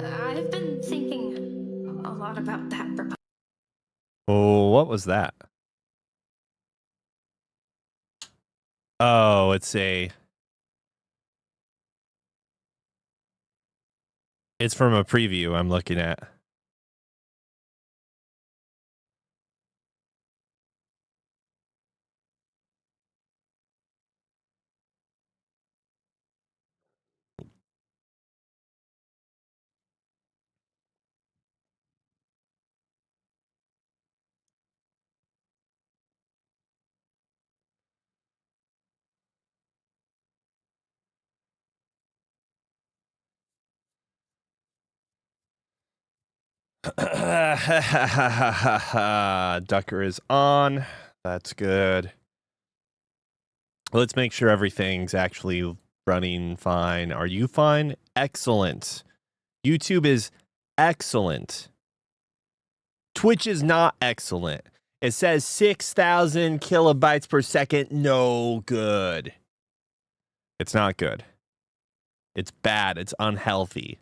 I've been thinking a lot about that. Oh, what was that? Oh, it's from a preview I'm looking at. Ducker is on. That's good. Let's make sure everything's actually running fine. Are you fine? Excellent. YouTube is excellent. Twitch is not excellent. It says 6,000 kilobytes per second. No good. It's not good. It's bad. It's unhealthy.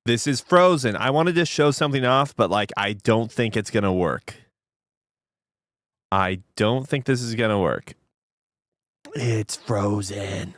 This is frozen. I wanted to show something off, but like I don't think it's going to work. I don't think this is going to work. It's frozen.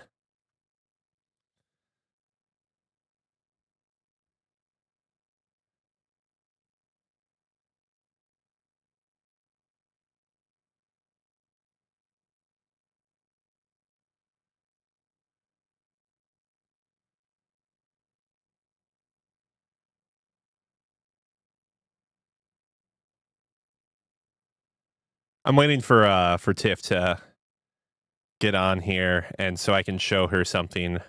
I'm waiting for Tiff to get on here and so I can show her something.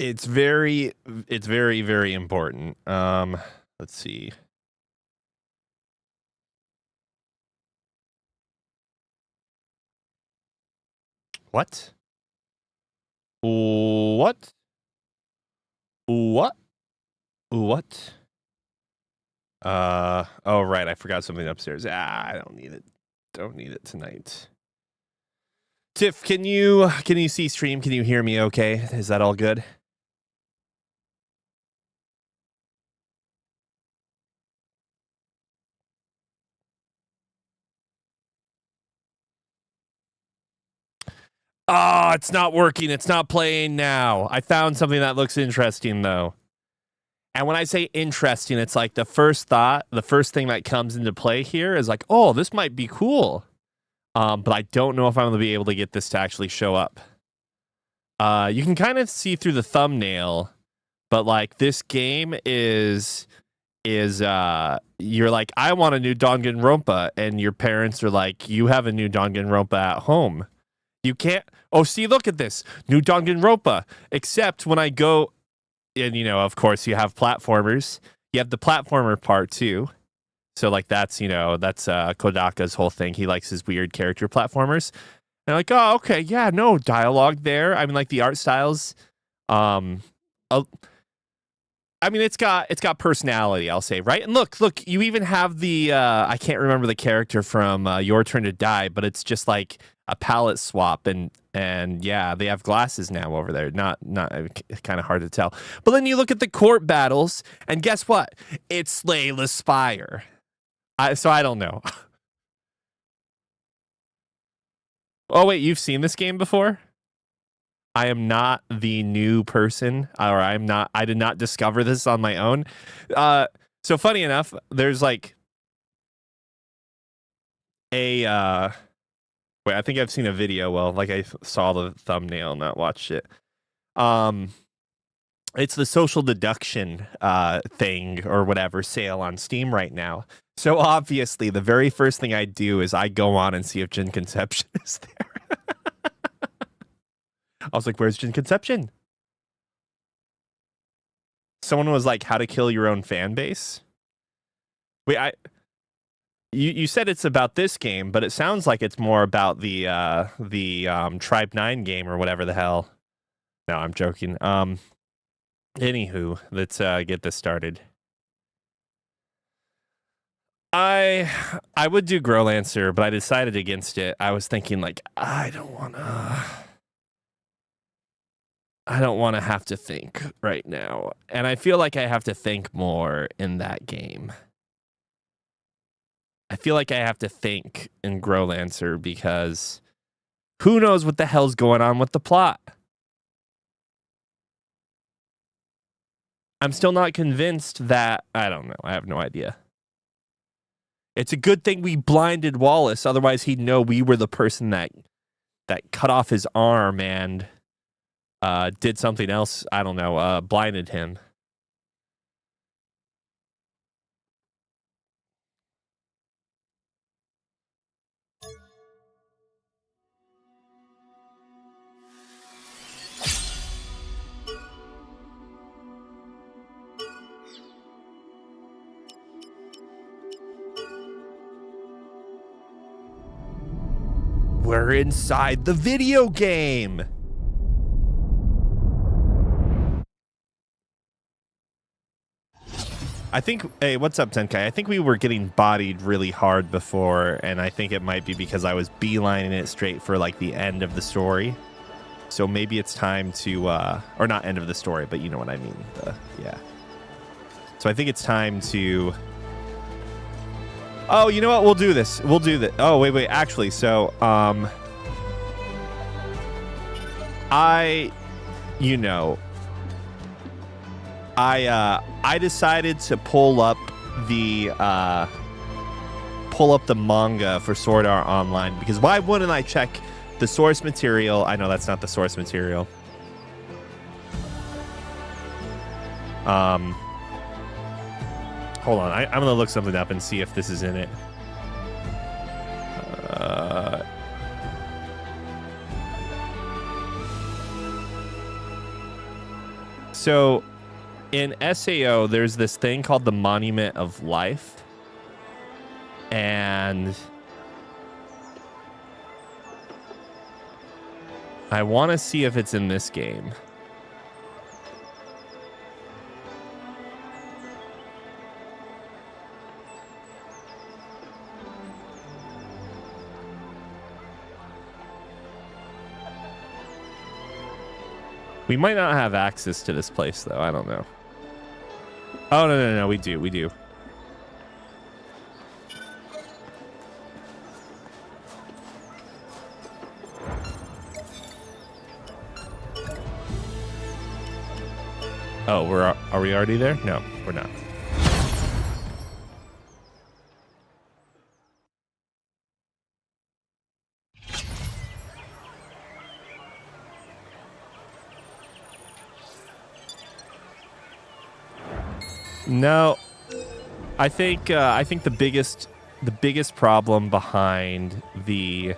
It's very, very important. Let's see. What? What? What? What? Oh right, I forgot something upstairs. I don't need it. Don't need it tonight. Tiff, can you see stream? Can you hear me okay? Is that all good? Oh, it's not working. It's not playing now. I found something that looks interesting though. And when I say interesting, it's like the first thing that comes into play here is like, oh, this might be cool. But I don't know if I'm going to be able to get this to actually show up. You can kind of see through the thumbnail, but like this game is you're like, I want a new Danganronpa, and your parents are like, you have a new Danganronpa at home. You can't. Oh, see, look at this new Danganronpa. Except when I go, and of course, you have platformers. You have the platformer part too. So like that's Kodaka's whole thing. He likes his weird character platformers. And I'm like, oh, okay, yeah, no dialogue there. I mean, like the art styles. I mean, it's got personality, I'll say, right? And look, you even have the I can't remember the character from Your Turn to Die, but it's just like a palette swap, and yeah, they have glasses now over there. Not kind of hard to tell. But then you look at the court battles, and guess what? It's Layla Spire. So I don't know. Oh wait, you've seen this game before? I am not the new person, or I did not discover this on my own. So funny enough, there's like a wait, I think I've seen a video. Well, like I saw the thumbnail, not watched it. It's the social deduction thing or whatever sale on Steam right now. So obviously, the very first thing I do is I go on and see if Jin Conception is there. I was like, where's Jin Conception? Someone was like, how to kill your own fan base. Wait, you said it's about this game, but it sounds like it's more about the Tribe 9 game or whatever the hell. No, I'm joking. Anywho, let's get this started. I would do Growlancer, but I decided against it. I was thinking like, I don't want to have to think right now. And I feel like I have to think more in that game. I feel like I have to think in Growlancer because who knows what the hell's going on with the plot. I'm still not convinced that, I don't know. I have no idea. It's a good thing we blinded Wallace. Otherwise, he'd know we were the person that cut off his arm and did something else. I don't know. Blinded him. We're inside the video game. I think, hey, what's up, Tenkai? I think we were getting bodied really hard before, and I think it might be because I was beelining it straight for like the end of the story. So maybe it's time to, or not end of the story, but you know what I mean. Yeah. So I think it's time to. Oh, you know what? We'll do this. We'll do that. Oh, wait. Actually, so, I decided to pull up the manga for Sword Art Online because why wouldn't I check the source material? I know that's not the source material. Hold on, I'm gonna look something up and see if this is in it. So in SAO, there's this thing called the Monument of Life. And I want to see if it's in this game. We might not have access to this place, though. I don't know. Oh, no. We do. Oh, are we already there? No, we're not. No, I think the biggest problem behind the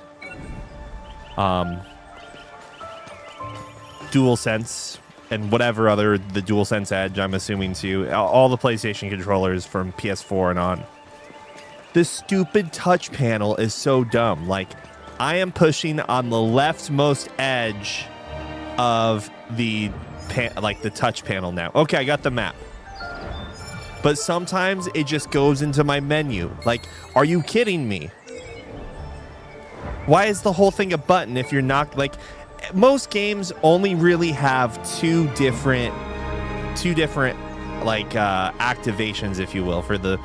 DualSense and whatever other the DualSense Edge, I'm assuming too, all the PlayStation controllers from PS4 and on, this stupid touch panel is so dumb. Like, I am pushing on the leftmost edge of the touch panel now. Okay, I got the map. But sometimes it just goes into my menu. Like, are you kidding me? Why is the whole thing a button if you're not, like, most games only really have two different like activations, if you will, for the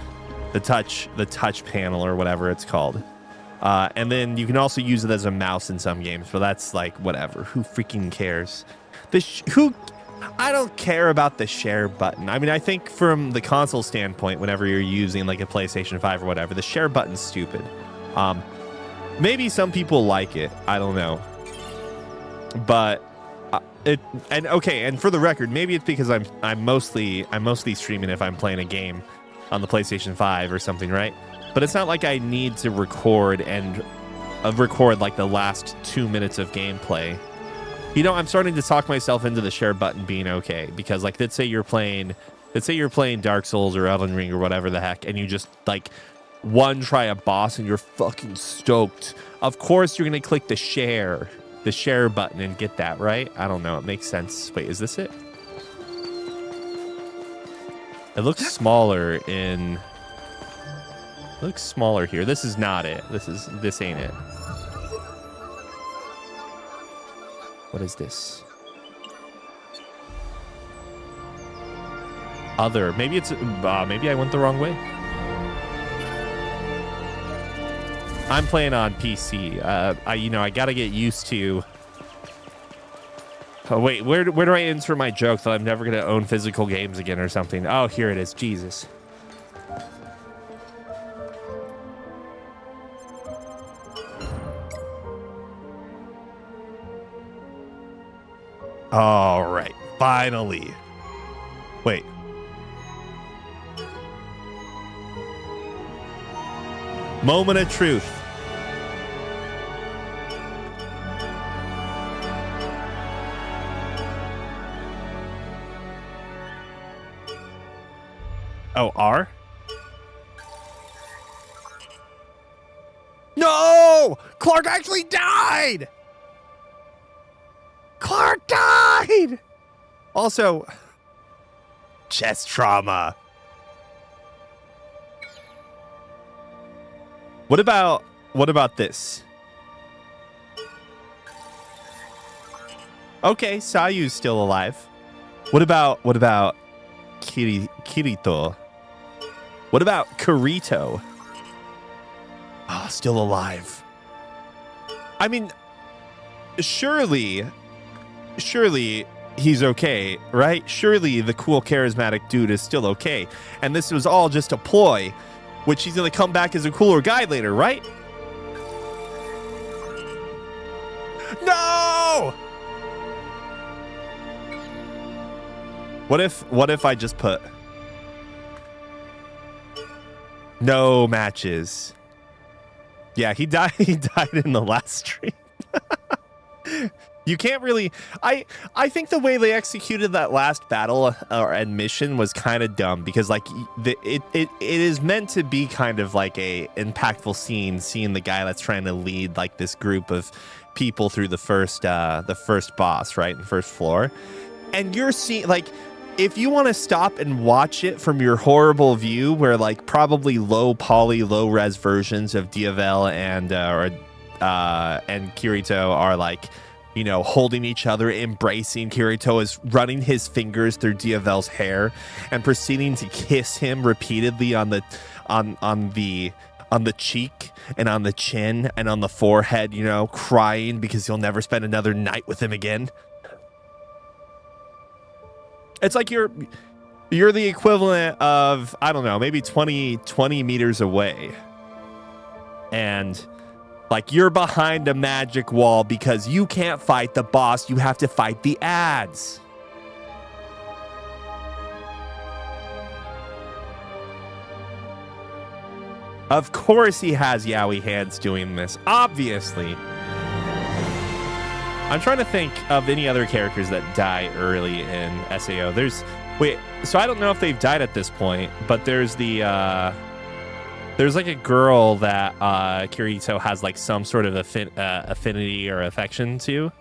touch panel or whatever it's called. And then you can also use it as a mouse in some games, but that's like whatever. Who freaking cares? I don't care about the share button. I mean, I think from the console standpoint, whenever you're using like a PlayStation 5 or whatever, the share button's stupid. Maybe some people like it. I don't know. But and for the record, maybe it's because I'm mostly streaming if I'm playing a game on the PlayStation 5 or something, right? But it's not like I need to record like the last 2 minutes of gameplay You know, I'm starting to talk myself into the share button being okay, because like let's say you're playing Dark Souls or Elden Ring or whatever the heck, and you just like try a boss and you're fucking stoked. Of course you're gonna click the share button and get that, right? I don't know, it makes sense. Wait, is this it? It looks smaller in... It looks smaller here. This is not it. This ain't it. What is this? Other. Maybe it's... maybe I went the wrong way. I'm playing on PC. I gotta get used to... Oh, wait, where do I insert my joke that I'm never going to own physical games again or something? Oh, here it is. Jesus. All right. Finally. Wait. Moment of truth. Oh, R? No! Clark actually died! Clark died! Also, chest trauma. What about this? Okay, Sayu's still alive. What about Kirito? What about Kirito? Oh, still alive. I mean, surely he's okay, right? Surely the cool, charismatic dude is still okay. And this was all just a ploy, which he's going to come back as a cooler guy later, right? No! What if I just put no matches? Yeah, he died in the last stream. You can't really... I think the way they executed that last battle and mission was kind of dumb, because like it is meant to be kind of like a impactful scene, seeing the guy that's trying to lead like this group of people through the first boss, right, the first floor. And you're seeing, like, if you want to stop and watch it from your horrible view, where like probably low poly, low res versions of Diavel and Kirito are like, you know, holding each other, embracing. Kirito is running his fingers through Diavel's hair and proceeding to kiss him repeatedly on the cheek and on the chin and on the forehead, you know, crying because he'll never spend another night with him again. It's like you're the equivalent of, I don't know, maybe 20 meters away. And like you're behind a magic wall because you can't fight the boss, you have to fight the ads. Of course he has Yowie hands doing this, obviously. I'm trying to think of any other characters that die early in SAO. So I don't know if they've died at this point, but there's like a girl that Kirito has like some sort of affinity or affection to.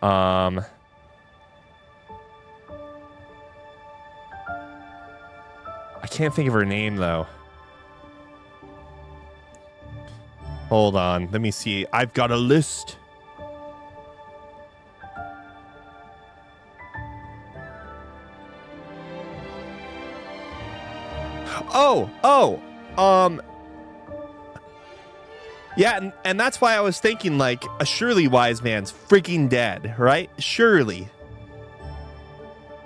I can't think of her name though. Hold on, let me see. I've got a list. Yeah, and that's why I was thinking, like, surely Wise Man's freaking dead, right? Surely.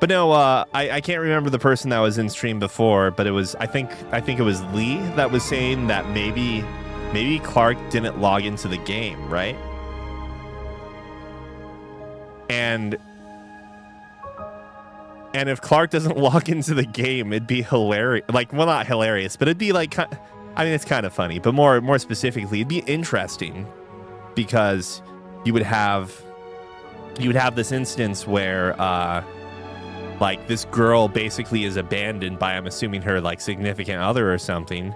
But no, I can't remember the person that was in stream before, but it was, I think it was Lee that was saying that maybe Clark didn't log into the game, right? And if Clark doesn't log into the game, it'd be hilarious. Like, well, not hilarious, but it'd be like, I mean, it's kind of funny, but more specifically, it'd be interesting because you would have you would have this instance where like this girl basically is abandoned by, I'm assuming, her like significant other or something,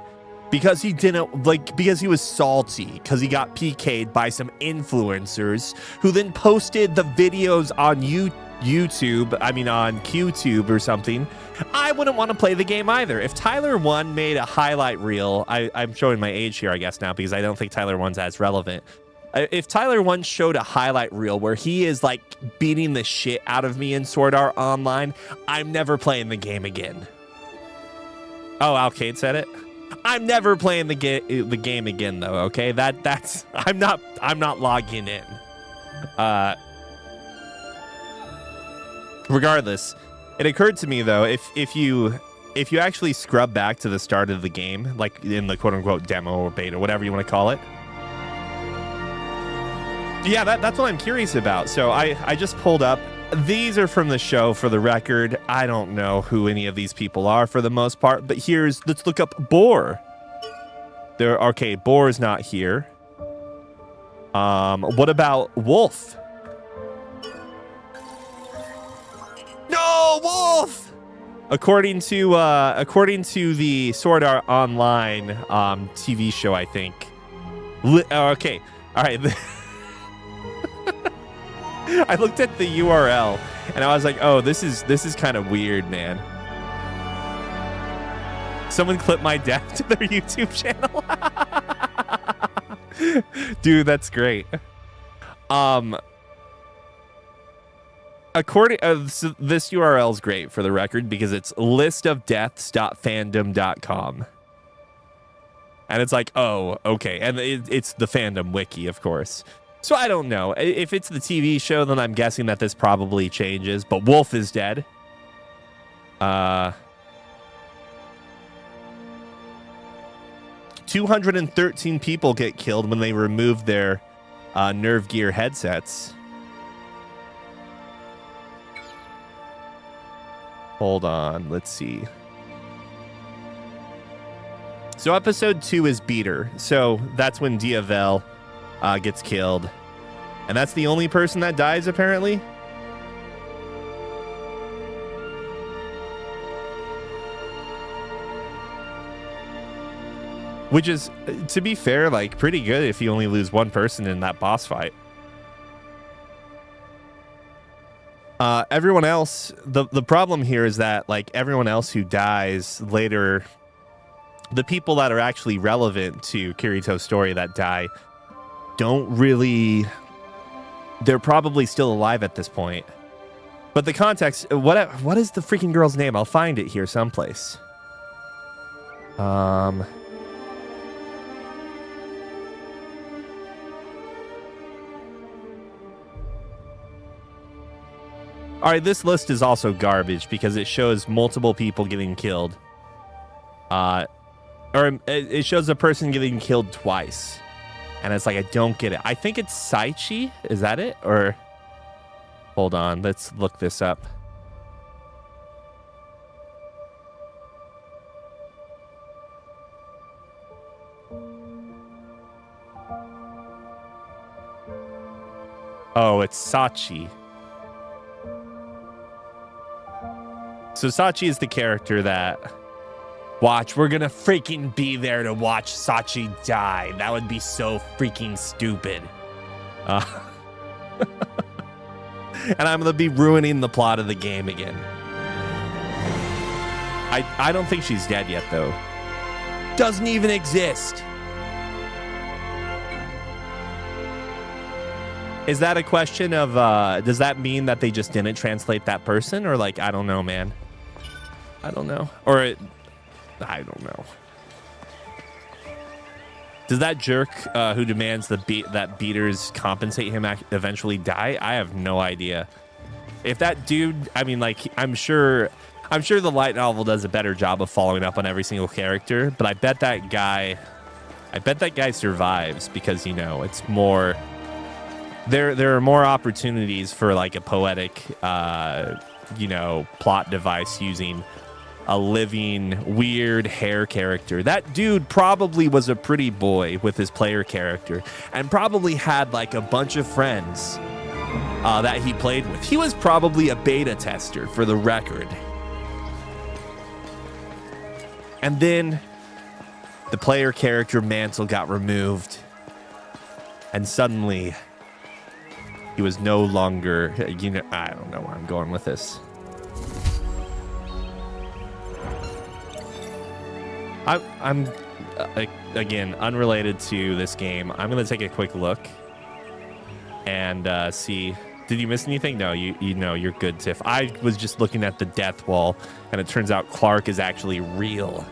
because he didn't like, because he was salty, because he got PK'd by some influencers who then posted the videos on YouTube, I mean on QTube or something. I wouldn't want to play the game either. If Tyler 1 made a highlight reel, I'm showing my age here, I guess, now, because I don't think Tyler 1's as relevant. If Tyler 1 showed a highlight reel where he is like beating the shit out of me in Sword Art Online, I'm never playing the game again. Oh, Alcade said it. I'm never playing the game again, though. Okay, that's I'm not logging in. Regardless, it occurred to me though, if you actually scrub back to the start of the game, like in the quote unquote demo or beta, whatever you want to call it. Yeah, that's what I'm curious about. So I just pulled up. These are from the show, for the record. I don't know who any of these people are for the most part, but let's look up Boar. Okay, Boar is not here. What about Wolf? No, Wolf! According to the Sword Art Online TV show, I think. Okay, all right. I looked at the URL and I was like, "Oh, this is kind of weird, man." Someone clipped my death to their YouTube channel. Dude, that's great. According so this URL is great, for the record, because it's listofdeaths.fandom.com. And it's like, "Oh, okay." And it's the fandom wiki, of course. So I don't know. If it's the TV show, then I'm guessing that this probably changes. But Wolf is dead. 213 people get killed when they remove their Nerve Gear headsets. Hold on. Let's see. So episode 2 is Beater. So that's when Diavel gets killed, and that's the only person that dies, apparently. Which is, to be fair, like pretty good if you only lose one person in that boss fight. Everyone else, the problem here is that like everyone else who dies later, the people that are actually relevant to Kirito's story that die, don't really, they're probably still alive at this point. But the context, what is the freaking girl's name? I'll find it here someplace. All right, this list is also garbage because it shows multiple people getting killed. Or it shows a person getting killed twice. And it's like, I don't get it. I think it's Saichi. Is that it? Or hold on, let's look this up. Oh, it's Sachi. So Sachi is the character that... Watch, we're gonna freaking be there to watch Sachi die. That would be so freaking stupid. And I'm gonna be ruining the plot of the game again. I don't think she's dead yet, though. Doesn't even exist. Is that a question of, does that mean that they just didn't translate that person? Or like, I don't know, man. I don't know. Or I don't know. Does that jerk who demands that beaters compensate him eventually die? I have no idea. If that dude, I mean, like, I'm sure the light novel does a better job of following up on every single character, but I bet that guy survives because, you know, it's more, there are more opportunities for like a poetic, you know, plot device using a living weird hair character. That dude probably was a pretty boy with his player character and probably had like a bunch of friends that he played with. He was probably a beta tester, for the record. And then the player character mantle got removed. And suddenly, he was no longer, you know, I don't know where I'm going with this. I'm again, unrelated to this game. I'm going to take a quick look and see. Did you miss anything? No, you know, you're good, Tiff. I was just looking at the death wall, and it turns out Clark is actually real.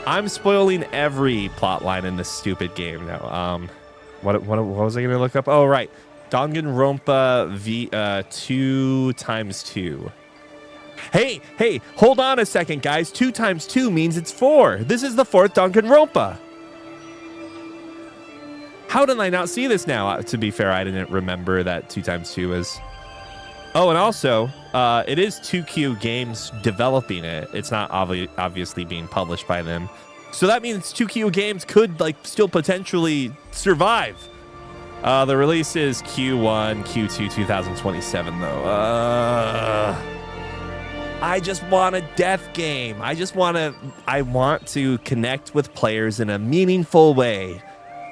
I'm spoiling every plot line in this stupid game now. What was I going to look up? Oh, right. Danganronpa 2x2. Hey, hold on a second, guys. 2 times 2 means it's 4. This is the 4th Danganronpa. How did I not see this now? To be fair, I didn't remember that 2 times 2 is. Oh, and also, it is 2Q Games developing it. It's not obviously being published by them. So that means 2Q Games could still potentially survive. The release is Q2 2027 though. I just want a death game. I want to connect with players in a meaningful way.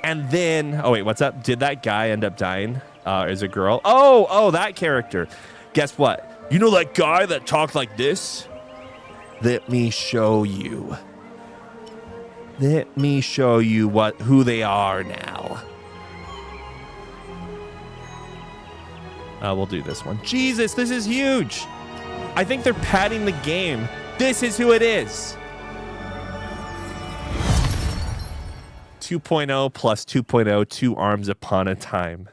And then, oh wait, what's up? Did that guy end up dying? Is a girl? Oh, that character. Guess what? You know that guy that talked like this? Let me show you. Let me show you who they are now. We'll do this one. Jesus, this is huge. I think they're padding the game. This is who it is. 2.0 plus 2.0, 2 arms upon a time.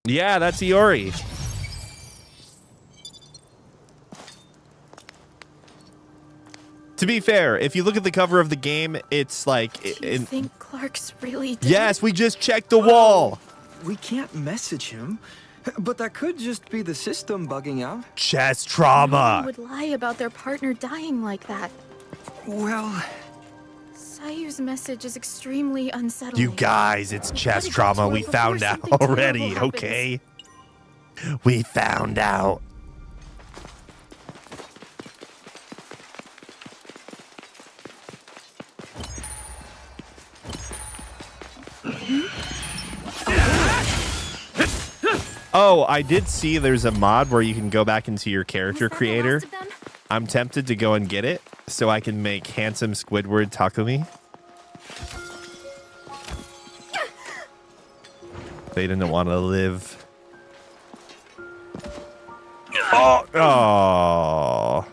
Yeah, that's Iori. To be fair, if you look at the cover of the game, it's like... You think Clark's really dead? Yes, we just checked the wall. We can't message him, but that could just be the system bugging out. Chest No trauma. one would lie about their partner dying like that. Well... Sayu's message is extremely unsettling. You guys, it's chest gotta get trauma. to We her found before out something terrible already, happens. okay? We found out. Oh, I did see there's a mod where you can go back into your character Was that the creator. last of them? I'm tempted to go and get it so I can make handsome Squidward Takumi. They didn't want to live. Oh.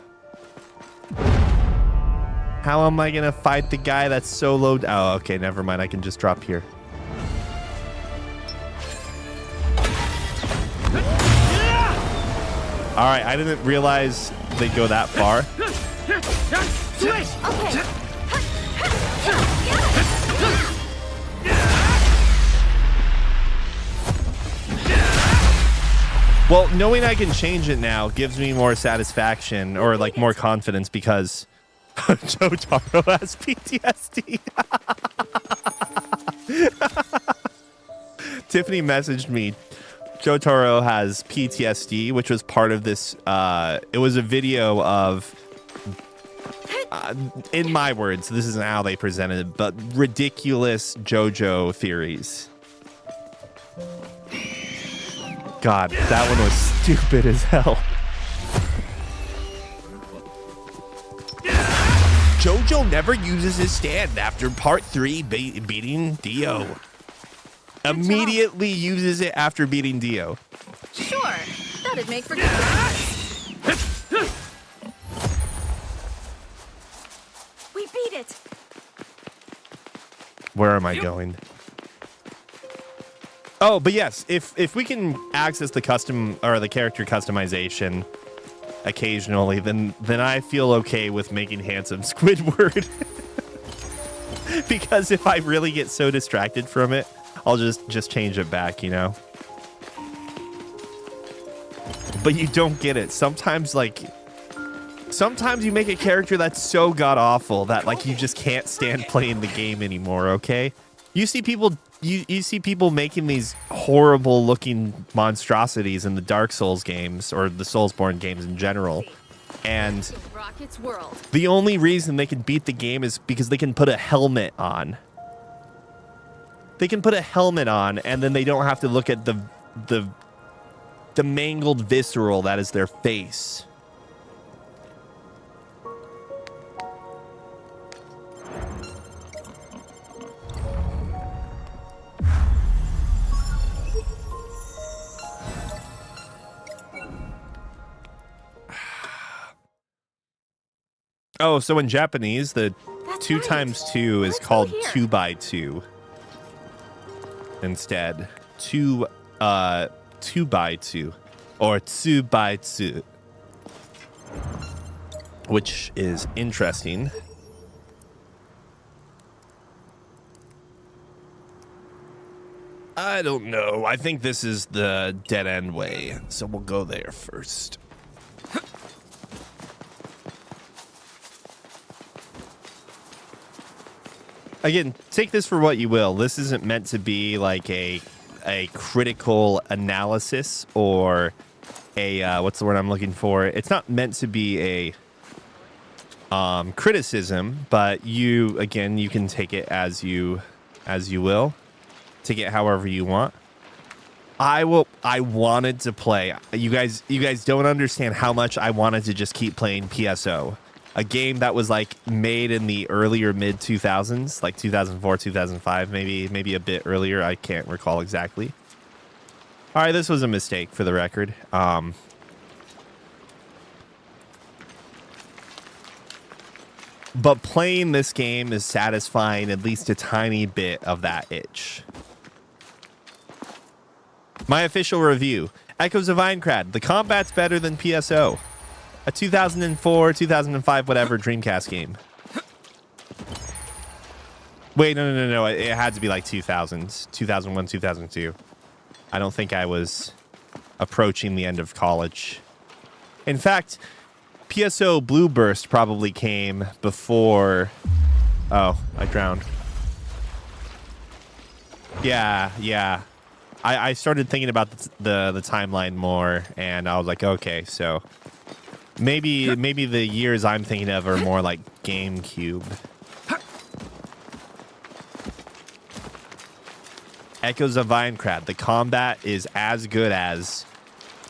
How am I going to fight the guy that's so low? Oh, okay, never mind. I can just drop here. All right, I didn't realize they'd go that far. Okay. Well, knowing I can change it now gives me more satisfaction or like more confidence because Jotaro has PTSD. Tiffany messaged me. Jotaro has PTSD, which was part of this. It was a video of, in my words, this isn't how they presented it, but ridiculous JoJo theories. God, that one was stupid as hell. JoJo never uses his stand after part 3 beating Dio. Immediately uses it after beating Dio. Sure. That'd make for good practice. We beat it. Where am I going? Oh, but yes, if we can access the custom or the character customization occasionally, then I feel okay with making handsome Squidward. Because if I really get so distracted from it, I'll just change it back, you know? But you don't get it. Sometimes sometimes you make a character that's so god awful that like you just can't stand playing the game anymore. Okay, you see people you see people making these horrible looking monstrosities in the Dark Souls games or the Soulsborne games in general, and Rocket's world. the only reason they can beat the game is because they can put a helmet on. They can put a helmet on, and then they don't have to look at the mangled visceral that is their face. Oh, so in Japanese, the That's 2 right. times 2 is Let's go called here. 2 by 2 instead. 2 by 2 or 2 by 2, which is interesting. I don't know. I think this is the dead end way, so we'll go there first. Again, take this for what you will. This isn't meant to be like a critical analysis or a what's the word I'm looking for? It's not meant to be a criticism, but you can take it as you will. Take it however you want. I wanted to play. You guys don't understand how much I wanted to just keep playing PSO. A game that was like made in the earlier mid 2000s, like 2004, 2005, maybe a bit earlier. I can't recall exactly. All right, this was a mistake for the record. But playing this game is satisfying at least a tiny bit of that itch. My official review: Echoes of Aincrad. The combat's better than PSO. A 2004, 2005, whatever Dreamcast game. Wait, no. It had to be like 2000s, 2001, 2002. I don't think I was approaching the end of college. In fact, PSO Blue Burst probably came before. Oh, I drowned. Yeah. I started thinking about the timeline more, and I was like, okay, so maybe the years I'm thinking of are more like GameCube. Echoes of Aincrad. The combat is as good as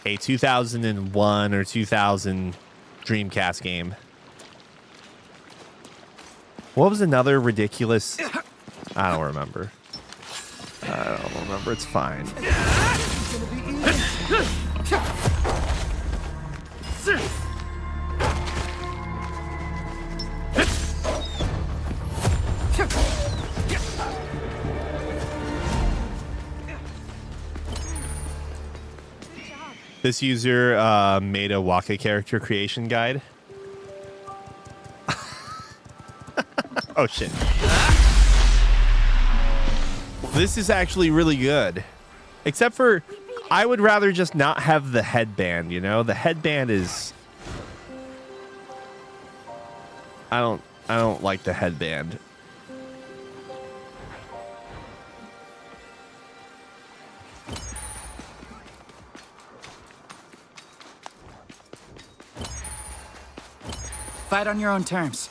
a 2001 or 2000 Dreamcast game. What was another ridiculous? I don't remember. It's fine. This user made a Waka character creation guide. Oh shit. This is actually really good. Except for I would rather just not have the headband, you know? The headband is I don't like the headband. Fight on your own terms.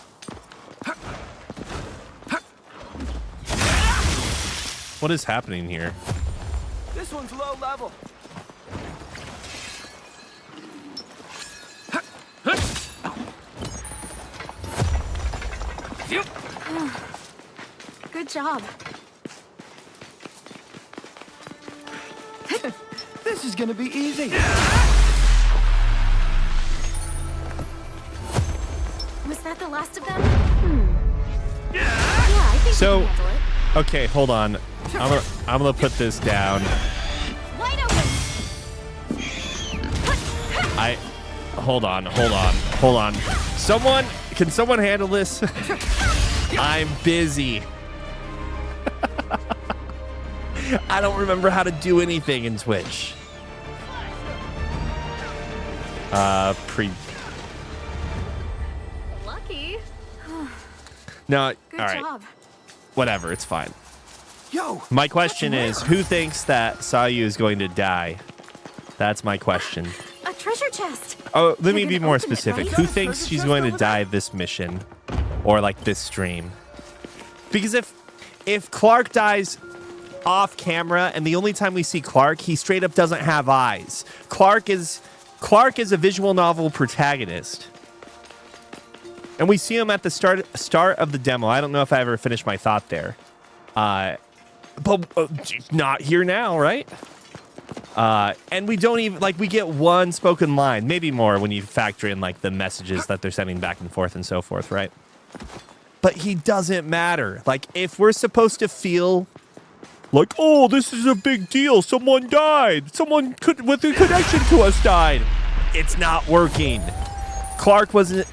What is happening here? This one's low level. Good job. This is gonna be easy. Was that the last of them? Yeah, I think So- we can handle it. Okay, hold on. I'm gonna put this down. Wide open. Hold on. Can someone handle this? I'm busy. I don't remember how to do anything in Twitch. No, Good all right. job. Whatever, it's fine. Yo! My question is, who thinks that Sayu is going to die? That's my question. A treasure chest. Oh, let me You're be gonna more open it, specific. right? Who thinks she's going to die this mission? Or like this stream? Because if Clark dies off camera and the only time we see Clark, he straight up doesn't have eyes. Clark is a visual novel protagonist. And we see him at the start of the demo. I don't know if I ever finished my thought there. But not here now, right? And we don't even, like, we get one spoken line, maybe more when you factor in, like, the messages that they're sending back and forth, right? But he doesn't matter. Like, if we're supposed to feel like, oh, this is a big deal. Someone died. Someone with a connection to us died. It's not working. Clark wasn't...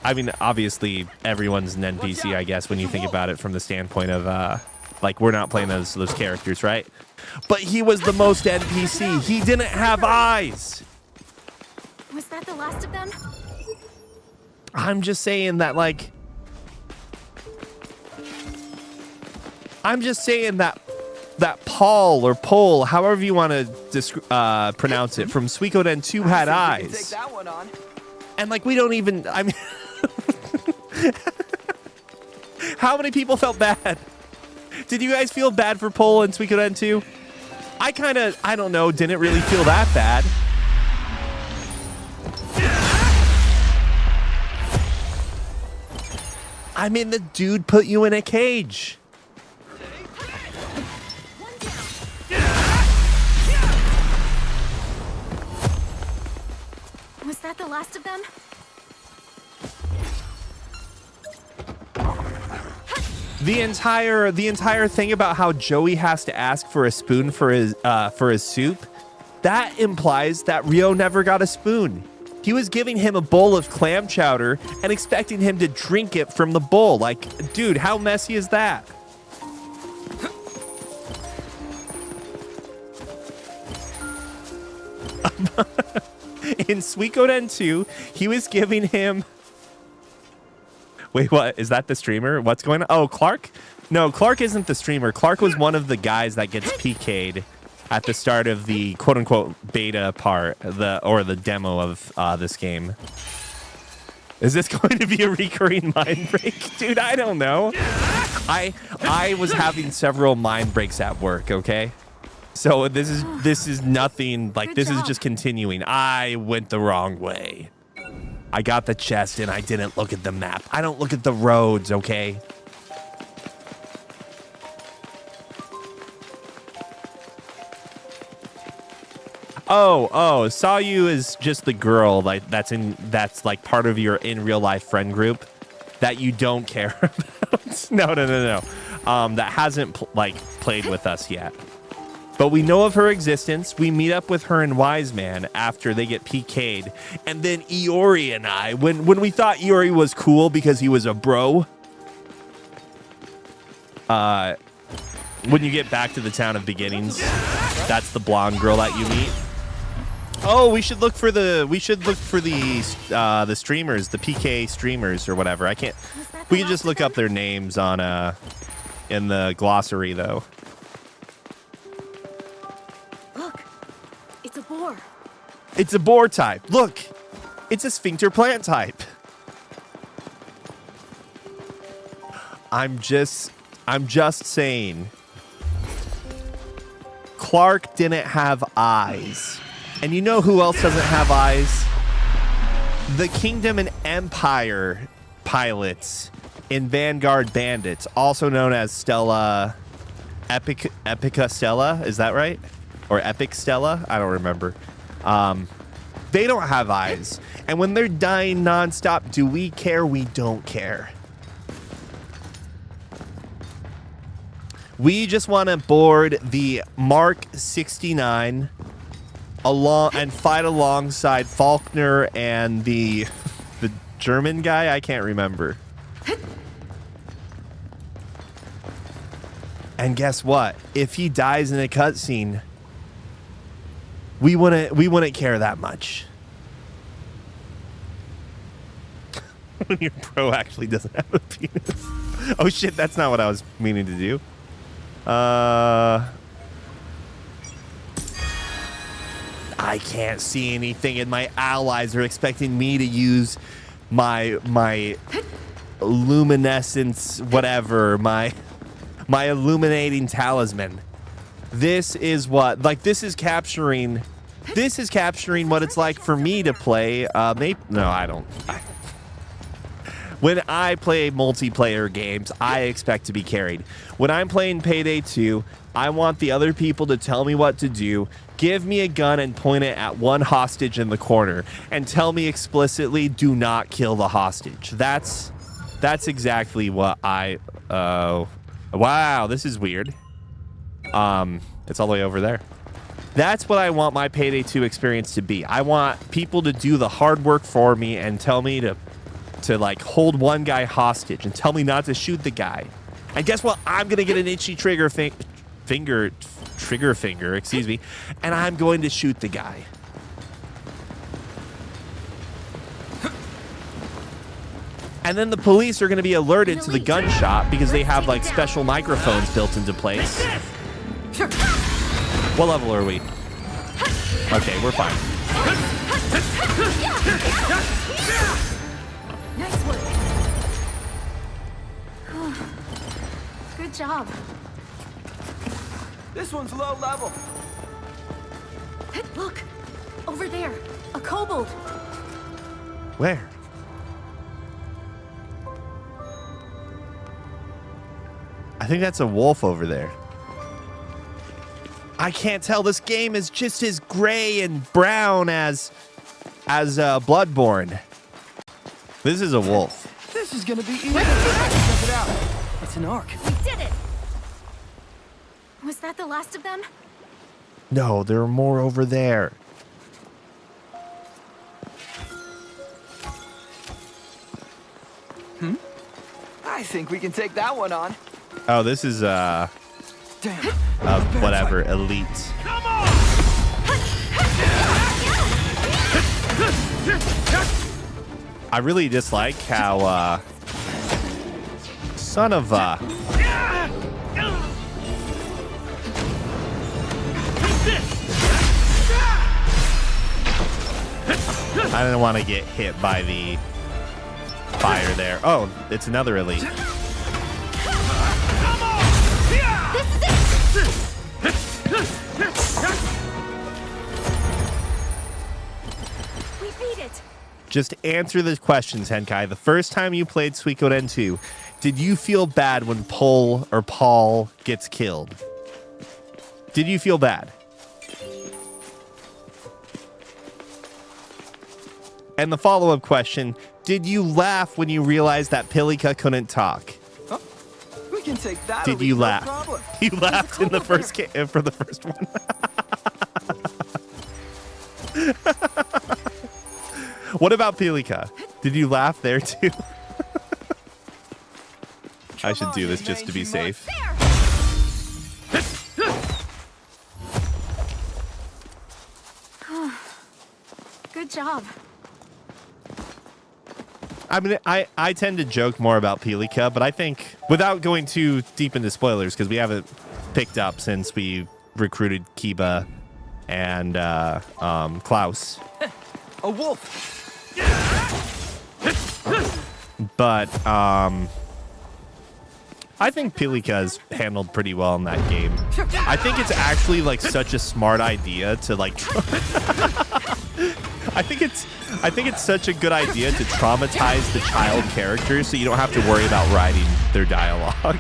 I mean, obviously, everyone's an NPC, I guess, when you think about it from the standpoint of, like, we're not playing those characters, right? But he was the most NPC. He didn't have eyes. Was that the last of them? I'm just saying that, like... I'm just saying that Paul or Pole, however you want to pronounce it, from Suikoden 2 had eyes. Take that one on. And, like, we don't even... I mean... How many people felt bad? Did you guys feel bad for Pole in Suikoden 2? I kind of, I don't know, didn't really feel that bad. I mean, the dude put you in a cage. Was that the last of them? The entire thing about how Joey has to ask for a spoon for his soup, that implies that Ryo never got a spoon. He was giving him a bowl of clam chowder and expecting him to drink it from the bowl. Like, dude, how messy is that? In Suikoden 2, he was giving him... Wait, what? Is that the streamer? What's going on? Oh, Clark? No, Clark isn't the streamer. Clark was one of the guys that gets PK'd at the start of the quote-unquote beta part, the demo of this game. Is this going to be a recurring mind break? Dude, I don't know. I was having several mind breaks at work, okay? So this is nothing, like, this is just continuing. I went the wrong way. I got the chest and I didn't look at the map. I don't look at the roads, okay? Oh, Sayu is just the girl like that's like part of your in real life friend group that you don't care about. No. That hasn't played with us yet. But we know of her existence. We meet up with her and Wise Man after they get PK'd. And then Iori and I, when we thought Iori was cool because he was a bro, when you get back to the town of beginnings, that's the blonde girl that you meet. Oh, we should look for the streamers, the PK streamers or whatever. I can't. We can just look up their names on in the glossary though. Look, it's a boar. It's a boar type. Look, it's a sphincter plant type. I'm just saying. Clark didn't have eyes. And you know who else doesn't have eyes? The Kingdom and Empire pilots in Vanguard Bandits, also known as Stella... Epica Stella? Is that right? Or Epic Stella? I don't remember. They don't have eyes. And when they're dying nonstop, do we care? We don't care. We just want to board the Mark 69 and fight alongside Faulkner and the German guy. I can't remember. And guess what? If he dies in a cutscene, we wouldn't care that much. When your bro actually doesn't have a penis. Oh shit, that's not what I was meaning to do. I can't see anything, and my allies are expecting me to use my luminescence, whatever, my illuminating talisman. This is what, like, this is capturing what it's like for me to play. No, I don't. When I play multiplayer games, I expect to be carried. When I'm playing Payday 2, I want the other people to tell me what to do, give me a gun and point it at one hostage in the corner, and tell me explicitly, do not kill the hostage. That's exactly what I... wow, this is weird. It's all the way over there. That's what I want my Payday 2 experience to be. I want people to do the hard work for me and tell me to like hold one guy hostage and tell me not to shoot the guy. And guess what? I'm gonna get an itchy trigger finger, excuse me, and I'm going to shoot the guy. And then the police are going to be alerted to the gunshot because they have like special microphones built into place. What level are we? Okay, we're fine. Nice work. Good job. This one's low level. Look, over there, a kobold. Where? I think that's a wolf over there. I can't tell. This game is just as gray and brown as Bloodborne. This is a wolf. This is gonna be easy. Check it out. It's an arc. We did it. Was that the last of them? No, there are more over there. I think we can take that one on. Oh, this is Damn. whatever, elite. Come on! I really dislike how son of a... I didn't want to get hit by the fire there. Oh, it's another elite. We beat it. Just answer the questions, Henkai. The first time you played Suikoden 2, did you feel bad when Paul gets killed? Did you feel bad? And the follow-up question, did you laugh when you realized that Pilika couldn't talk? Huh? We can take that. Did you no laugh? problem. You laughed in the first for the first one. What about Pilika? Did you laugh there too? I should do this just to be safe. Good job. I mean, I tend to joke more about Pilika, but I think, without going too deep into spoilers, because we haven't picked up since we recruited Kiba and Klaus. A wolf. But I think Pilika's handled pretty well in that game. I think it's actually like such a smart idea to like. I think it's such a good idea to traumatize the child characters so you don't have to worry about writing their dialogue.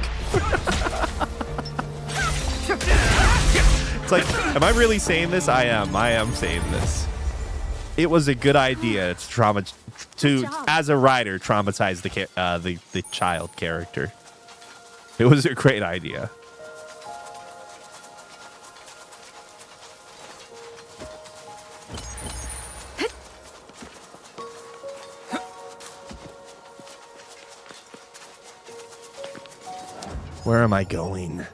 It's like, am I really saying this? I am saying this. It was a good idea to as a writer, traumatize the child character. It was a great idea. Where am I going?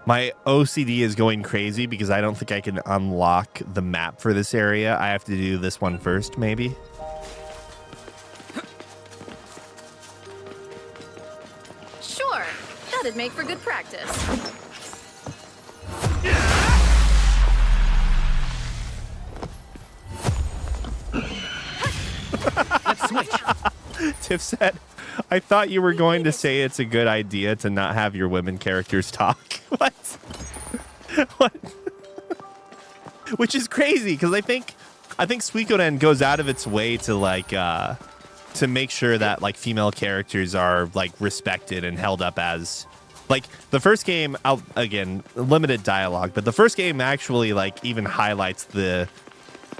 My OCD is going crazy because I don't think I can unlock the map for this area. I have to do this one first, maybe. That'd make for good practice. Let's switch. Tiff said, I thought you were going to say it's a good idea to not have your women characters talk. What? What? Which is crazy, because I think Suikoden goes out of its way to like to make sure that like female characters are like respected and held up as like the first game. Again, limited dialogue, but the first game actually like even highlights the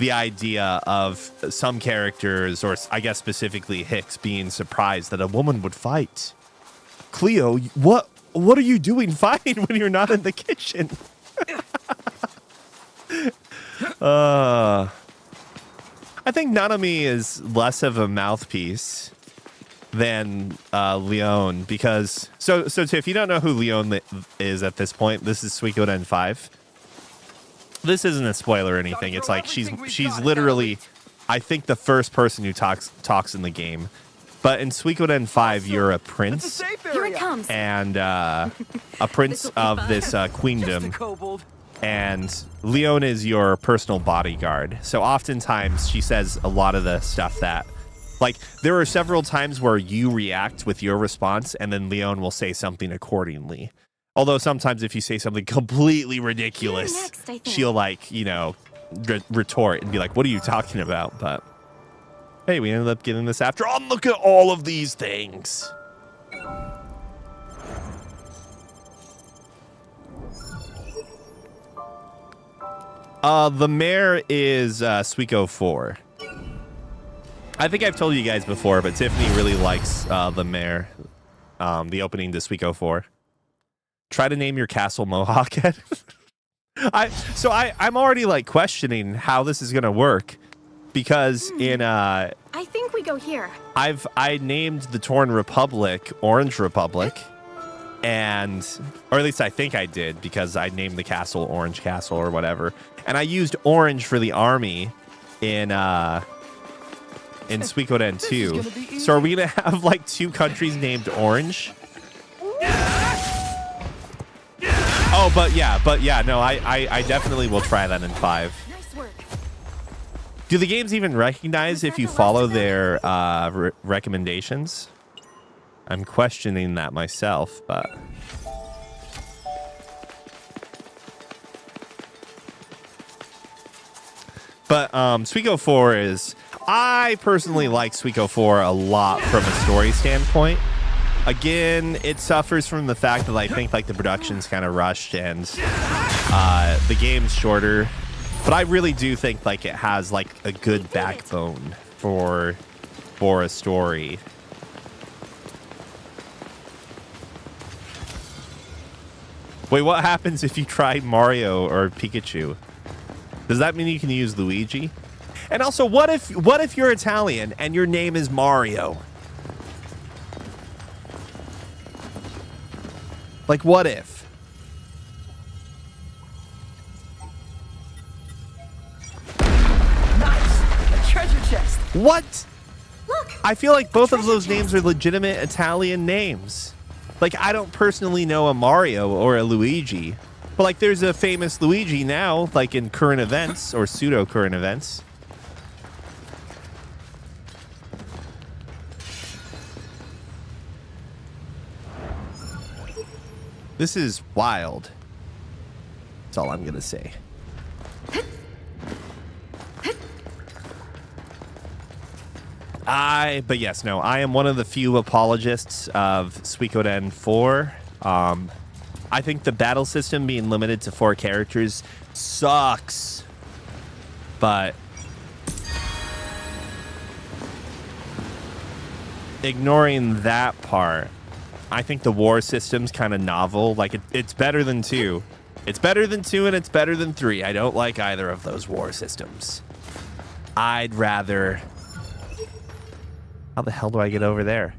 idea of some characters, or I guess specifically Hicks, being surprised that a woman would fight. Cleo, what are you doing fighting when you're not in the kitchen? I think Nanami is less of a mouthpiece than Leon, because so if you don't know who Leon is at this point, this is Suikoden 5. This isn't a spoiler or anything. It's like she's literally, I think, the first person who talks in the game. But in Suikoden 5, you're a prince. Here it comes. And a prince of this queendom. And Leon is your personal bodyguard. So oftentimes she says a lot of the stuff that, like, there are several times where you react with your response and then Leon will say something accordingly. Although sometimes if you say something completely ridiculous, next, she'll like, you know, retort and be like, what are you talking about? But hey, we ended up getting this after all. Look at all of these things. The mayor is Suiko 4. I think I've told you guys before, but Tiffany really likes the mayor, the opening to Suiko 4. Try to name your castle Mohawk Head. I'm already like questioning how this is gonna work, because in I think we go here. I named the Torn Republic Orange Republic, or at least I think I did, because I named the castle Orange Castle or whatever, and I used orange for the army in Suikoden 2. So are we gonna have like 2 countries named Orange? Oh, but yeah, no, I definitely will try that in 5. Nice work. Do the games even recognize if you follow their recommendations? I'm questioning that myself, but... Suiko 4 is... I personally like Suiko 4 a lot from a story standpoint. Again, it suffers from the fact that I think like the production's kind of rushed and the game's shorter, but I really do think like it has like a good backbone for a story. Wait, what happens if you try Mario or Pikachu? Does that mean you can use Luigi? And also, what if you're Italian and your name is Mario? Like, what if? Nice! A treasure chest! What? Look! I feel like both of those names are legitimate Italian names. Like, I don't personally know a Mario or a Luigi. But, like, there's a famous Luigi now, like, in current events or pseudo-current events. This is wild. That's all I'm gonna say. But yes, no, I am one of the few apologists of Suikoden 4. I think the battle system being limited to 4 characters sucks. But ignoring that part, I think the war system's kind of novel. Like, it's better than 2. It's better than 2 and it's better than 3. I don't like either of those war systems. I'd rather... How the hell do I get over there?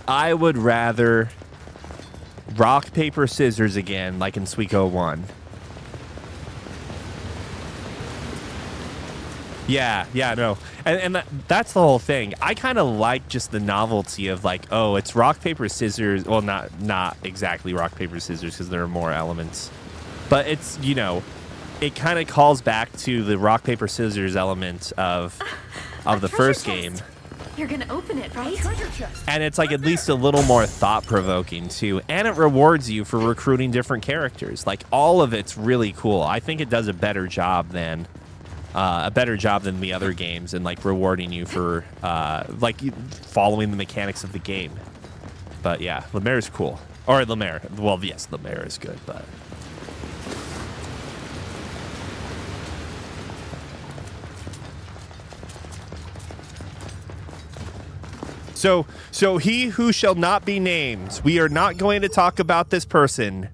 I would rather rock, paper, scissors again, like in Suiko 1. Yeah, no. And that's the whole thing. I kind of like just the novelty of like, oh, it's rock, paper, scissors. Well, not exactly rock, paper, scissors because there are more elements. But it's, you know, it kind of calls back to the rock, paper, scissors element of the first game. You're gonna open it, right? Treasure chest. And it's like at least a little more thought-provoking too. And it rewards you for recruiting different characters. Like all of it's really cool. I think it does a better job than the other games and like rewarding you for like following the mechanics of the game. But yeah, Lemaire is cool. Or Lemaire. Well, yes, Lemaire is good, but So he who shall not be named. We are not going to talk about this person,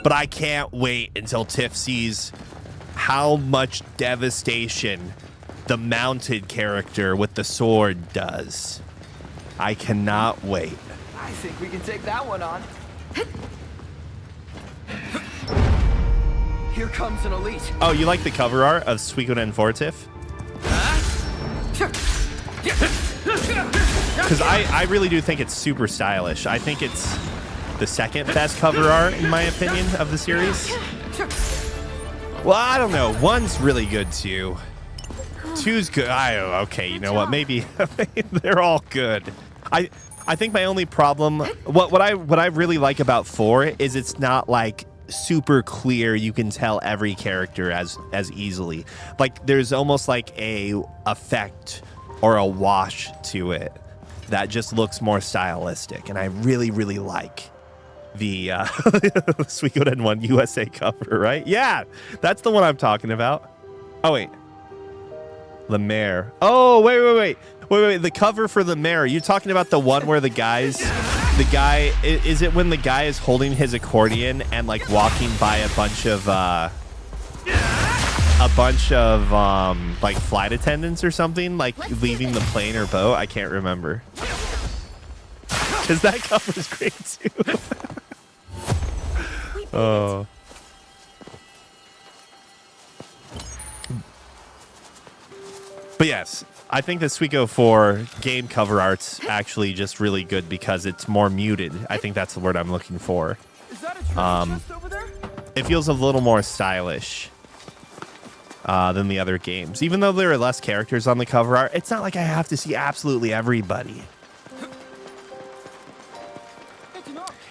but I can't wait until Tiff sees how much devastation the mounted character with the sword does. I cannot wait. I think we can take that one on. Here comes an elite. Oh, you like the cover art of Suikoden 4, Tiff? Because I really do think it's super stylish. I think it's the second best cover art, in my opinion, of the series. Well, I don't know. One's really good, too. Two's good. Okay, you know what? Maybe they're all good. I think my only problem, what I really like about 4 is it's not like super clear. You can tell every character as easily. Like there's almost like a effect or a wash to it that just looks more stylistic, and I really like the Suikoden 1 USA cover, right? Yeah, that's the one I'm talking about. Oh wait, Lemaire. Oh wait. The cover for Lemaire. Are you talking about the one where the guy is it when the guy is holding his accordion and like walking by a bunch of like flight attendants or something, like leaving the plane or boat? I can't remember. Because that cover is great too. Oh. But yes, I think the Suiko 4 game cover art's actually just really good because it's more muted. I think that's the word I'm looking for. Is that a treasure chest over there? It feels a little more stylish than the other games. Even though there are less characters on the cover art, it's not like I have to see absolutely everybody.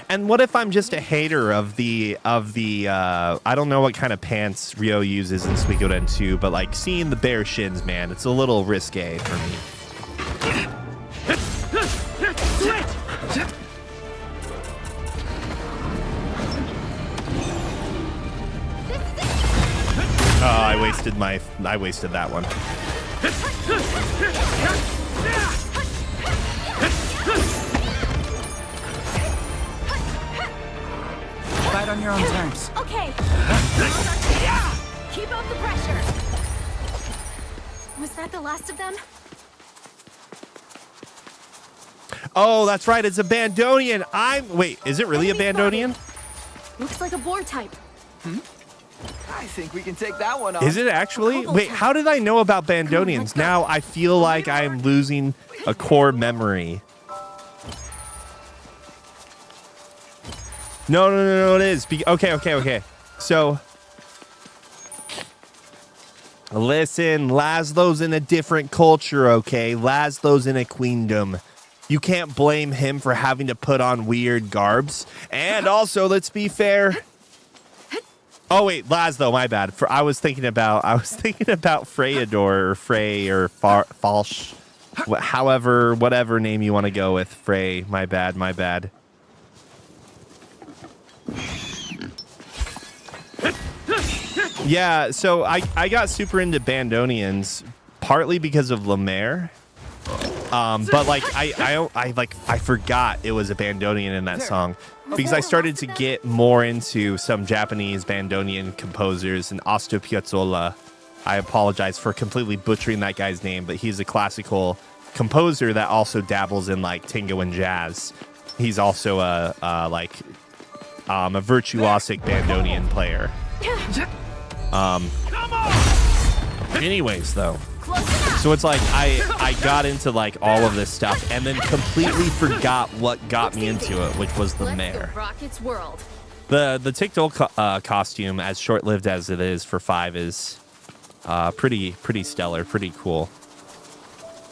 And what if I'm just a hater of the I don't know what kind of pants Ryo uses in Suikoden 2, but like seeing the bare shins, man, it's a little risque for me. Oh, I wasted that one. Fight on your own terms. Okay. Keep up the pressure. Was that the last of them? Oh, that's right. It's a Bandonian. Wait, is it really a Bandonian? Looks like a boar type. I think we can take that one on. Is it actually? Wait, how did I know about Bandonians? Now I feel like I'm losing a core memory. No, it is. Okay. So, listen, Laszlo's in a different culture, okay? Laszlo's in a queendom. You can't blame him for having to put on weird garbs. And also, let's be fair. Oh wait, Laszlo, my bad. I was thinking about Freyador or Frey or Falsh. However, whatever name you want to go with. Frey, my bad. Yeah, so I got super into Bandonians partly because of Lemaire. But like I forgot it was a Bandonian in that song because I started to get more into some Japanese Bandonian composers and Astor Piazzolla. I apologize for completely butchering that guy's name, but he's a classical composer that also dabbles in like tango and jazz. He's also a virtuosic Bandonian player. Anyways, though. So it's like I got into like all of this stuff and then completely forgot what got me into it, which was the mayor. Rock its world. The Tic-Tac costume, as short-lived as it is for 5, is pretty stellar, pretty cool.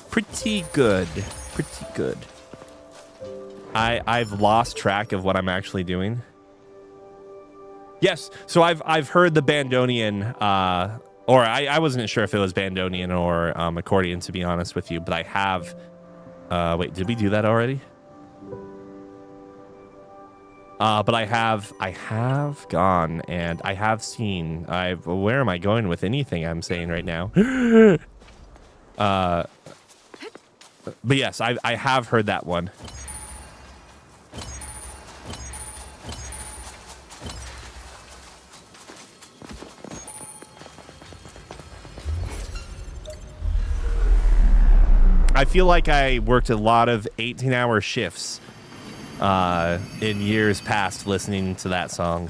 Pretty good. Pretty good. I've lost track of what I'm actually doing. Yes, so I've heard the Bandonian, or I wasn't sure if it was Bandonian or accordion, to be honest with you, but I have. Wait, did we do that already? But I have gone and I have seen. Where am I going with anything I'm saying right now? But yes, I have heard that one. I feel like I worked a lot of 18-hour shifts in years past listening to that song.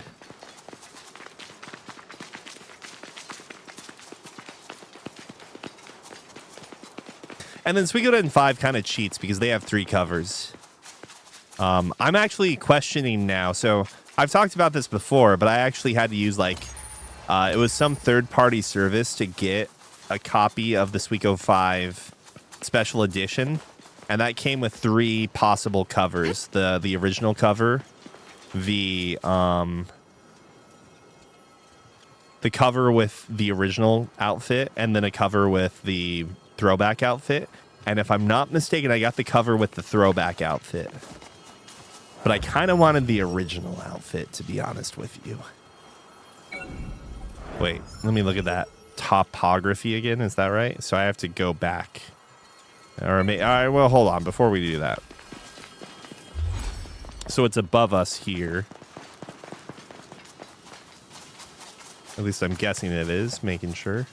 And then Suikoden 5 kind of cheats because they have 3 covers. I'm actually questioning now. So I've talked about this before, but I actually had to use like it was some third-party service to get a copy of the Suiko 5 special edition, and that came with 3 possible covers: the original cover, the cover with the original outfit, and then a cover with the throwback outfit. And if I'm not mistaken, I got the cover with the throwback outfit, but I kind of wanted the original outfit, to be honest with you. Wait, let me look at that topography again. Is that right? So I have to go back. All right, well, hold on before we do that. So it's above us here. At least I'm guessing it is, making sure.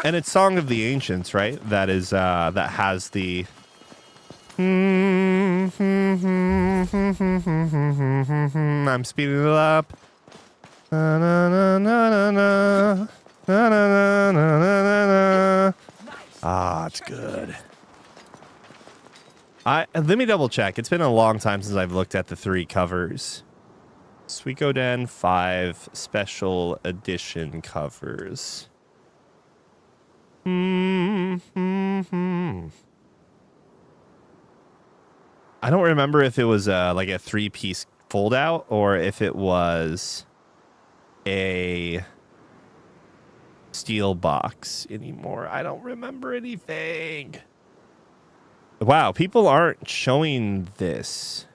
And it's Song of the Ancients, right? That is that has the I'm speeding it up. Na, na, na, na, na, na, na, na, na. Ah, it's good. Let me double check. It's been a long time since I've looked at the 3 covers. Suikoden 5 special edition covers. I don't remember if it was like a 3-piece fold out or if it was a steel box anymore. I don't remember anything. Wow, people aren't showing this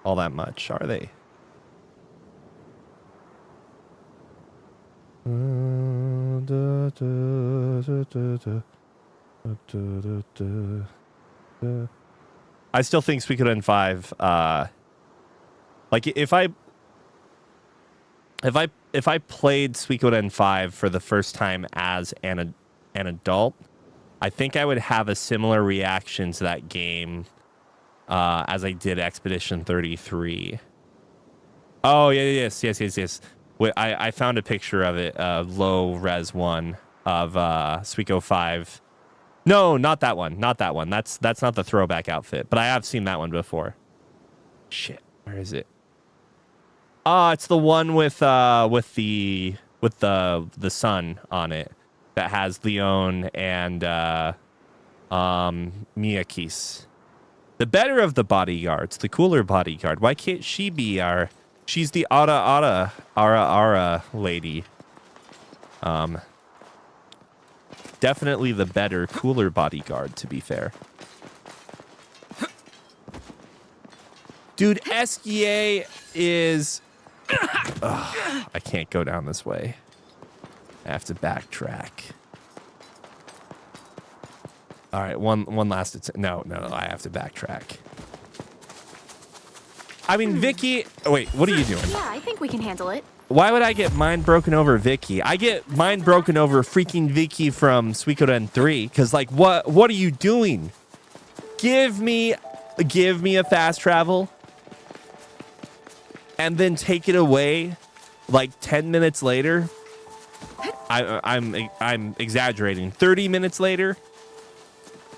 all that much, are they? I still think Suikoden 5 like if I played Suikoden 5 for the first time as an adult, I think I would have a similar reaction to that game as I did Expedition 33. Oh, yes. Wait, I found a picture of it, low res one of Suiko 5. No, not that one. That's not the throwback outfit, but I have seen that one before. Shit, where is it? It's the one with the sun on it that has Leon and Miyakis. The better of the bodyguards, the cooler bodyguard. Why can't she be our? She's the Ara lady. Definitely the better, cooler bodyguard, to be fair. Dude, SGA is... Ugh, I can't go down this way. I have to backtrack. All right, one last... No, I have to backtrack. I mean, Vicky... Oh, wait, what are you doing? Yeah, I think we can handle it. Why would I get mind broken over Vicky? I get mind broken over freaking Vicky from Suikoden 3. Because, like, what are you doing? Give me a fast travel. and then take it away like 10 minutes later. I'm exaggerating. 30 minutes later.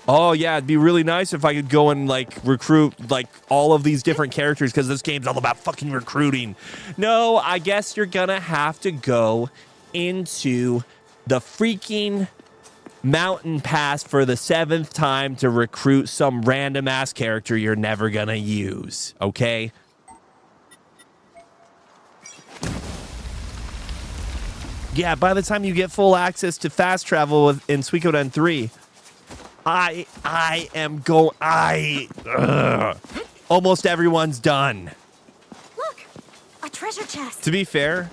Oh yeah, it'd be really nice if I could go and like recruit like all of these different characters because this game's all about fucking recruiting. No, I guess you're gonna have to go into the freaking mountain pass for the 7th time to recruit some random ass character you're never gonna use. Okay. Yeah, by the time you get full access to fast travel in Suikoden 3, almost everyone's done. Look, a treasure chest. To be fair,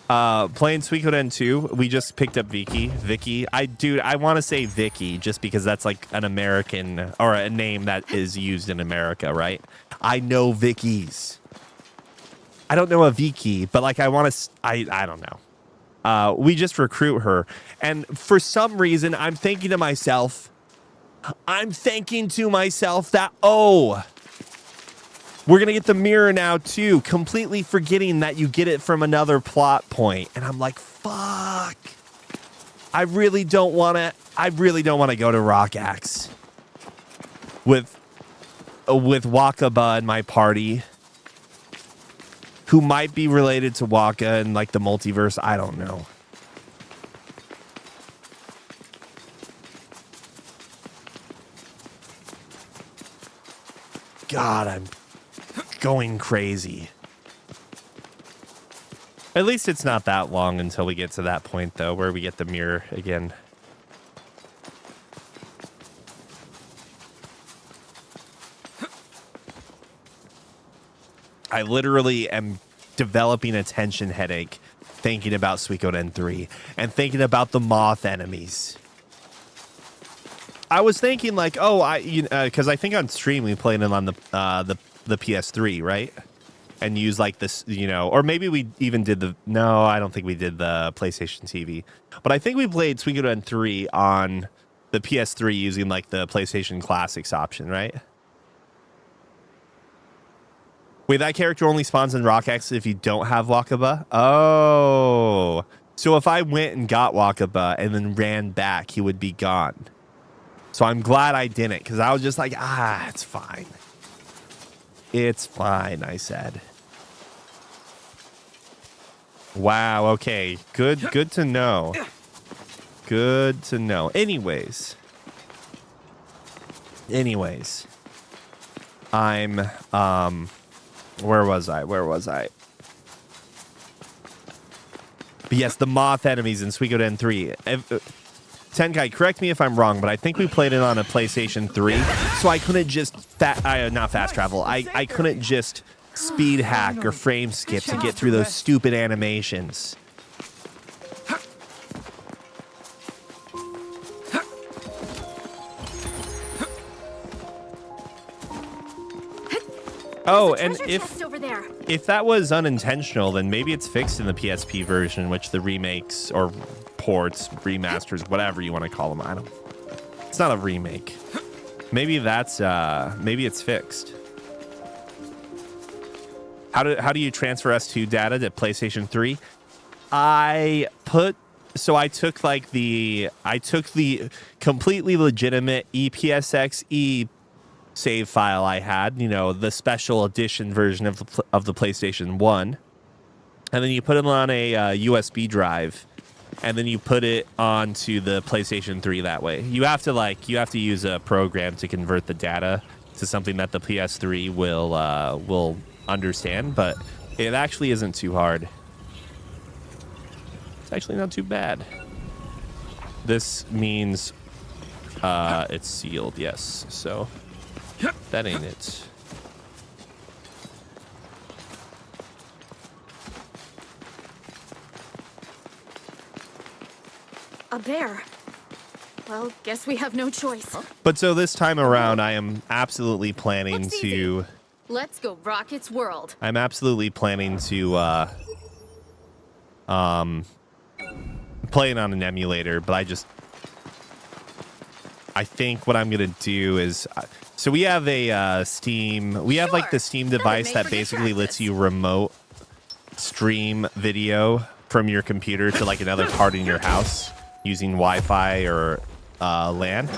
playing Suikoden 2, we just picked up Vicky. I want to say Vicky just because that's like an American or a name that is used in America, right? I know Vicky's. I don't know a Vicky, but like I don't know. We just recruit her. And for some reason, I'm thinking to myself that, oh, we're going to get the mirror now too, completely forgetting that you get it from another plot point. And I'm like, fuck. I really don't want to go to Rock Axe with Wakaba in my party, who might be related to Waka in like the multiverse. I don't know. God, I'm going crazy. At least it's not that long until we get to that point, though, where we get the mirror again. I literally am developing a tension headache thinking about Suikoden 3 and thinking about the moth enemies. I was thinking like, because I think on stream we played it on the PS3, right? And use like this, or maybe we even did no, I don't think we did the PlayStation TV. But I think we played Suikoden 3 on the PS3 using like the PlayStation Classics option, right? Wait, that character only spawns in Rock X if you don't have Wakaba? Oh. So if I went and got Wakaba and then ran back, he would be gone. So I'm glad I didn't, because I was just like, it's fine. It's fine, I said. Wow, okay. Good to know. Good to know. Anyways. I'm, where was I? But yes, the moth enemies in Suikoden 3. Tenkai, correct me if I'm wrong, but I think we played it on a PlayStation 3, so I couldn't just not fast travel. I couldn't just speed hack or frame skip to get through those stupid animations. Oh, and if that was unintentional, then maybe it's fixed in the PSP version, which the remakes or ports, remasters, whatever you want to call them. It's not a remake. Maybe maybe it's fixed. How do you transfer S2 data to PlayStation 3? I took the completely legitimate EPSXE save file I had, the special edition version of the PlayStation 1. And then you put it on a USB drive, and then you put it onto the PlayStation 3 that way. You have to use a program to convert the data to something that the PS3 will understand, but it actually isn't too hard. It's actually not too bad. This means it's sealed, yes. So that ain't it. A bear. Well, guess we have no choice. But so this time around, I am absolutely planning to... Let's go rock its world. I'm absolutely planning to play it on an emulator, but I think what I'm gonna do is, so we have a Steam, we have like the Steam device that basically lets you remote stream video from your computer to like another part in your house using Wi-Fi or LAN.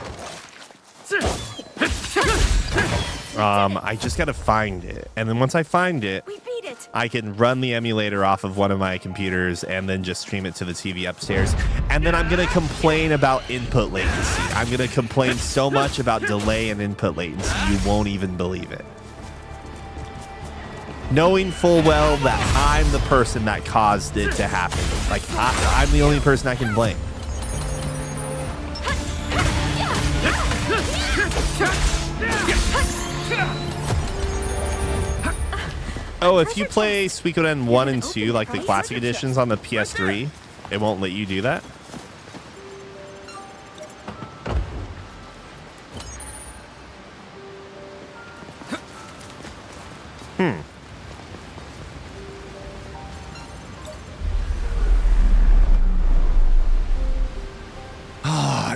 I just gotta find it, and then once I find it, We beat it. I can run the emulator off of one of my computers and then just stream it to the TV upstairs. And then I'm gonna complain about input latency. I'm gonna complain so much about delay and input latency, you won't even believe it. Knowing full well that I'm the person that caused it to happen. Like, I'm the only person I can blame. Oh, if you play Suikoden 1 and 2, like the classic editions on the PS3, it won't let you do that?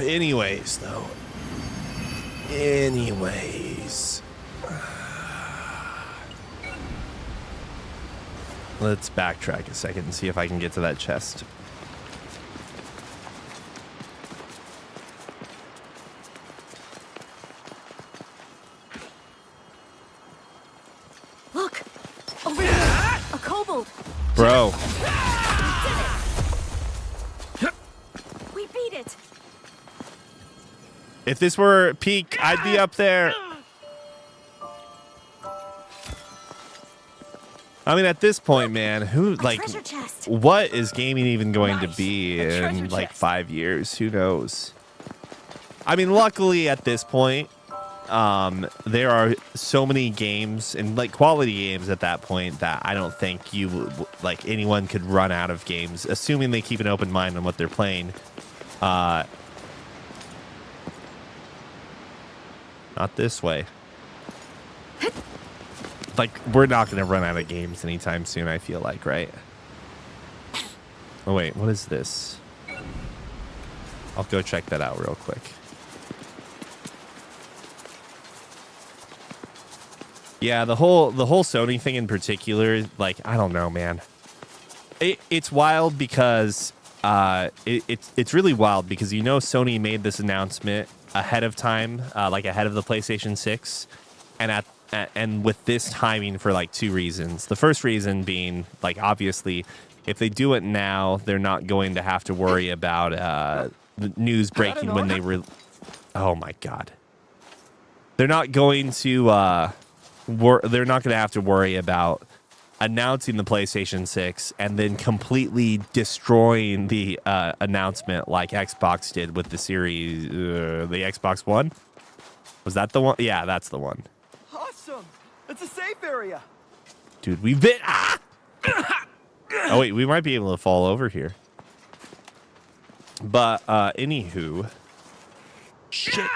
Anyways, though. Anyways. Let's backtrack a second and see if I can get to that chest. Look, over there, a kobold. Bro. We beat it. If this were peak, I'd be up there. I mean, at this point, man, Treasure chest. what is gaming even going to be A treasure in like chest. 5 years? Who knows? I mean, luckily at this point, there are so many games and like quality games at that point that I don't think anyone could run out of games, assuming they keep an open mind on what they're playing. Not this way. Like, we're not going to run out of games anytime soon, I feel like, right? Oh, wait, what is this? I'll go check that out real quick. Yeah, the whole Sony thing in particular, like, I don't know, man. It's wild because it's really wild because Sony made this announcement ahead of time, like ahead of the PlayStation 6, and with this timing for like two reasons. The first reason being, like, obviously, if they do it now, they're not going to have to worry about the news breaking when they oh my god. They're not going to they're not going to have to worry about announcing the PlayStation 6 and then completely destroying the announcement like Xbox did with the series, the Xbox One. Was that the one? Yeah, that's the one. Awesome! It's a safe area. Dude, we've been... Ah! Oh, wait, we might be able to fall over here. But, anywho... Shit.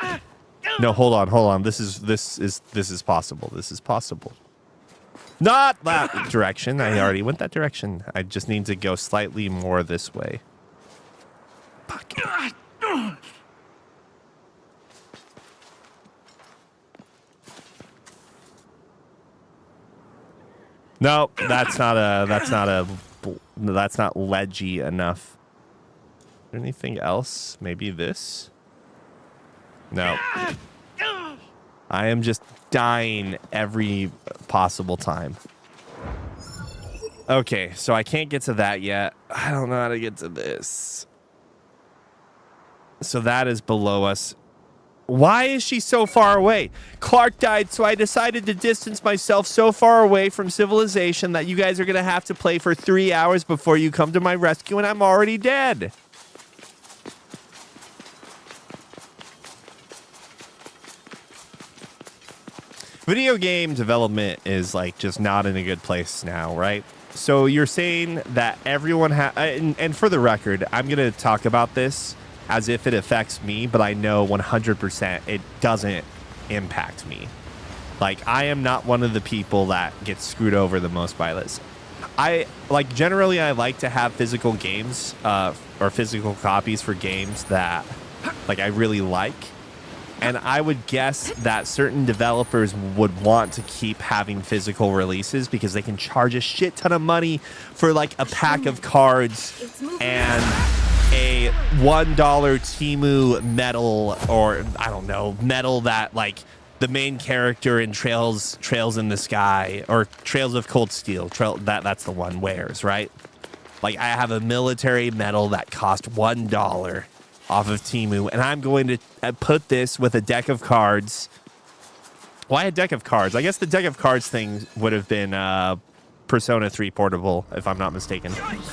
No, hold on. This is possible. This is possible. Not that direction. I already went that direction. I just need to go slightly more this way. Fuck. No, that's not ledgy enough. Anything else? Maybe this? No. I am just dying every possible time. Okay, so I can't get to that yet. I don't know how to get to this. So that is below us. Why is she so far away? Clark died, so I decided to distance myself so far away from civilization that you guys are going to have to play for 3 hours before you come to my rescue, and I'm already dead. Video game development is like just not in a good place now, right? So you're saying that everyone and for the record, I'm going to talk about this as if it affects me, but I know 100% it doesn't impact me. Like, I am not one of the people that gets screwed over the most by this. Generally I like to have physical games or physical copies for games that like I really like. And I would guess that certain developers would want to keep having physical releases because they can charge a shit ton of money for like a pack of cards and a $1 Temu medal, or I don't know, medal that like the main character in Trails in the Sky or Trails of Cold Steel, that's the one wears, right? Like I have a military medal that cost $1 off of Temu, and I'm going to put this with a deck of cards. Why a deck of cards? I guess the deck of cards thing would have been Persona 3 Portable, if I'm not mistaken.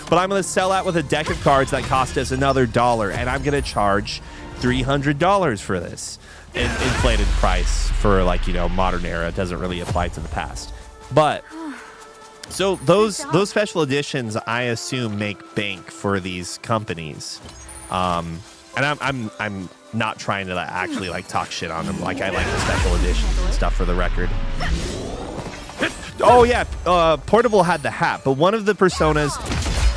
But I'm going to sell out with a deck of cards that cost us another $1, and I'm going to charge $300 for this. Inflated price for, like, you know, modern era. It doesn't really apply to the past. But so those special editions, I assume, make bank for these companies. And I'm not trying to actually like talk shit on them. Like I like the special editions and stuff, for the record. Oh yeah, Portable had the hat, but one of the personas.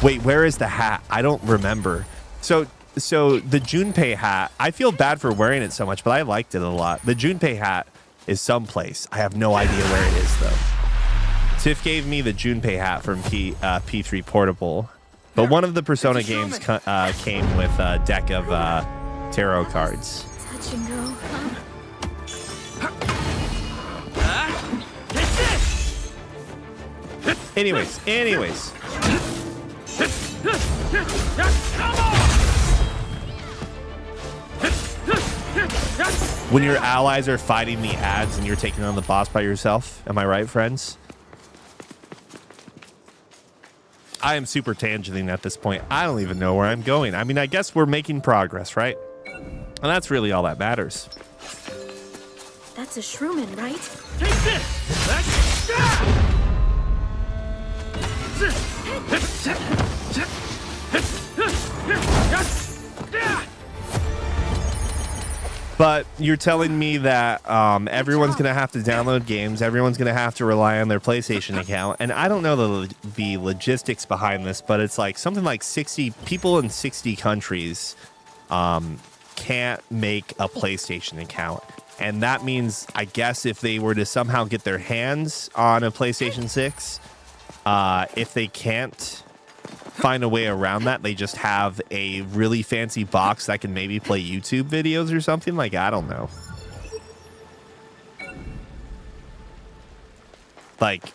Wait, where is the hat? I don't remember. So the Junpei hat. I feel bad for wearing it so much, but I liked it a lot. The Junpei hat is someplace. I have no idea where it is though. Tiff gave me the Junpei hat from P3 Portable. But one of the Persona games came with a deck of tarot cards. Touch and go, huh? Anyways. When your allies are fighting the ads and you're taking on the boss by yourself, am I right, friends? I am super tangenting at this point. I don't even know where I'm going. I mean, I guess we're making progress, right? And that's really all that matters. That's a Shroomin, right? Take this! But you're telling me that everyone's going to have to download games. Everyone's going to have to rely on their PlayStation account. And I don't know the logistics behind this, but it's like something like 60 people in 60 countries can't make a PlayStation account. And that means, I guess, if they were to somehow get their hands on a PlayStation 6, if they can't find a way around that, they just have a really fancy box that can maybe play YouTube videos or something. Like, I don't know. Like,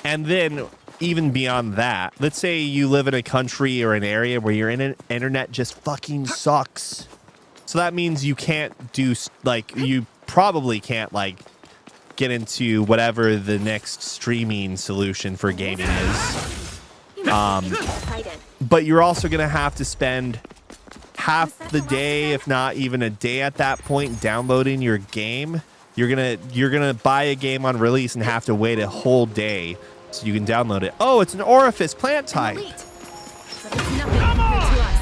and then even beyond that, let's say you live in a country or an area where your internet just fucking sucks. So that means you can't do, like, you probably can't, like, get into whatever the next streaming solution for gaming is. But you're also going to have to spend half the day, if not even a day at that point, downloading your game. You're gonna buy a game on release and have to wait a whole day so you can download it. Oh, it's an orifice plant type. Elite. But it's nothing compared to us.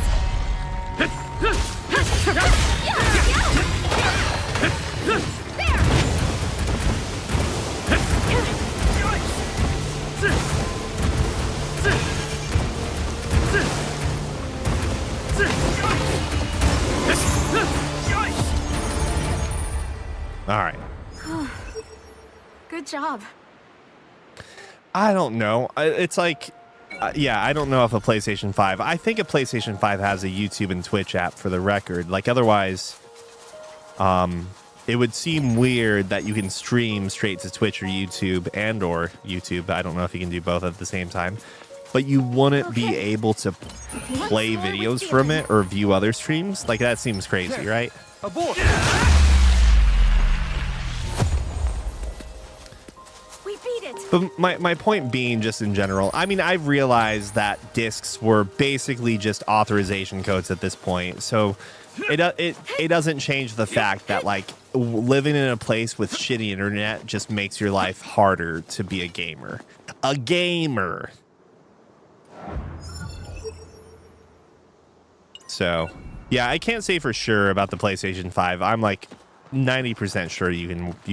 All right. Good job. I don't know. It's like, yeah, I don't know if a PlayStation 5. I think a PlayStation 5 has a YouTube and Twitch app, for the record. Like, otherwise, it would seem weird that you can stream straight to Twitch or YouTube or YouTube. I don't know if you can do both at the same time. But you wouldn't be able to play videos from it or view other streams. Like, that seems crazy, right? Abort! We beat it. But my point being, just in general, I mean, I've realized that discs were basically just authorization codes at this point. So it doesn't change the fact that, like, living in a place with shitty internet just makes your life harder to be a gamer. A gamer. So, yeah, I can't say for sure about the PlayStation 5. I'm like 90% sure you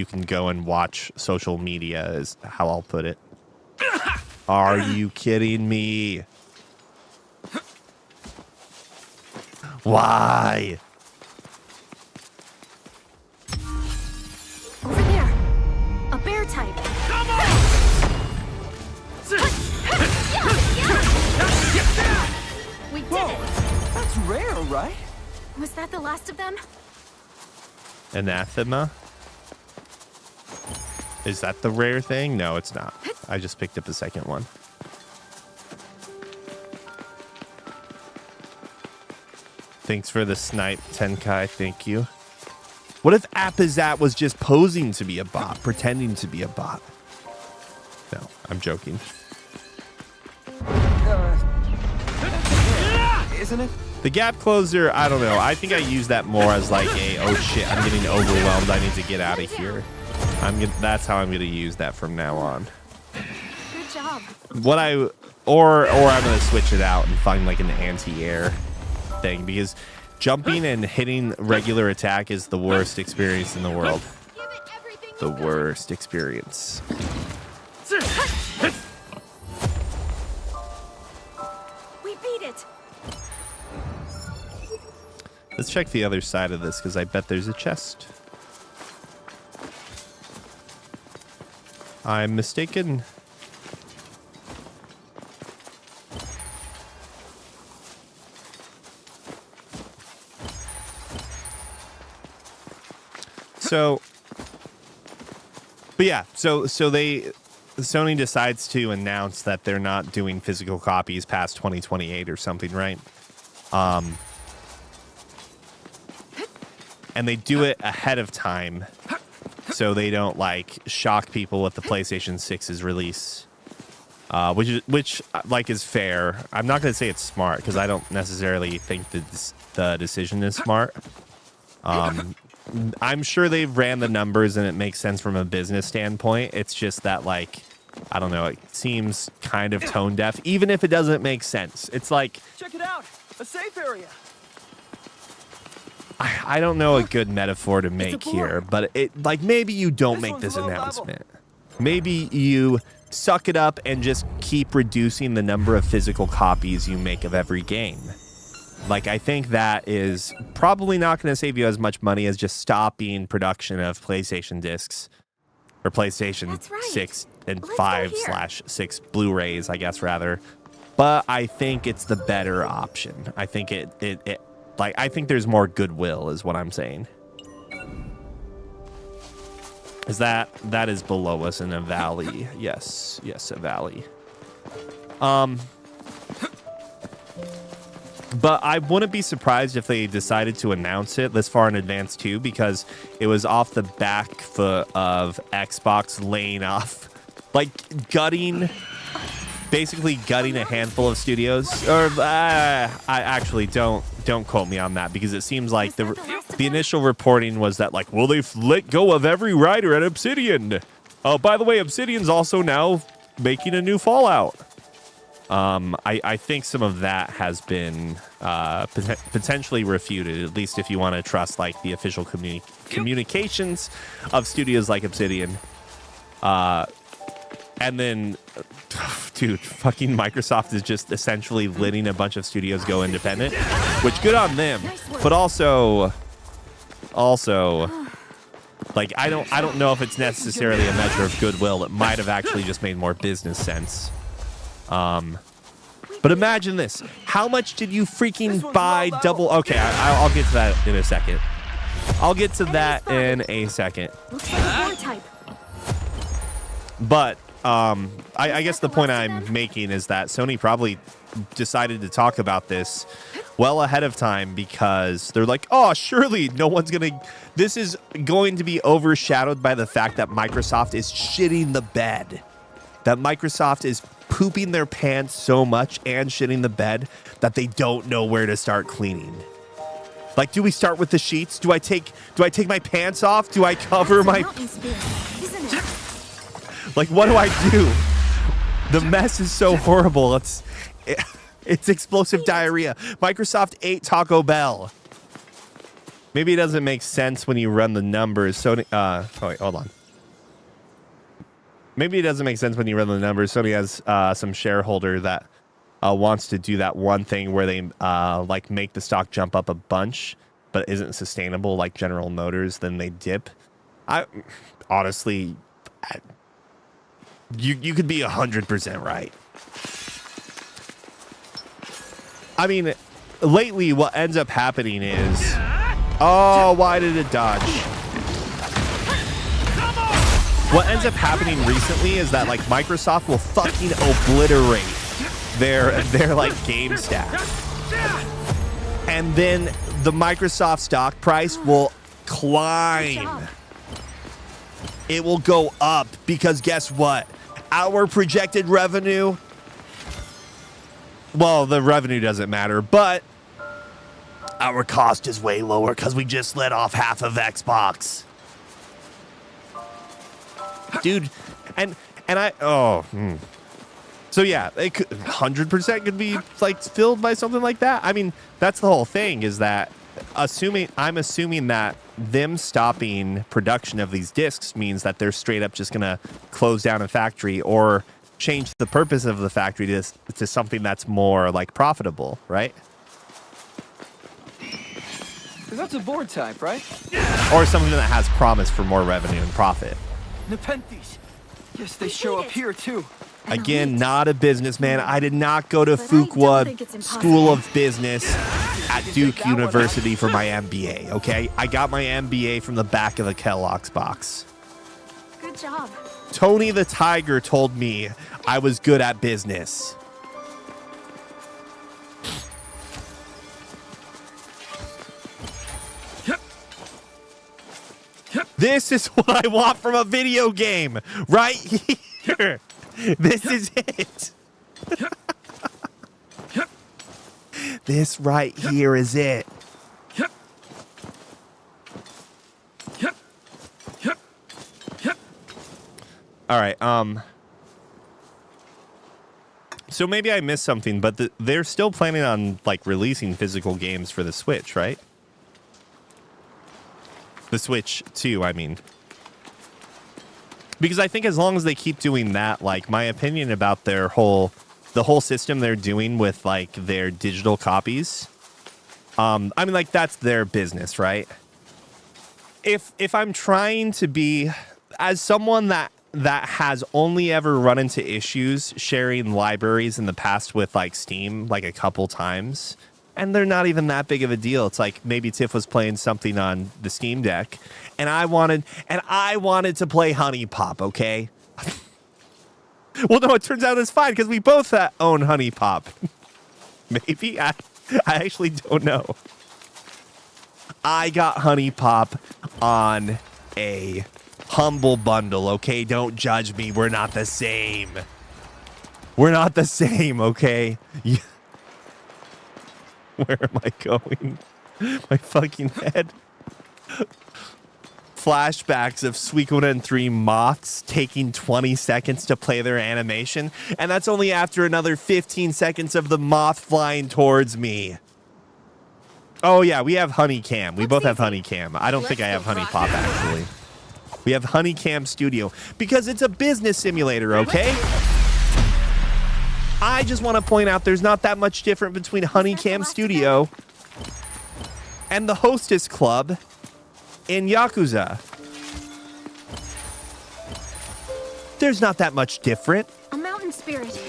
can go and watch social media, is how I'll put it. Are you kidding me? Why? Over there. A bear type. Come on! We did Whoa, it. that's rare, right? Was that the last of them? Anathema? Is that the rare thing? No, it's not. I just picked up the second one. Thanks for the snipe, Tenkai. Thank you. What if Apizat was just posing to be a bot, pretending to be a bot? No, I'm joking. Isn't it? The gap closer, I don't know. I think I use that more as like a, oh shit, I'm getting overwhelmed. I need to get out of here. That's how I'm going to use that from now on. Good job. Or I'm going to switch it out and find like an anti-air thing, because jumping and hitting regular attack is the worst experience in the world. Give it everything The you got. worst experience. We beat it. Let's check the other side of this, because I bet there's a chest. I'm mistaken. So, but yeah, so Sony decides to announce that they're not doing physical copies past 2028 or something, right? And they do it ahead of time, so they don't like shock people with the PlayStation 6's release, which like is fair. I'm not going to say it's smart, because I don't necessarily think that the decision is smart. I'm sure they've ran the numbers and it makes sense from a business standpoint. It's just that, like, I don't know, it seems kind of tone deaf, even if it doesn't make sense. It's like, Check it out. A safe area. I don't know a good metaphor to make here, but it, like, maybe you don't This make one's this low level. announcement. Maybe you suck it up and just keep reducing the number of physical copies you make of every game. Like, I think that is probably not going to save you as much money as just stopping production of PlayStation discs, or PlayStation That's right. 6 and Let's go here. 5/6 Blu-rays, I guess, rather. But I think it's the better option. I think I think there's more goodwill, is what I'm saying. Is that is below us in a valley? Yes, a valley. But I wouldn't be surprised if they decided to announce it this far in advance too, because it was off the back foot of Xbox laying off, like basically gutting a handful of studios. Or I actually don't quote me on that, because it seems like the initial reporting was that, like, well, they've let go of every writer at Obsidian. Oh, by the way, Obsidian's also now making a new Fallout. I think some of that has been potentially refuted, at least if you want to trust like the official communications of studios like Obsidian. And then, dude, fucking Microsoft is just essentially letting a bunch of studios go independent, which good on them. But also, like, I don't know if it's necessarily a measure of goodwill. It might have actually just made more business sense. But imagine this. How much did you freaking buy double? Okay, I'll get to that in a second. Looks like a board type. But I guess the point I'm making is that Sony probably decided to talk about this well ahead of time, because they're like, oh, surely no one's going to... This is going to be overshadowed by the fact that Microsoft is shitting the bed. That Microsoft is pooping their pants so much and shitting the bed that they don't know where to start cleaning. Like, do we start with the sheets? Do I take my pants off? Do I cover my... Mountain spirit, isn't it? Like, what do I do? The mess is so horrible. It's explosive diarrhea. Microsoft ate Taco Bell. Maybe it doesn't make sense when you run the numbers. Sony, oh wait, hold on. Maybe it doesn't make sense when you run the numbers. Sony has some shareholder that wants to do that one thing where they like make the stock jump up a bunch, but isn't sustainable like General Motors, then they dip. I honestly, you could be 100% right. I mean, lately what ends up happening is, oh, why did it dodge? What ends up happening recently is that like Microsoft will fucking obliterate their like game stack, and then the Microsoft stock price will climb. It will go up because guess what? Our projected revenue, well, the revenue doesn't matter, but our cost is way lower because we just let off half of Xbox. Dude, and I, so yeah, it could 100% could be like filled by something like that. I mean, that's the whole thing, is that I'm assuming that them stopping production of these discs means that they're straight up just gonna close down a factory or change the purpose of the factory to something that's more like profitable, right? That's a board type, right? Or something that has promise for more revenue and profit. Nepenthes. Yes, they show up here too. Again, not a businessman. I did not go to But I don't Fuqua think it's School impossible. of Business at Duke University for my MBA, okay? I got my MBA from the back of the Kellogg's box. Good job. Tony the Tiger told me I was good at business. This is what I want from a video game, right here. This is it. This right here is it. All right. So maybe I missed something, but they're still planning on like releasing physical games for the Switch, right? The Switch 2, I mean. Because I think as long as they keep doing that, like my opinion about the whole system they're doing with like their digital copies, I mean, like that's their business, right? If I'm trying to be, as someone that has only ever run into issues sharing libraries in the past with like Steam, like a couple times, and they're not even that big of a deal. It's like maybe Tiff was playing something on the Steam Deck, and I wanted to play Honey Pop, okay? Well, no, it turns out it's fine because we both own Honey Pop. Maybe? I actually don't know. I got Honey Pop on a Humble Bundle, okay? Don't judge me. We're not the same. We're not the same, okay? Where am I going? My fucking head. Flashbacks of Suikoden and 3 moths taking 20 seconds to play their animation, and that's only after another 15 seconds of the moth flying towards me. Oh yeah, we have Honeycam. We both have Honeycam. I don't think I have Honey Pop actually. We have Honeycam Studio because it's a business simulator, okay? I just want to point out there's not that much different between Honeycam Studio and the Hostess Club in Yakuza. There's not that much different. A mountain spirit.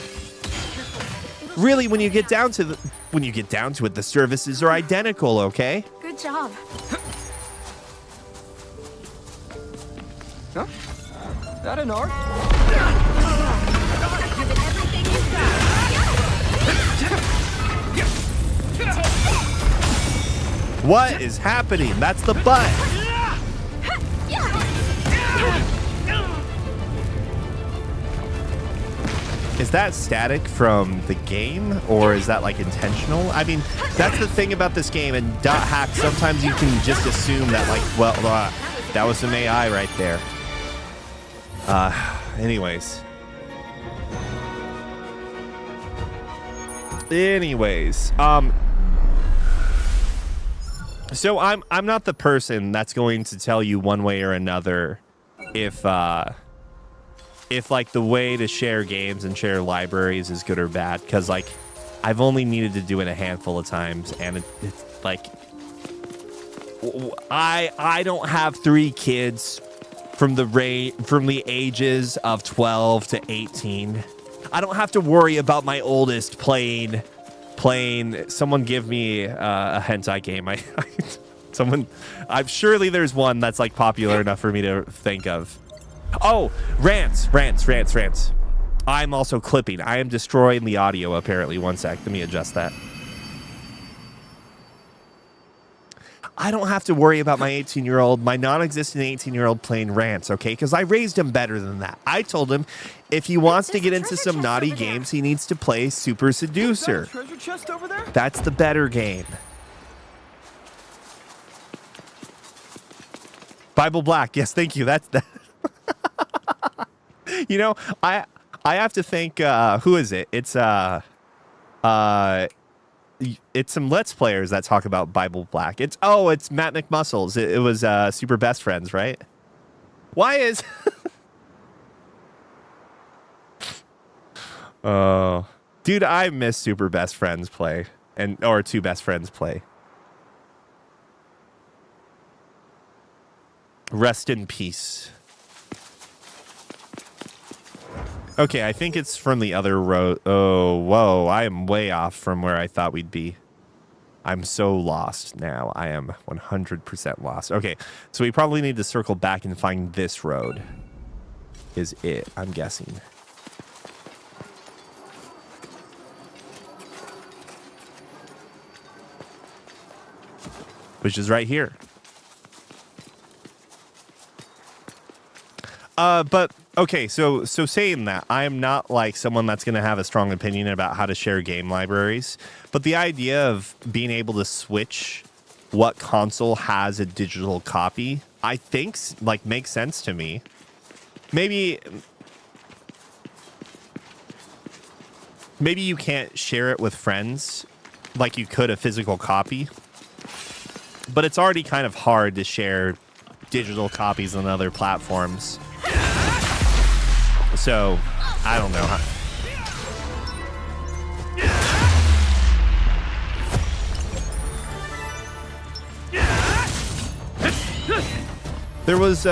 Really, when you get down to it, the services are identical, okay? Good job. Huh? That an art? Give it everything you've got. What is happening? That's the butt. Is that static from the game, or is that like intentional? I mean, that's the thing about this game and .hack. Sometimes you can just assume that like, well, that was some AI right there. Anyways, so I'm not the person that's going to tell you one way or another if like the way to share games and share libraries is good or bad, because like I've only needed to do it a handful of times, and it's like I don't have 3 kids from the ages of 12 to 18. I don't have to worry about my oldest playing. Someone give me a hentai game. Surely there's one that's like popular enough for me to think of. Oh, rants. I'm also clipping. I am destroying the audio, apparently. One sec. Let me adjust that. I don't have to worry about my 18-year-old, my non-existent 18-year-old playing rants, okay? Because I raised him better than that. I told him if he wants to get into some naughty games, he needs to play Super Seducer. Treasure chest over there? That's the better game. Bible Black. Yes, thank you. That's that. You know, I have to thank who is it? It's some Let's Players that talk about Bible Black. It's Matt McMuscles. It was Super Best Friends, right? Why is oh, dude, I miss Super Best Friends play or Two Best Friends play. Rest in peace. Okay, I think it's from the other road. Oh, whoa. I am way off from where I thought we'd be. I'm so lost now. I am 100% lost. Okay, so we probably need to circle back and find this road. Is it, I'm guessing. Which is right here. But okay, so saying that, I am not like someone that's going to have a strong opinion about how to share game libraries, but the idea of being able to switch what console has a digital copy, I think like makes sense to me. Maybe you can't share it with friends like you could a physical copy, but it's already kind of hard to share digital copies on other platforms. So, I don't know. There was,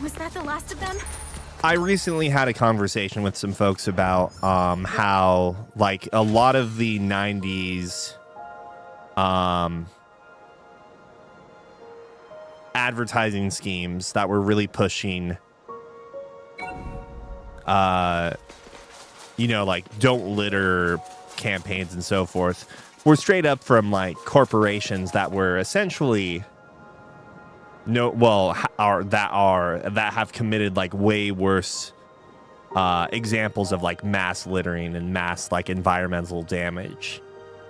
Was that the last of them? I recently had a conversation with some folks about how, like, a lot of the 90s advertising schemes that were really pushing you know, like don't litter campaigns and so forth were straight up from like corporations that were essentially that have committed like way worse examples of like mass littering and mass like environmental damage.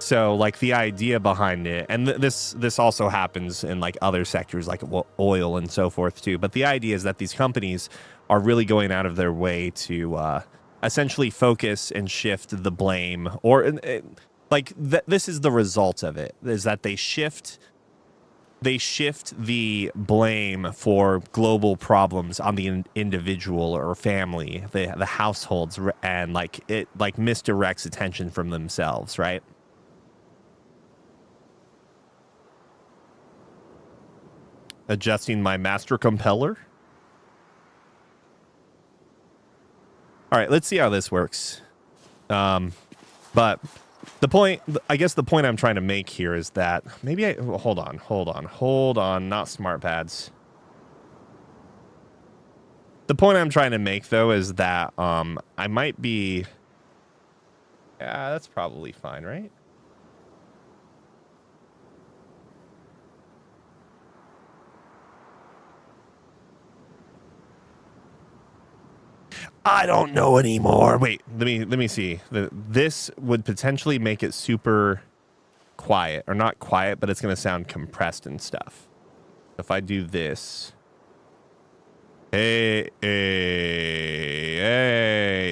So like the idea behind it, and this also happens in like other sectors like oil and so forth too, but the idea is that these companies are really going out of their way to essentially focus and shift the blame, or this is the result of it, is that they shift the blame for global problems on the individual or family, the households, and like it like misdirects attention from themselves, right? Adjusting my master compeller. All right, let's see how this works. But the point, I guess the point I'm trying to make here is that maybe hold on, not smart pads. The point I'm trying to make though is that I might be, yeah, that's probably fine, right? I don't know anymore. Wait, let me see. This would potentially make it super quiet, or not quiet, but it's going to sound compressed and stuff. If I do this, hey,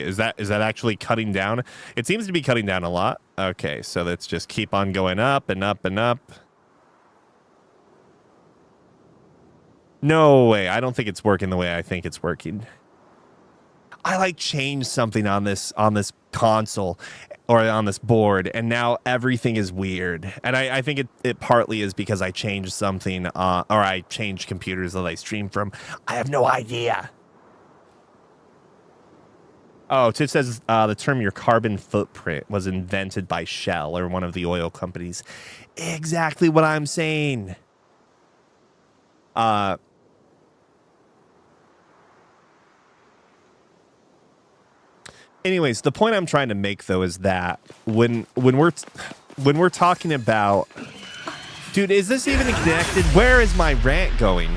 is that actually cutting down? It seems to be cutting down a lot. Okay, so let's just keep on going up and up and up. No way. I don't think it's working the way I think it's working. I like changed something on this console or on this board, and now everything is weird. And I think it partly is because I changed something, or I changed computers that I stream from. I have no idea. Oh, Tiff says the term "your carbon footprint" was invented by Shell or one of the oil companies. Exactly what I'm saying. Anyways, the point I'm trying to make though is that when we're talking about, dude, is this even connected? Where is my rant going?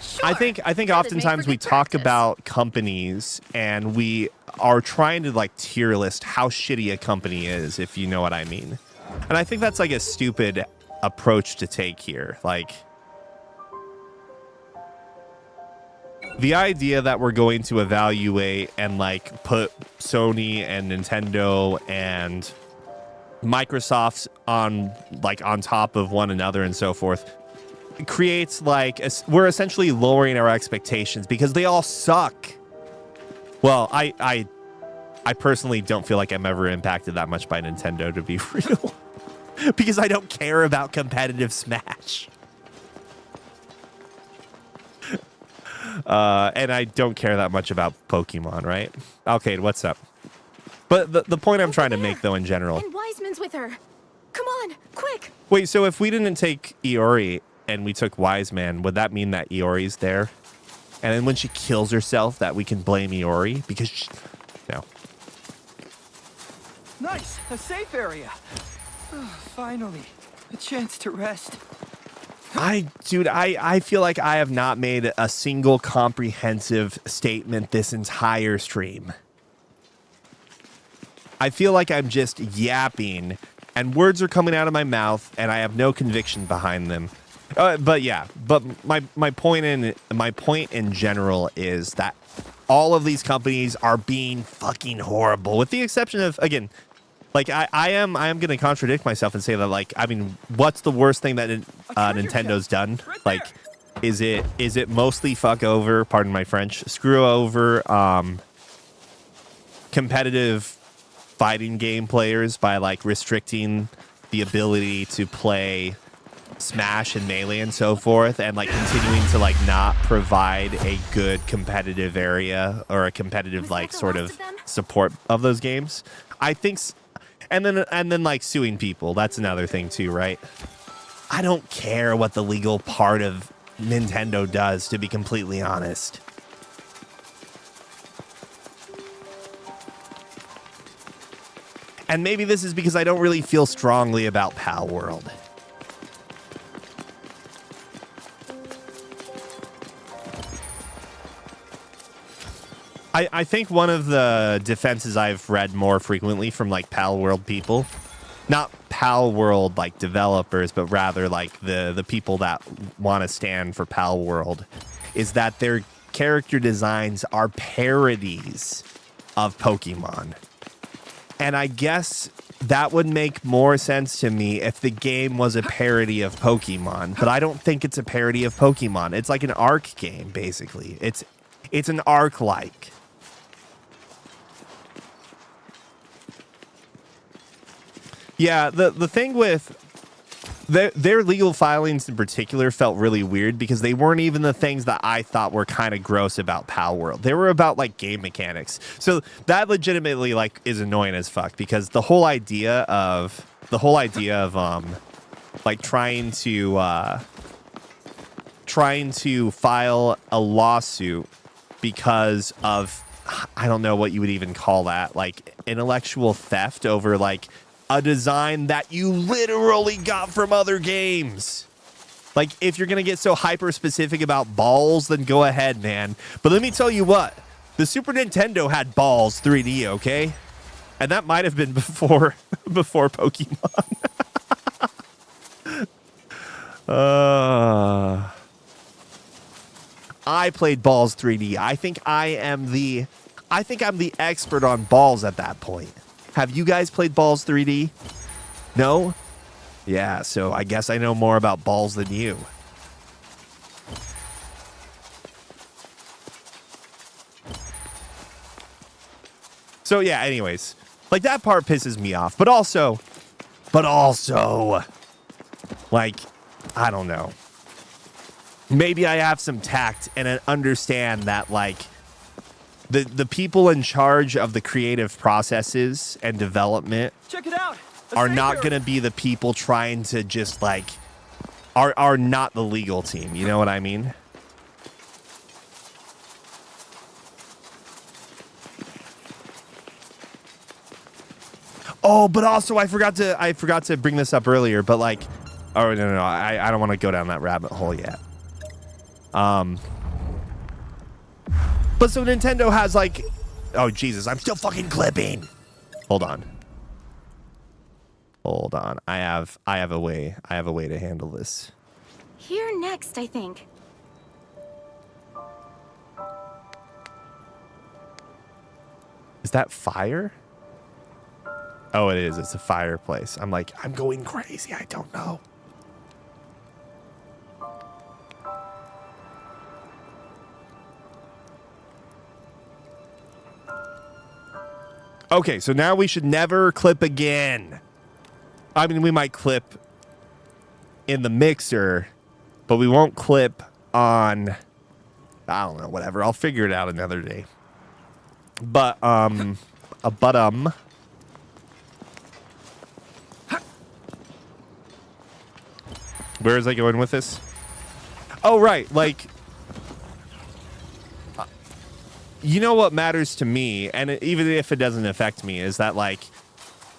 Sure. I think That is made oftentimes for we good talk practice. about companies and we are trying to like tier list how shitty a company is, if you know what I mean. And I think that's like a stupid approach to take here. Like, the idea that we're going to evaluate and like put Sony and Nintendo and Microsoft on top of one another and so forth creates like we're essentially lowering our expectations because they all suck. Well, I personally don't feel like I'm ever impacted that much by Nintendo, to be real, because I don't care about competitive Smash. And I don't care that much about Pokemon, right? Okay, what's up? But the point I'm trying to make, though, in general. And Wiseman's with her. Come on, quick. Wait, so if we didn't take Iori and we took Wiseman, would that mean that Iori's there? And then when she kills herself, that we can blame Iori? Because no. Nice, a safe area. Finally, a chance to rest. Dude, I feel like I have not made a single comprehensive statement this entire stream. I feel like I'm just yapping and words are coming out of my mouth and I have no conviction behind them. But my point in general is that all of these companies are being fucking horrible, with the exception of, again, like I am going to contradict myself and say that, like, I mean, what's the worst thing that Nintendo's done? Like, is it mostly fuck over, pardon my French, screw over competitive fighting game players by like restricting the ability to play Smash and Melee and so forth, and like continuing to like not provide a good competitive area or a competitive like sort of support of those games? I think and then like suing people, that's another thing too, right? I don't care what the legal part of Nintendo does, to be completely honest. And maybe this is because I don't really feel strongly about Pal World. I think one of the defenses I've read more frequently from like Pal World people, not Pal World like developers, but rather like the people that want to stand for Pal World, is that their character designs are parodies of Pokemon. And I guess that would make more sense to me if the game was a parody of Pokemon, but I don't think it's a parody of Pokemon. It's like an Arc game, basically. It's an Arc-like. Yeah, the thing with their legal filings in particular felt really weird because they weren't even the things that I thought were kind of gross about Pal World. They were about like game mechanics. So that legitimately like is annoying as fuck, because the whole idea of like trying to file a lawsuit because of, I don't know what you would even call that, like intellectual theft over like a design that you literally got from other games. Like, if you're going to get so hyper specific about balls, then go ahead, man. But let me tell you what, the Super Nintendo had Balls 3D, okay? And that might have been before Pokemon. I played Balls 3D. I think I'm the expert on balls at that point. Have you guys played Balls 3D? No? Yeah, so I guess I know more about balls than you. So yeah, anyways, like that part pisses me off, but also, like, I don't know. Maybe I have some tact and understand that like the people in charge of the creative processes and development Check it out. are not going to be the people trying to just like are not the legal team. You know what I mean? Oh, but also I forgot to bring this up earlier, but like, oh no, I don't want to go down that rabbit hole yet. But so Nintendo has like, oh Jesus, I'm still fucking clipping. Hold on. I have a way to handle this. Here next, I think. Is that fire? Oh, it is. It's a fireplace. I'm like, I'm going crazy. I don't know. Okay, so now we should never clip again. I mean, we might clip in the mixer, but we won't clip on, I don't know, whatever. I'll figure it out another day. But, where is I going with this? Oh, right. Like, you know what matters to me, and even if it doesn't affect me, is that, like,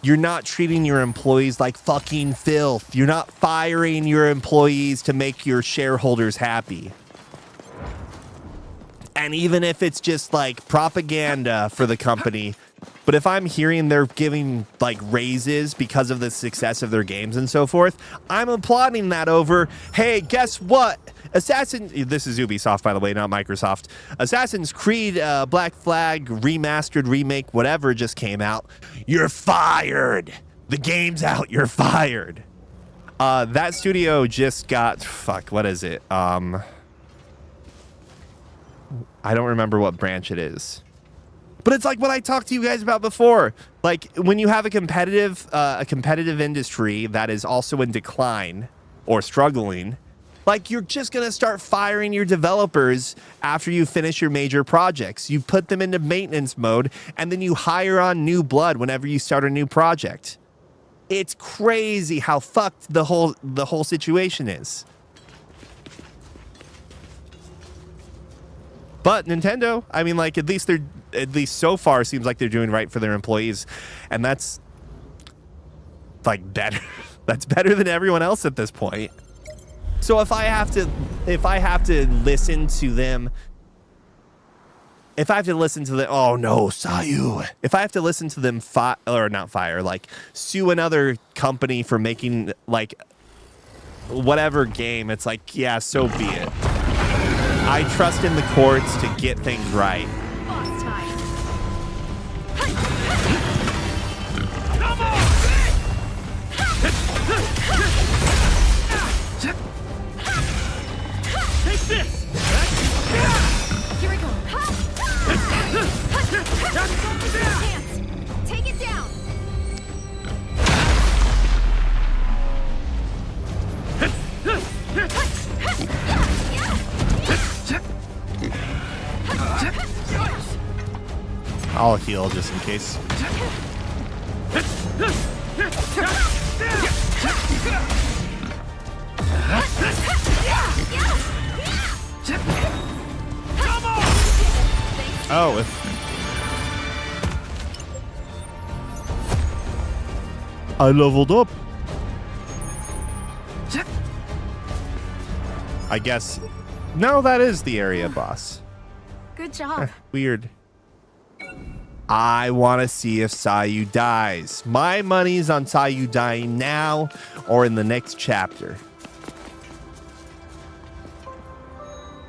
you're not treating your employees like fucking filth. You're not firing your employees to make your shareholders happy. And even if it's just, like, propaganda for the company, but if I'm hearing they're giving, like, raises because of the success of their games and so forth, I'm applauding that over, hey, guess what? This is Ubisoft, by the way, not Microsoft. Assassin's Creed Black Flag remastered remake, whatever just came out. You're fired. The game's out. You're fired. That studio just got, what is it? I don't remember what branch it is. But it's like what I talked to you guys about before. Like when you have a competitive industry that is also in decline or struggling, like you're just going to start firing your developers after you finish your major projects. You put them into maintenance mode and then you hire on new blood whenever you start a new project. It's crazy how fucked the whole situation is. But Nintendo, I mean, like, at least so far seems like they're doing right for their employees, and that's like better. That's better than everyone else at this point. So if I have to listen to them, oh no, Sayu. If I have to listen to them sue another company for making like whatever game, it's like, yeah, so be it. I trust in the courts to get things right. Boss time. Take this! Here we go. Hands. Take it down. I'll heal just in case. Oh, I leveled up. I guess. No, that is the area boss. Good job. Weird. I want to see if Sayu dies. My money's on Sayu dying now or in the next chapter.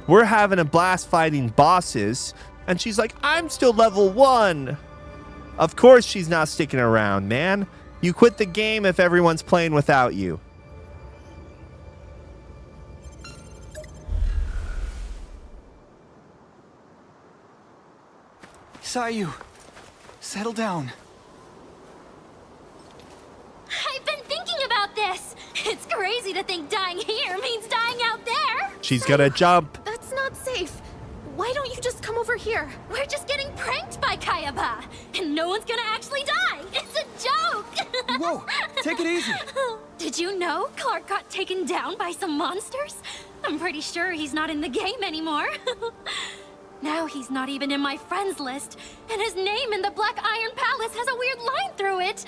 We're having a blast fighting bosses, and she's like, I'm still level 1. Of course she's not sticking around, man. You quit the game if everyone's playing without you. Sayu, Settle down. I've been thinking about this. It's crazy to think dying here means dying out there. She's gonna jump. That's not safe. Why don't you just come over here? We're just getting pranked by Kayaba, and no one's gonna actually die. It's a joke. Whoa, take it easy. Did you know Clark got taken down by some monsters? I'm pretty sure he's not in the game anymore. Now he's not even in my friends list, and his name in the Black Iron Palace has a weird line through it.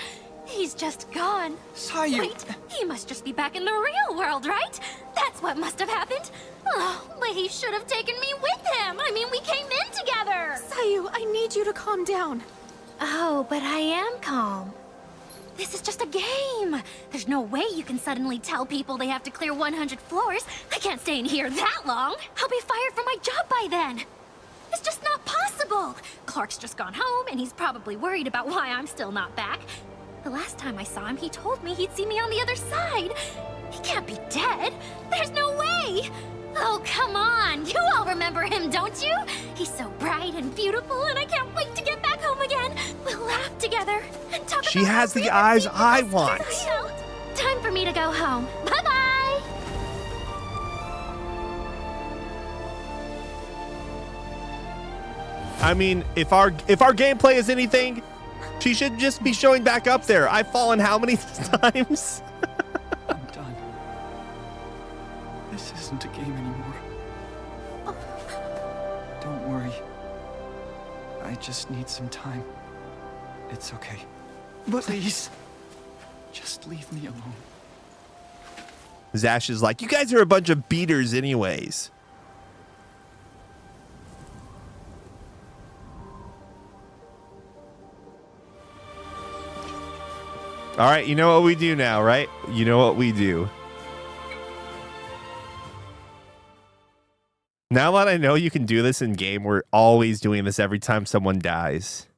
He's just gone. Sayu. Wait, he must just be back in the real world, right? That's what must have happened. Oh, but he should have taken me with him. I mean, we came in together. Sayu, I need you to calm down. Oh, but I am calm. This is just a game. There's no way you can suddenly tell people they have to clear 100 floors. I can't stay in here that long. I'll be fired from my job by then. It's just not possible. Clark's just gone home, and he's probably worried about why I'm still not back. The last time I saw him, he told me he'd see me on the other side. He can't be dead. There's no way. Oh, come on. You all remember him, don't you? He's so bright and beautiful, and I can't wait to get back home again. We'll laugh together and talk She about has how the we've eyes been I seeing want. us out. Time for me to go home. Bye-bye. I mean, if our gameplay is anything, she should just be showing back up there. I've fallen how many times? I'm done. This isn't a game anymore. Don't worry. I just need some time. It's okay. But please, just leave me alone. Zash is like, you guys are a bunch of beaters anyways. All right, you know what we do now, right? You know what we do. Now that I know you can do this in game, we're always doing this every time someone dies.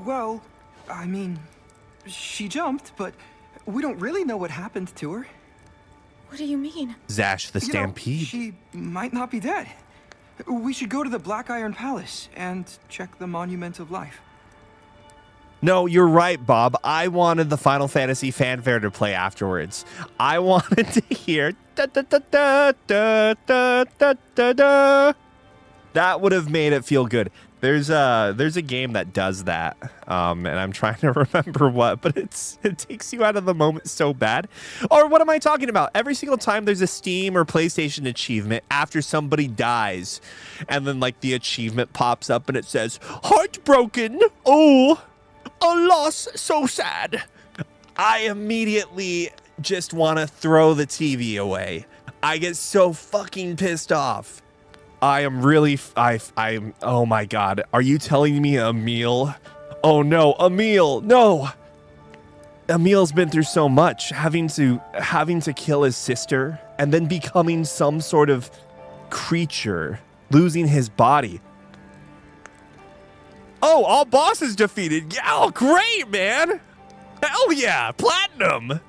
Well, I mean, she jumped, but we don't really know what happened to her. What do you mean? Zash the You know, Stampede. she might not be dead. We should go to the Black Iron Palace and check the Monument of Life. No, you're right, Bob. I wanted the Final Fantasy fanfare to play afterwards. I wanted to hear da da da da da da da da da. That would have made it feel good. There's a game that does that, and I'm trying to remember what, but it takes you out of the moment so bad. Or what am I talking about? Every single time there's a Steam or PlayStation achievement after somebody dies, and then like the achievement pops up and it says heartbroken. Oh, a loss so sad. I immediately just want to throw the TV away. I get so fucking pissed off. I am really, I'm, oh my God. Are you telling me Emil? Oh no, Emil, no. Emil's been through so much, having to kill his sister and then becoming some sort of creature, losing his body. Oh, all bosses defeated. Yeah, oh, great, man. Hell yeah, platinum.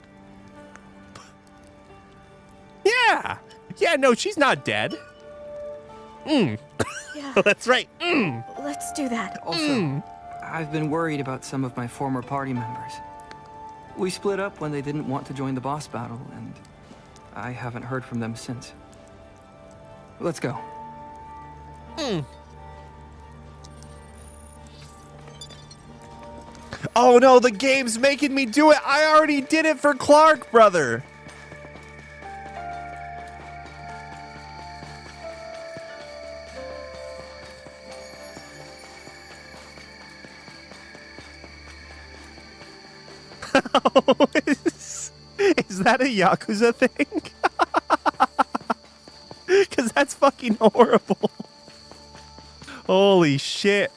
Yeah. Yeah, no, she's not dead. Yeah, That's right. let's do that. Also, I've been worried about some of my former party members. We split up when they didn't want to join the boss battle, and I haven't heard from them since. Let's go. Oh no, the game's making me do it. I already did it for Clark, brother. Is that a Yakuza thing? Because that's fucking horrible. Holy shit.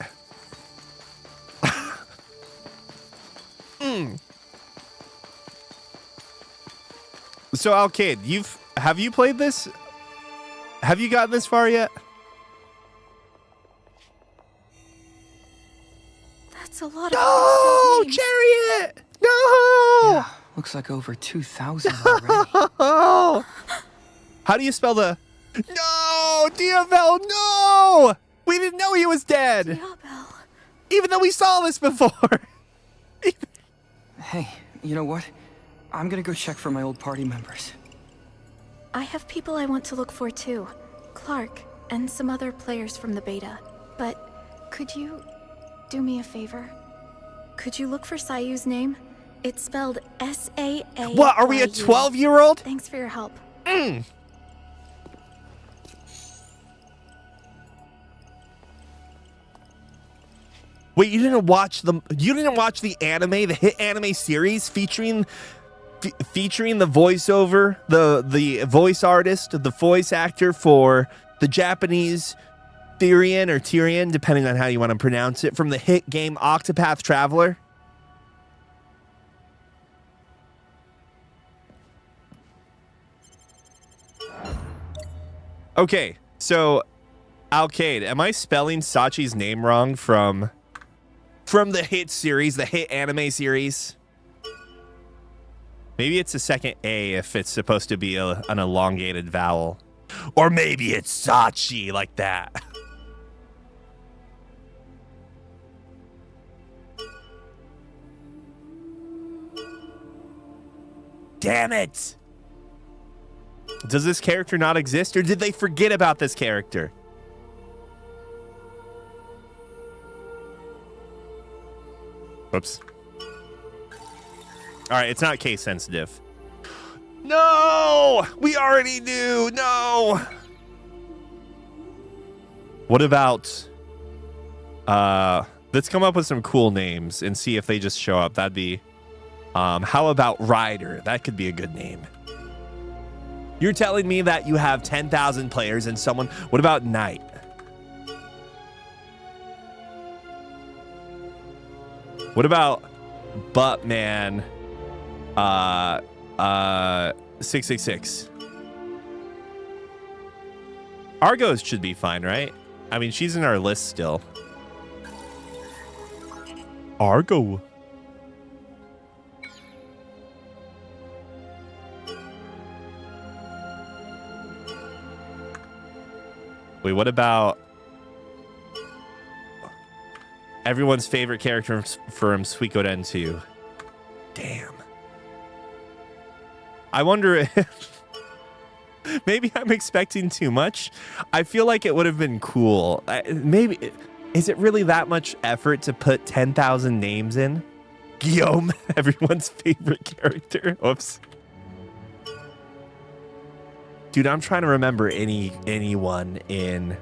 So, Alcade, have you played this? Have you gotten this far yet? That's a lot of No, names. Chariot! No! Yeah, looks like over 2,000 already. Oh! How do you spell the... No! No, Diavel, no! We didn't know he was dead. Diabel. Even though we saw this before. Hey, you know what? I'm gonna go check for my old party members. I have people I want to look for too. Clark and some other players from the beta. But could you do me a favor? Could you look for Sayu's name? It's spelled S-A-A-Y-U. What, are we a 12-year-old? Thanks for your help. Wait, you didn't watch the anime, the hit anime series featuring the voiceover, the voice artist, the voice actor for the Japanese Tyrion, depending on how you want to pronounce it, from the hit game Octopath Traveler? Okay, so Alcade, am I spelling Sachi's name wrong from the hit series, the hit anime series? Maybe it's a second A if it's supposed to be an elongated vowel. Or maybe it's Sachi like that. Damn it! Does this character not exist, or did they forget about this character? Whoops. All right, it's not case sensitive. No! We already knew. No! What about... let's come up with some cool names and see if they just show up. That'd be... how about Ryder? That could be a good name. You're telling me that you have 10,000 players and someone... What about Knight? What about Buttman 666? Argos should be fine, right? I mean, she's in our list still. Argo. Wait, what about everyone's favorite character from Suikoden 2? Damn. I wonder if maybe I'm expecting too much. I feel like it would have been cool. Maybe, is it really that much effort to put 10,000 names in? Guillaume, everyone's favorite character. Oops. Dude, I'm trying to remember anyone in.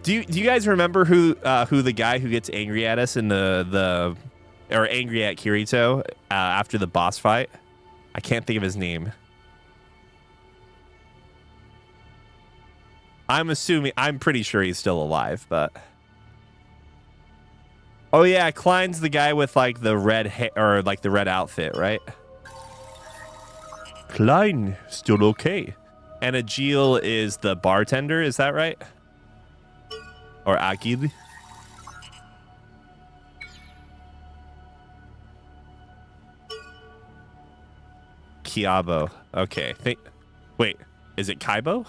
Do you guys remember who the guy who gets angry at us in or angry at Kirito after the boss fight? I can't think of his name. I'm pretty sure he's still alive, but. Oh yeah, Klein's the guy with like the red hair or like the red outfit, right? Klein, still okay. And Agil is the bartender, is that right? Or Agil? Kiabo. Okay. Wait, is it Kaibo?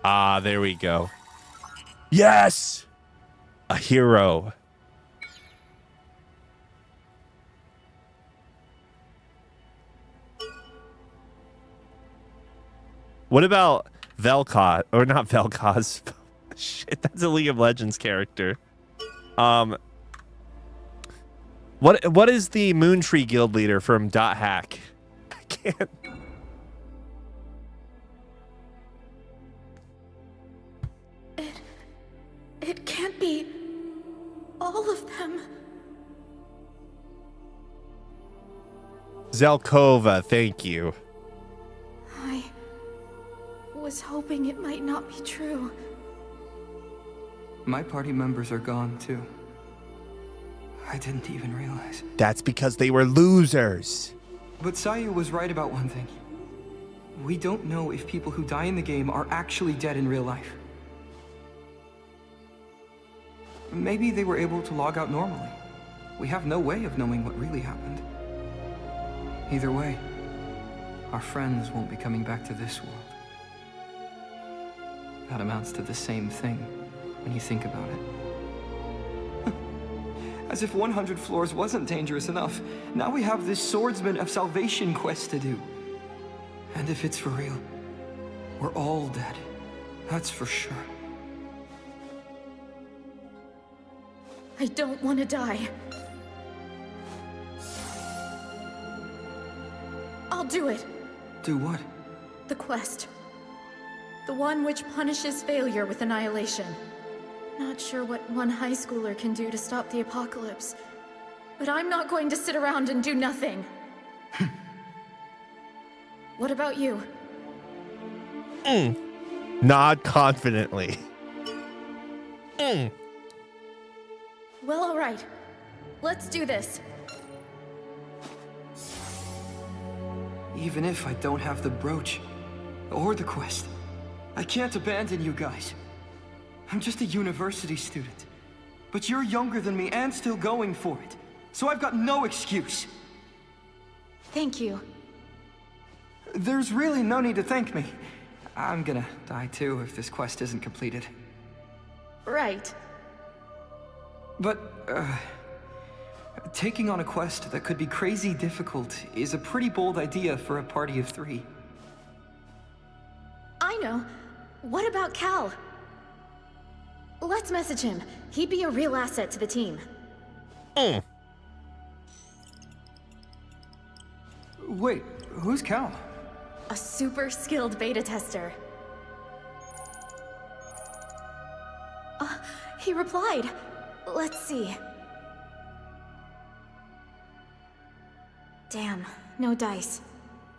Ah, there we go. Yes! A hero. What about Vel'Koz? Or not Vel'Koz. Shit, that's a League of Legends character. What is the Moontree guild leader from Dot Hack? I can't. It can't be all of them. Zelkova, thank you. I was hoping it might not be true. My party members are gone, too. I didn't even realize. That's because they were losers. But Sayu was right about one thing. We don't know if people who die in the game are actually dead in real life. Maybe they were able to log out normally. We have no way of knowing what really happened. Either way, our friends won't be coming back to this world. That amounts to the same thing when you think about it. As if 100 floors wasn't dangerous enough, now we have this Swordsman of Salvation quest to do. And if it's for real, we're all dead. That's for sure. I don't want to die. I'll do it. Do what? The quest. The one which punishes failure with annihilation. Not sure what one high schooler can do to stop the apocalypse. But I'm not going to sit around and do nothing. What about you? Nod confidently. Well, all right. Let's do this. Even if I don't have the brooch, or the quest, I can't abandon you guys. I'm just a university student. But you're younger than me and still going for it. So I've got no excuse. Thank you. There's really no need to thank me. I'm gonna die too if this quest isn't completed. Right. But, taking on a quest that could be crazy difficult is a pretty bold idea for a party of 3. I know. What about Cal? Let's message him. He'd be a real asset to the team. Wait, who's Cal? A super skilled beta tester. He replied. Let's see. Damn, no dice.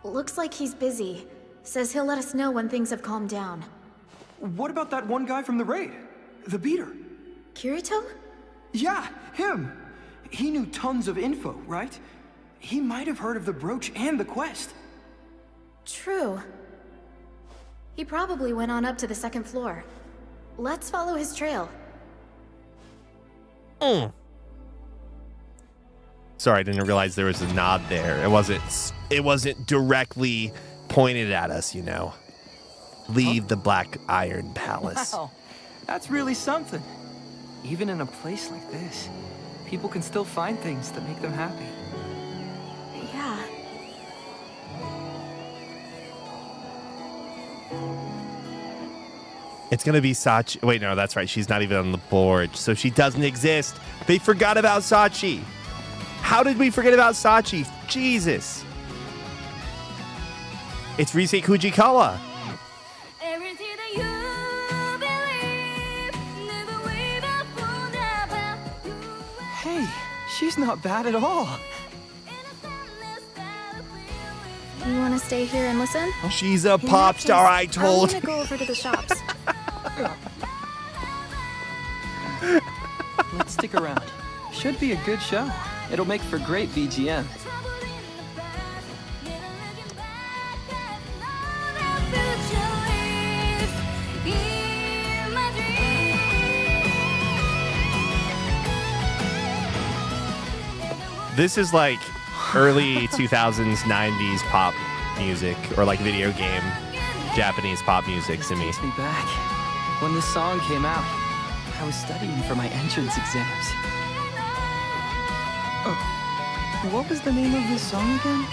Looks like he's busy. Says he'll let us know when things have calmed down. What about that one guy from the raid? The beater? Kirito? Yeah, him! He knew tons of info, right? He might have heard of the brooch and the quest. True. He probably went on up to the 2nd floor. Let's follow his trail. Sorry, I didn't realize there was a nod there. It wasn't directly pointed at us, you know. Leave the Black Iron Palace. Wow, that's really something. Even in a place like this, people can still find things that make them happy. Yeah. It's gonna be Sachi. Wait, no, that's right. She's not even on the board, so she doesn't exist. They forgot about Sachi. How did we forget about Sachi? Jesus. It's Rise Kujikawa. Everything that you believe, never wait up forever. Hey, she's not bad at all. You want to stay here and listen? She's a In pop that star, case, I told. I'm gonna go over to the shops. Let's stick around. Should be a good show. It'll make for great BGM. This is like early 2000s, 90s pop music, or like video game Japanese pop music to me. Takes me back. When this song came out, I was studying for my entrance exams. What was the name of this song again?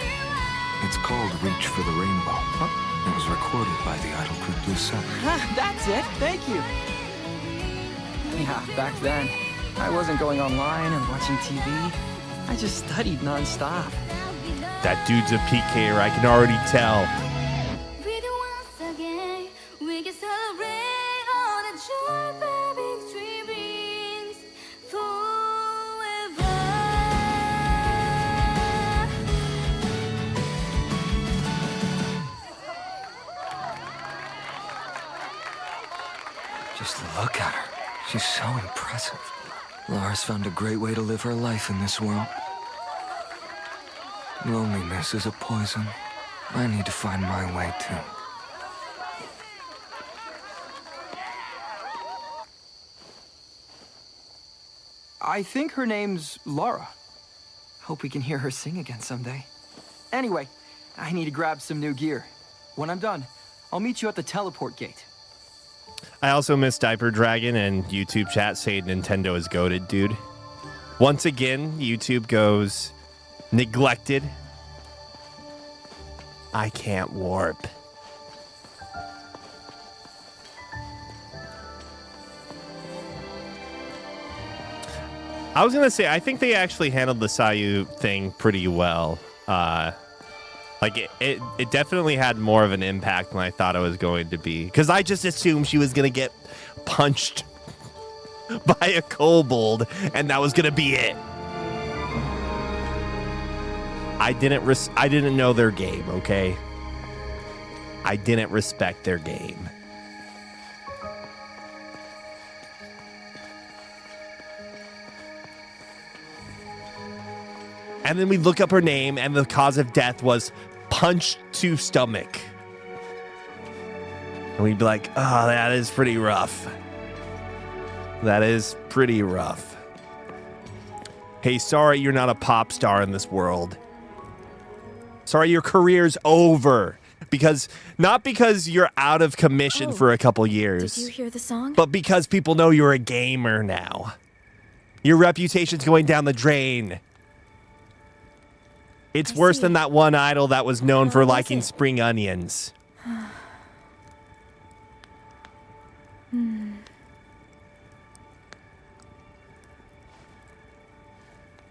It's called Reach for the Rainbow. It was recorded by the Idol group Blue Sun. That's it. Thank you. Yeah, back then, I wasn't going online or watching TV. I just studied nonstop. That dude's a PKer, I can already tell. Once again, we can celebrate all the joy that victory brings forever. Just look at her. She's so impressive. Lara's found a great way to live her life in this world. Loneliness is a poison. I need to find my way too. I think her name's Laura. Hope we can hear her sing again someday. Anyway, I need to grab some new gear. When I'm done, I'll meet you at the teleport gate. I also miss Diaper Dragon and YouTube chat saying Nintendo is goated, dude. Once again, YouTube goes neglected. I can't warp. I was going to say, I think they actually handled the Sayu thing pretty well. Like, it definitely had more of an impact than I thought it was going to be. Because I just assumed she was going to get punched by a kobold, and that was going to be it. I didn't know their game, okay? I didn't respect their game. And then we look up her name, and the cause of death was punch to stomach. And we'd be like, oh, that is pretty rough. That is pretty rough. Hey, sorry you're not a pop star in this world. Sorry your career's over. Not because you're out of commission for a couple years. Did you hear the song? But because people know you're a gamer now. Your reputation's going down the drain. It's worse than that one idol that was known for liking spring onions.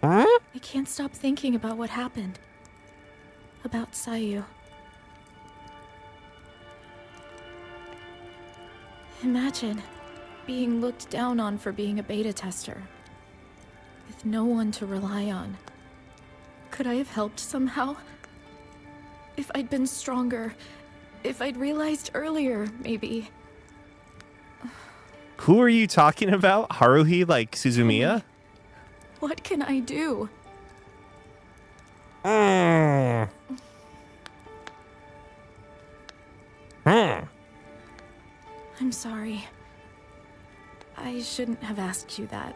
I can't stop thinking about what happened. About Sayu. Imagine being looked down on for being a beta tester, with no one to rely on. Could I have helped somehow? If I'd been stronger, if I'd realized earlier, maybe. Who are you talking about? Haruhi, like Suzumiya? What can I do? I'm sorry. I shouldn't have asked you that.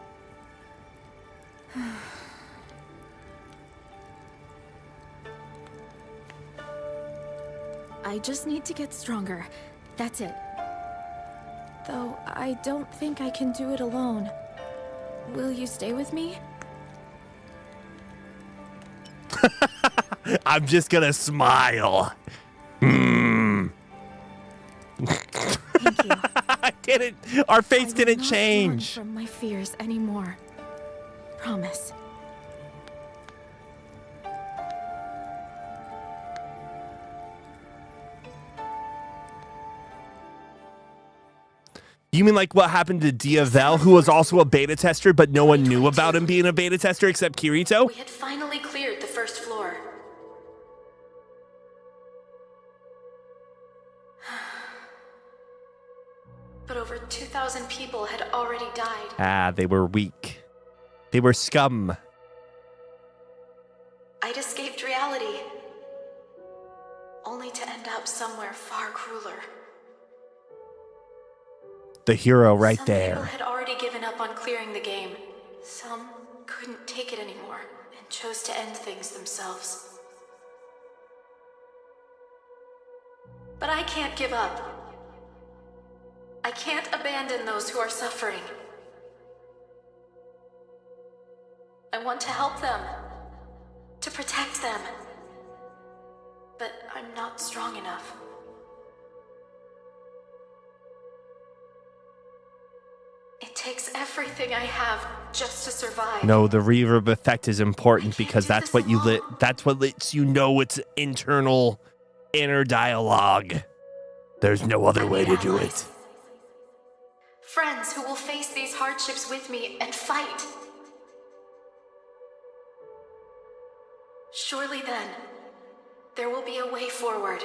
I just need to get stronger. That's it. Though I don't think I can do it alone. Will you stay with me? I'm just gonna smile. Thank you. Our face I will didn't not change. run from my fears anymore. Promise. You mean like what happened to Diavel, who was also a beta tester, but no one knew about him being a beta tester except Kirito? We had finally cleared the first floor. But over 2,000 people had already died. Ah, they were weak. They were scum. I'd escaped reality. Only to end up somewhere far crueler. The hero right Some there. people had already given up on clearing the game. Some couldn't take it anymore and chose to end things themselves. But I can't give up. I can't abandon those who are suffering. I want to help them, to protect them. But I'm not strong enough. It takes everything I have just to survive. No, the reverb effect is important because that's what that's what lets you know it's inner dialogue. There's no other way to do it. Friends who will face these hardships with me and fight. Surely then, there will be a way forward.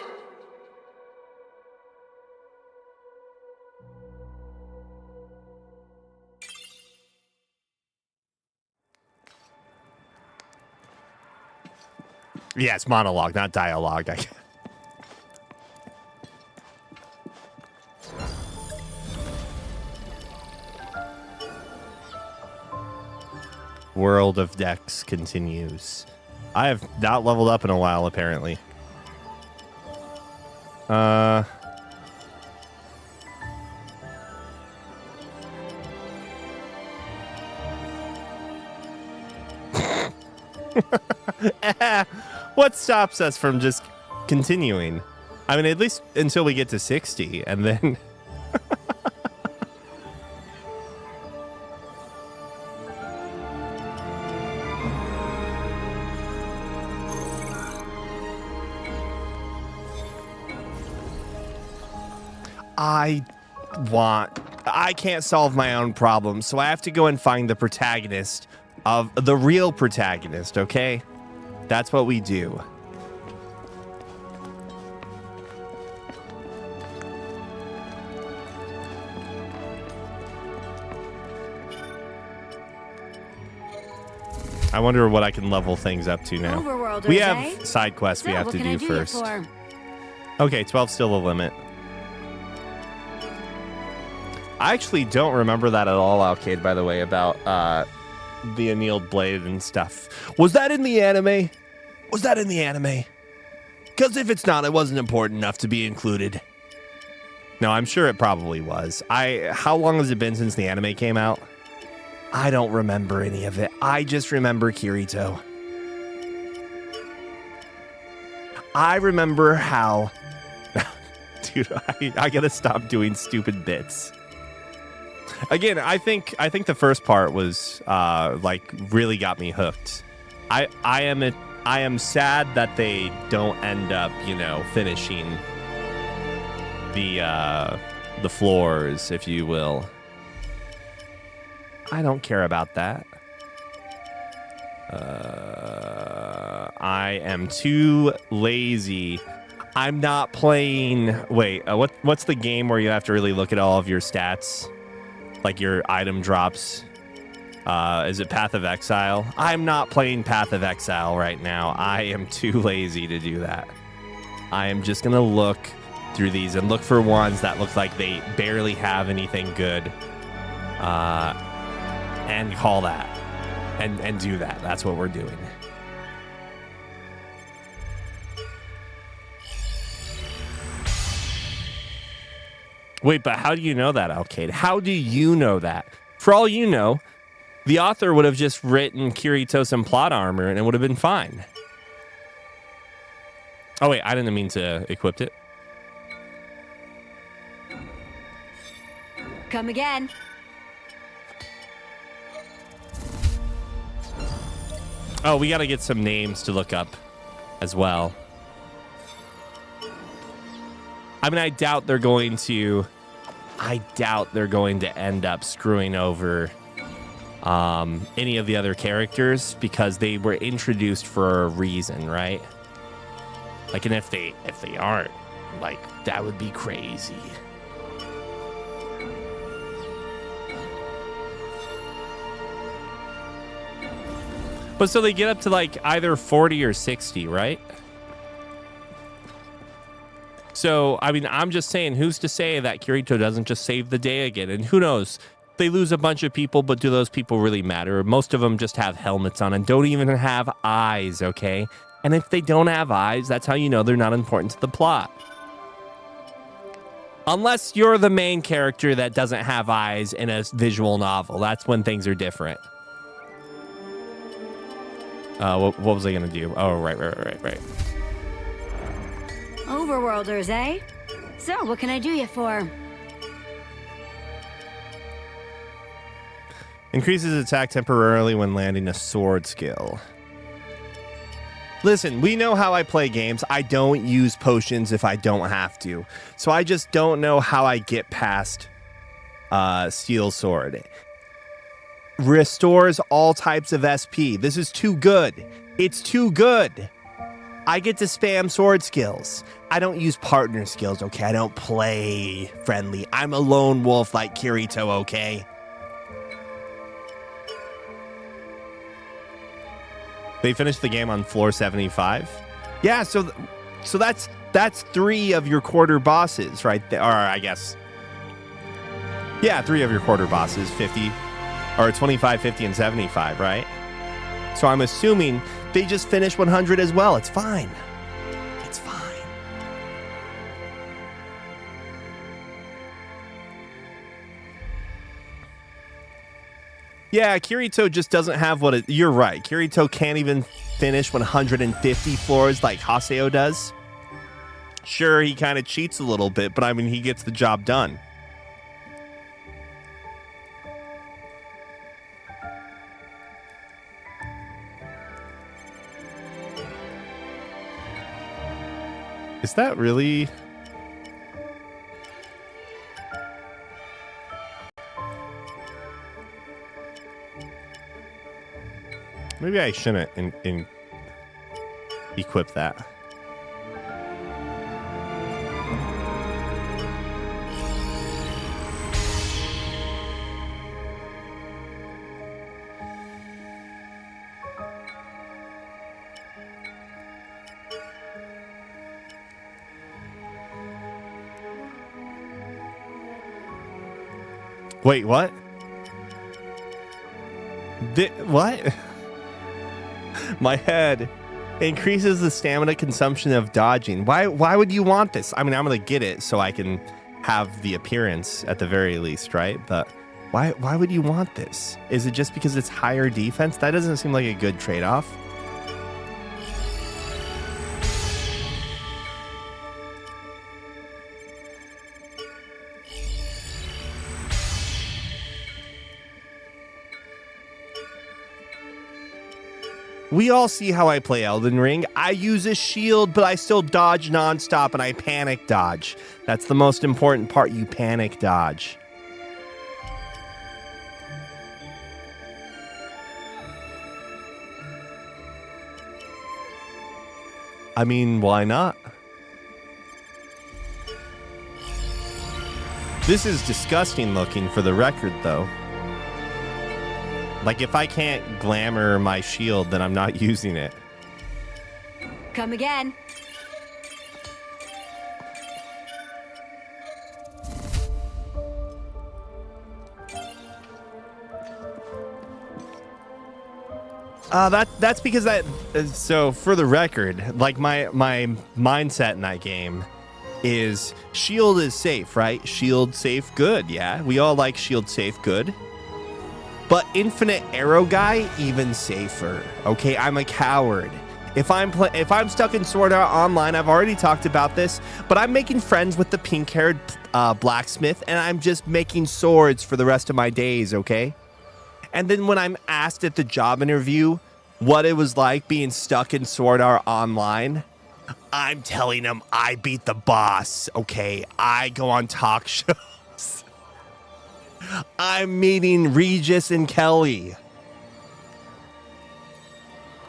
Yeah, it's monologue, not dialogue. World of Dex continues. I have not leveled up in a while, apparently. What stops us from just continuing? I mean, at least until we get to 60, and then... I can't solve my own problems, so I have to go and find the protagonist of the real protagonist, okay? That's what we do. I wonder what I can level things up to now. Overworlders, We have eh? side quests we So, have what to can I do you first. for? Okay, 12's still the limit. I actually don't remember that at all, Alcade, by the way, about the annealed blade and stuff. Was that in the anime? Was that in the anime? Because if it's not, it wasn't important enough to be included. No, I'm sure it probably was. How long has it been since the anime came out? I don't remember any of it. I just remember Kirito. I remember how... Dude, I gotta stop doing stupid bits. Again, I think the first part was like really got me hooked. I am sad that they don't end up, you know, finishing the floors, if you will. I don't care about that. I am too lazy. I'm not playing. Wait, what's the game where you have to really look at all of your stats? Like your item drops. Is it Path of Exile? I'm not playing Path of Exile right now. I am too lazy to do that. I am just going to look through these and look for ones that look like they barely have anything good. And call that. And do that. That's what we're doing. Wait, but how do you know that, Alcade? How do you know that? For all you know, the author would have just written Kirito some plot armor and it would have been fine. Oh, wait, I didn't mean to equip it. Come again. Oh, we got to get some names to look up as well. I mean, I doubt they're going to end up screwing over any of the other characters because they were introduced for a reason, right? Like, and if they aren't, like, that would be crazy. But so they get up to like either 40 or 60, right? So, I mean, I'm just saying, who's to say that Kirito doesn't just save the day again? And who knows? They lose a bunch of people, but do those people really matter? Most of them just have helmets on and don't even have eyes, okay? And if they don't have eyes, that's how you know they're not important to the plot. Unless you're the main character that doesn't have eyes in a visual novel. That's when things are different. What was I going to do? Oh, right. Overworlders, eh? So, what can I do you for? Increases attack temporarily when landing a sword skill. Listen, we know how I play games. I don't use potions if I don't have to. So I just don't know how I get past Steel Sword. Restores all types of SP. This is too good. It's too good. I get to spam sword skills. I don't use partner skills, okay? I don't play friendly. I'm a lone wolf like Kirito, okay? They finished the game on floor 75. Yeah, so that's 3 of your quarter bosses right there. Or I guess. Yeah, 3 of your quarter bosses, 50 or 25, 50 and 75, right? So I'm assuming they just finished 100 as well. It's fine. It's fine. Yeah, Kirito just doesn't have what it... You're right. Kirito can't even finish 150 floors like Haseo does. Sure, he kind of cheats a little bit, but I mean, he gets the job done. Is that really... Maybe I shouldn't equip that. Wait, what? What? My head increases the stamina consumption of dodging. Why would you want this? I mean, I'm gonna get it so I can have the appearance at the very least, right? But why would you want this? Is it just because it's higher defense? That doesn't seem like a good trade-off. We all see how I play Elden Ring. I use a shield, but I still dodge nonstop and I panic dodge. That's the most important part, you panic dodge. I mean, why not? This is disgusting looking for the record, though. Like, if I can't glamour my shield, then I'm not using it. Come again. That's because so for the record, like my mindset in that game is shield is safe, right? Shield safe, good. Yeah, we all like shield safe, good. But infinite arrow guy, even safer. Okay, I'm a coward. If I'm stuck in Sword Art Online, I've already talked about this, but I'm making friends with the pink-haired blacksmith, and I'm just making swords for the rest of my days, okay? And then when I'm asked at the job interview what it was like being stuck in Sword Art Online, I'm telling them I beat the boss, okay? I go on talk shows. I'm meeting Regis and Kelly.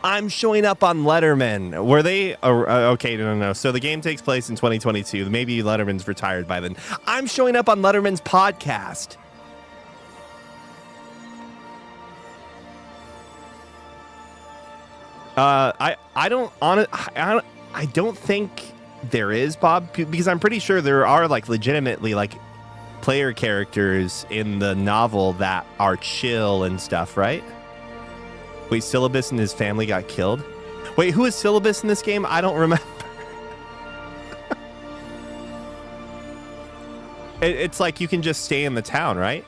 I'm showing up on Letterman. Were they... okay, no. So the game takes place in 2022. Maybe Letterman's retired by then. I'm showing up on Letterman's podcast. I don't think there is, Bob, because I'm pretty sure there are like legitimately like player characters in the novel that are chill and stuff, right? Wait, Syllabus and his family got killed? Wait, who is Syllabus in this game? I don't remember. It's like you can just stay in the town, right?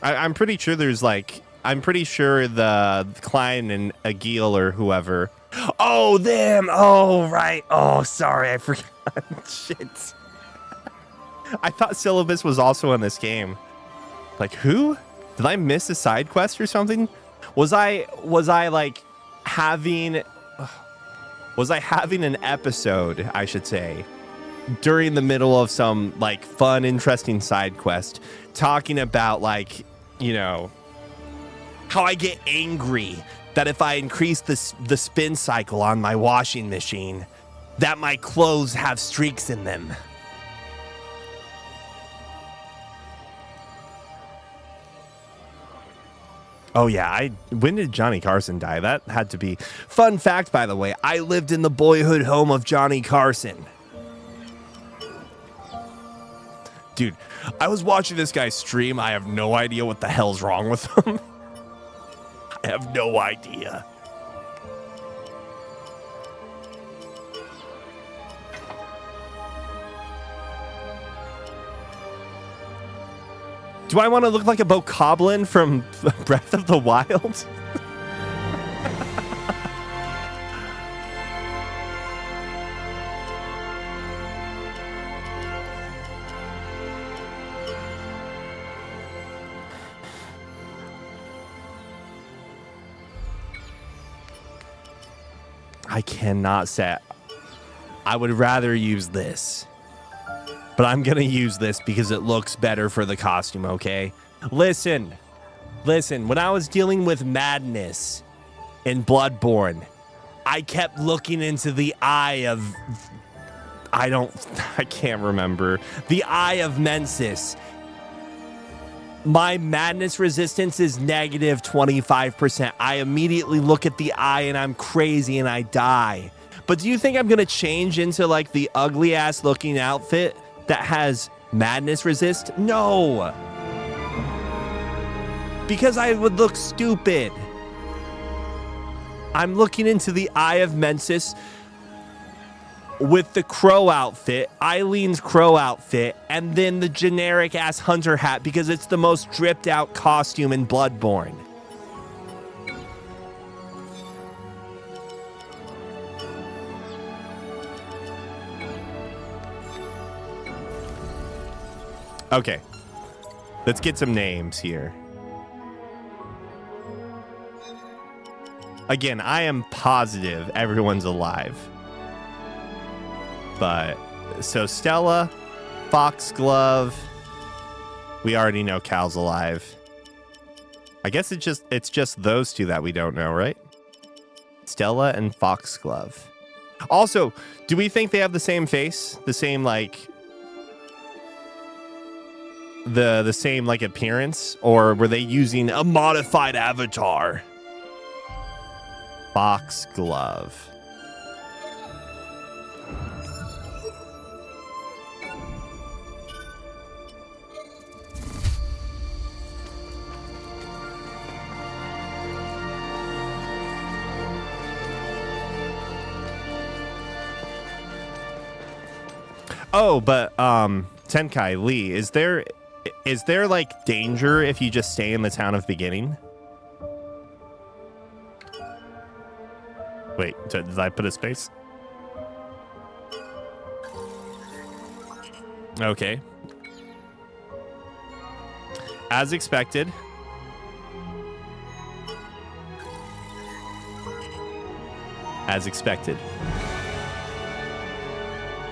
I'm pretty sure there's like... I'm pretty sure the Klein and Agil or whoever... Oh, them! Oh, right. Oh, sorry, I forgot. Shit. I thought Syllabus was also in this game. Like, who? Did I miss a side quest or something? Was I like having... Was I having an episode, I should say, during the middle of some like fun, interesting side quest, talking about like, you know, how I get angry that if I increase the spin cycle on my washing machine, that my clothes have streaks in them. Oh yeah, when did Johnny Carson die? That had to be... Fun fact, by the way, I lived in the boyhood home of Johnny Carson. Dude, I was watching this guy stream. I have no idea what the hell's wrong with him. have no idea. Do I want to look like a bokoblin from Breath of the Wild? I cannot say. I would rather use this. But I'm going to use this because it looks better for the costume, okay? Listen. When I was dealing with madness in Bloodborne, I kept looking into the eye of... I can't remember. The eye of Mensis. My madness resistance is negative 25%. I immediately look at the eye and I'm crazy and I die. But do you think I'm going to change into like the ugly ass looking outfit that has madness resist? No. Because I would look stupid. I'm looking into the eye of Mensis with the crow outfit, Eileen's crow outfit, and then the generic ass hunter hat because it's the most dripped out costume in Bloodborne. Okay, let's get some names here. Again, I am positive everyone's alive. But, so Stella, Foxglove, we already know Cal's alive. I guess it's just those two that we don't know, right? Stella and Foxglove. Also, do we think they have the same face? The same, like... The same, like, appearance? Or were they using a modified avatar? Foxglove. Oh, but Tenkai Lee, is there like danger if you just stay in the town of beginning? Wait, did I put a space? Okay. As expected. As expected.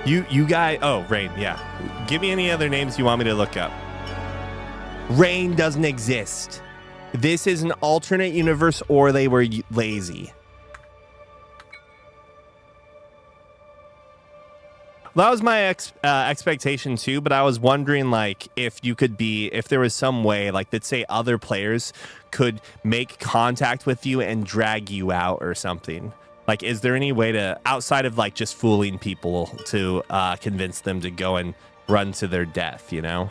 You guys... Oh, Rain, yeah. Give me any other names you want me to look up. Rain doesn't exist. This is an alternate universe or they were lazy. That was my expectation too, but I was wondering like if there was some way like that say other players could make contact with you and drag you out or something. Like, is there any way to, outside of like just fooling people, to convince them to go and run to their death, you know?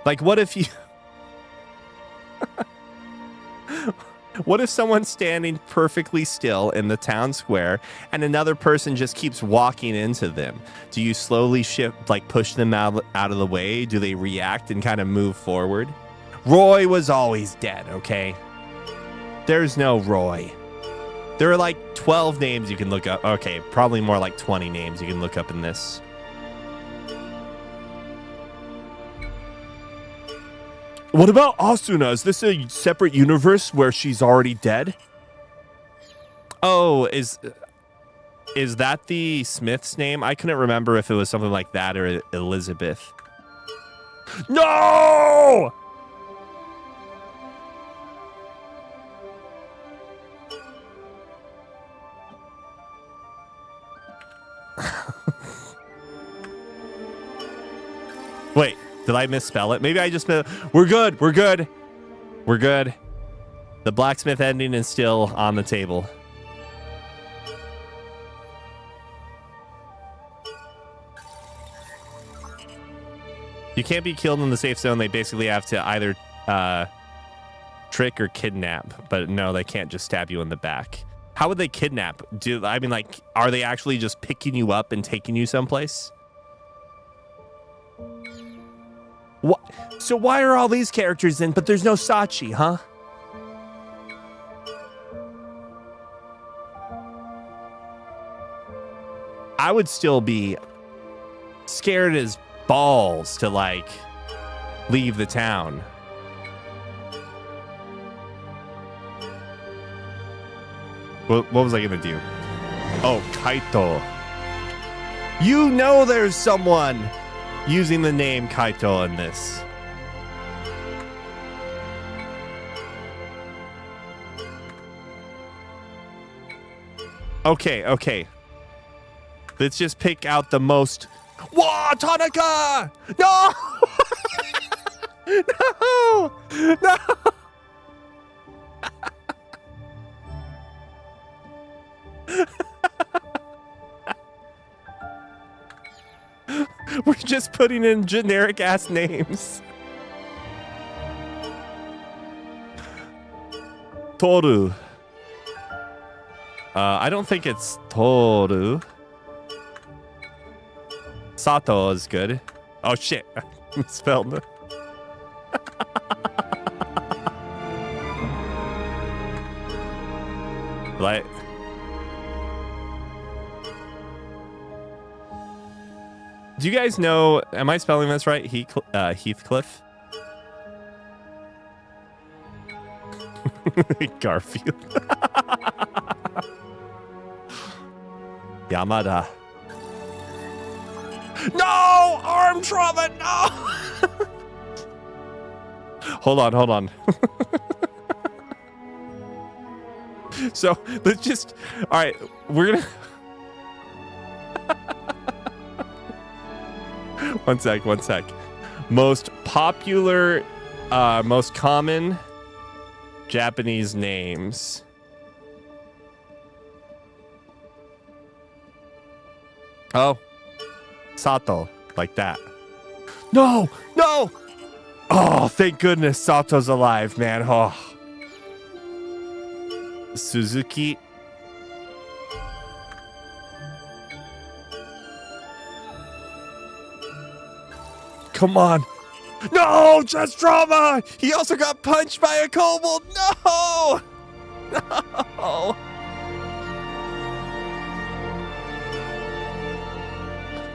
Like, what if you... What if someone's standing perfectly still in the town square and another person just keeps walking into them? Do you slowly shift, like push them out of the way? Do they react and kind of move forward? Roy was always dead, okay? There's no Roy. There are like 12 names you can look up. Okay, probably more like 20 names you can look up in this. What about Asuna? Is this a separate universe where she's already dead? Oh, is that the Smith's name? I couldn't remember if it was something like that or Elizabeth. No! Wait, did I misspell it? Maybe I just... We're good. We're good. We're good. The blacksmith ending is still on the table. You can't be killed in the safe zone. They basically have to either trick or kidnap. But no, they can't just stab you in the back. How would they kidnap? Are they actually just picking you up and taking you someplace? What? So why are all these characters in, but there's no Sachi, huh? I would still be scared as balls to, like, leave the town. What was I gonna do? Oh, Kaito. You know there's someone using the name Kaito in this. Okay. Let's just pick out the most... Whoa, Tanaka! No! No! We're just putting in generic ass names. Toru. I don't think it's Toru. Sato is good. Oh shit. Misspelled. Like, do you guys know, am I spelling this right? Heathcliff? Garfield. Yamada. No! Arm trauma, no! Hold on. So, let's just... Alright, we're gonna... One sec. Most popular, most common Japanese names. Oh. Sato, like that. No! Oh, thank goodness Sato's alive, man. Oh. Suzuki. Come on. No, just drama. He also got punched by a kobold. No.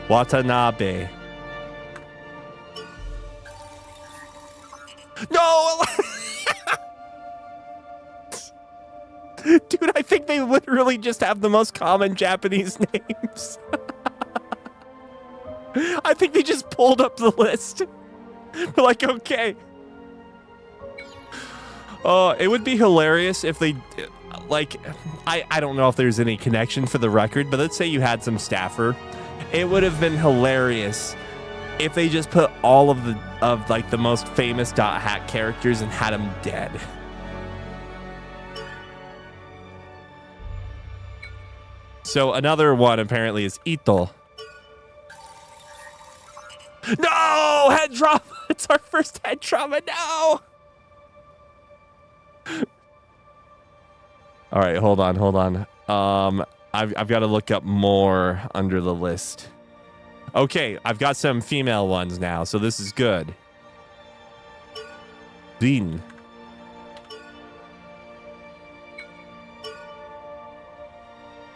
Watanabe. No. Dude, I think they literally just have the most common Japanese names. I think they just pulled up the list. They're like, okay. Oh, it would be hilarious if they, like, I don't know if there's any connection for the record, but let's say you had some staffer. It would have been hilarious if they just put all of the most famous dot hack characters and had them dead. So another one apparently is Ito. No! Head trauma! It's our first head trauma now! All right, hold on. I've got to look up more under the list. Okay, I've got some female ones now, so this is good. Rin.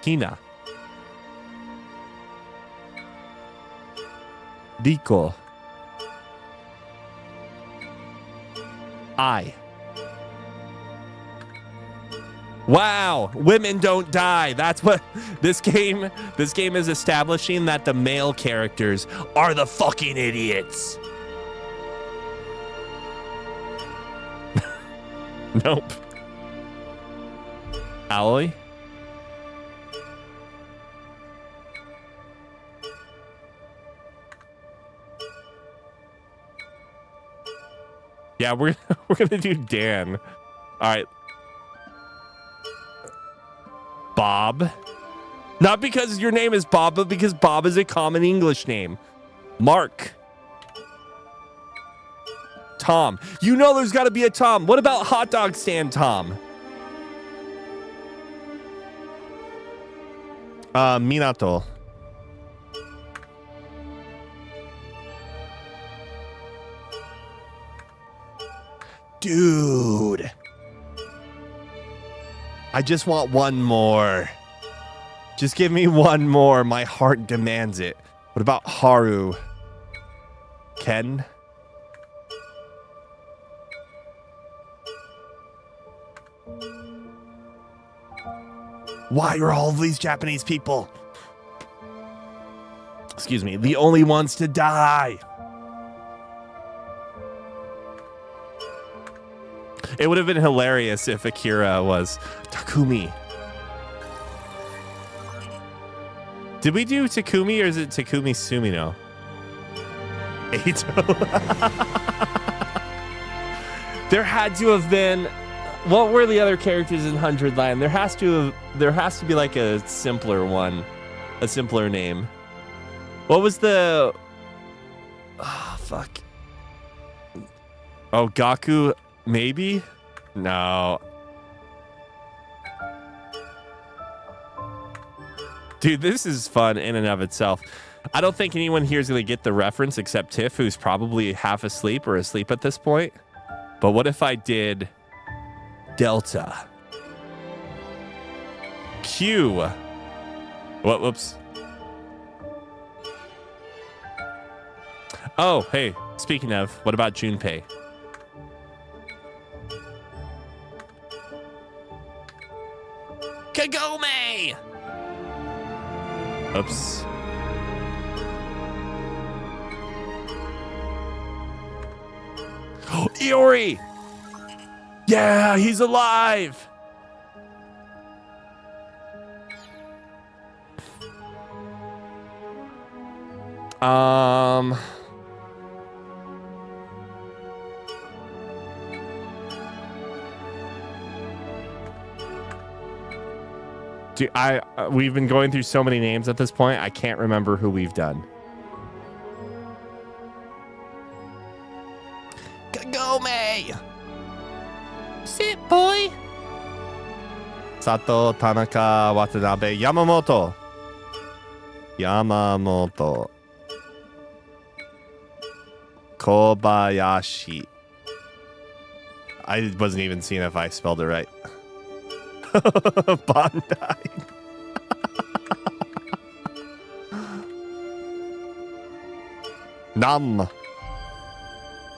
Hina. Riko. I. Wow, women don't die. That's what this game is establishing, that the male characters are the fucking idiots. Nope. Alloy? Yeah, we're gonna do Dan. All right. Bob. Not because your name is Bob, but because Bob is a common English name. Mark. Tom. You know there's got to be a Tom. What about hot dog stand Tom? Minato. Dude. I just want one more. Just give me one more. My heart demands it. What about Haru? Ken? Why are all of these Japanese people, excuse me, the only ones to die? It would have been hilarious if Akira was Takumi. Did we do Takumi or is it Takumi Sumino? Eito. There had to have been. What were the other characters in 100 Land? There has to be like a simpler one, a simpler name. What was the? Oh fuck. Oh, Gaku, maybe? No. Dude, this is fun in and of itself. I don't think anyone here is going to get the reference except Tiff, who's probably half asleep or asleep at this point. But what if I did Delta? Q. Whoops. Oh, hey, speaking of, what about Junpei? Kagome! Oops. Oh, Iori! Yeah, he's alive! Dude, we've been going through so many names at this point, I can't remember who we've done. Kagome! Sit, boy! Sato, Tanaka, Watanabe, Yamamoto. Kobayashi. I wasn't even seeing if I spelled it right. Bandai. Nam.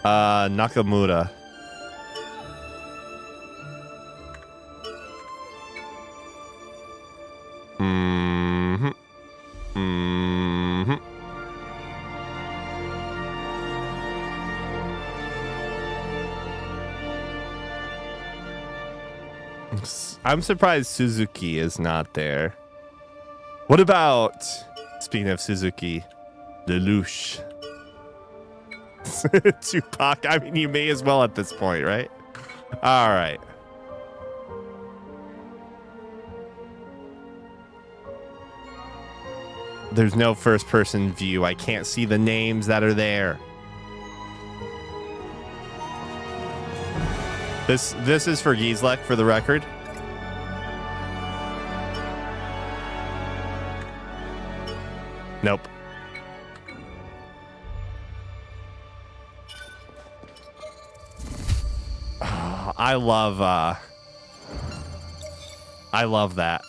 Nakamura. I'm surprised Suzuki is not there. What about, speaking of Suzuki, Lelouch? Tupac. I mean, you may as well at this point, right? All right. There's no first person view. I can't see the names that are there. This is for Gieslek, for the record. Nope. Oh, I love that.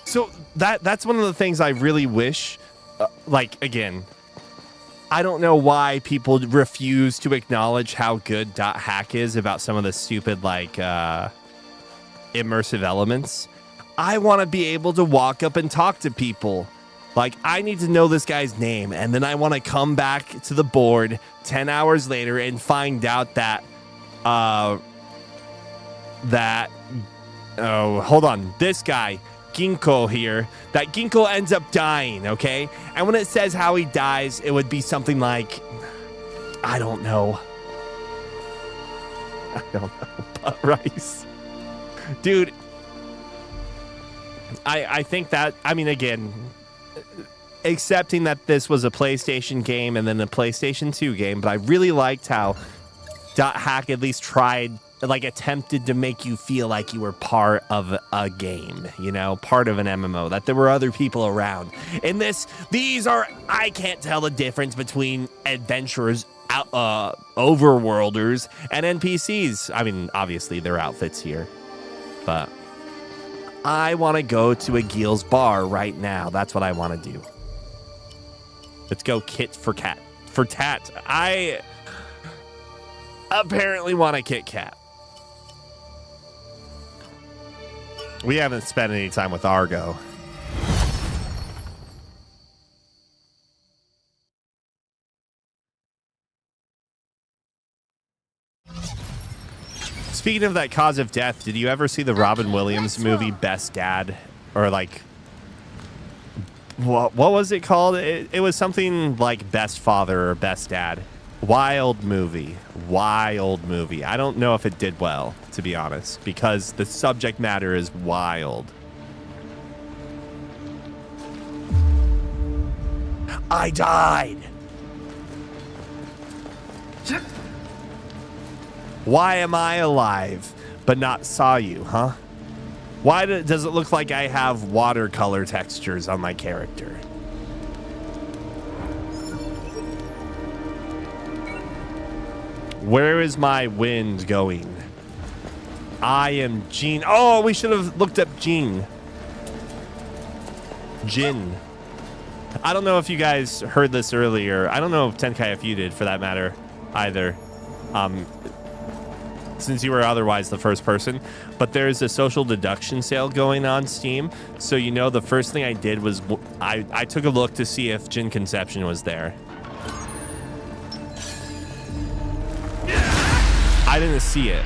So that's one of the things I really wish, like, again, I don't know why people refuse to acknowledge how good .hack is about some of the stupid, like, immersive elements. I want to be able to walk up and talk to people. Like, I need to know this guy's name, and then I want to come back to the board 10 hours later and find out that oh, hold on, this guy Ginkgo here, that Ginkgo ends up dying, okay? And when it says how he dies, it would be something like, I don't know, butt rice. Dude, I think that, I mean, again, accepting that this was a PlayStation game and then a PlayStation 2 game, but I really liked how .hack at least tried, like attempted to make you feel like you were part of a game, you know, part of an MMO, that there were other people around. In this, I can't tell the difference between adventurers, overworlders, and NPCs. I mean, obviously, their outfits here, but I want to go to a Gil's bar right now. That's what I want to do. Let's go kit for cat. For tat. I apparently want a Kit Kat. We haven't spent any time with Argo. Speaking of that cause of death, did you ever see the Robin Williams movie Best Dad? Or like, what was it called? It was something like Best Father or Best Dad. Wild movie. Wild movie. I don't know if it did well, to be honest, because the subject matter is wild. I died. Why am I alive but not saw you, huh? Why does it look like I have watercolor textures on my character? Where is my wind going? I am Jean. Oh, we should have looked up Jean. Jin. I don't know if you guys heard this earlier. I don't know if Tenkai, if you did, for that matter, either. Since you were otherwise the first person. But there's a social deduction sale going on Steam. So, you know, the first thing I did was I took a look to see if Jin Conception was there. I didn't see it.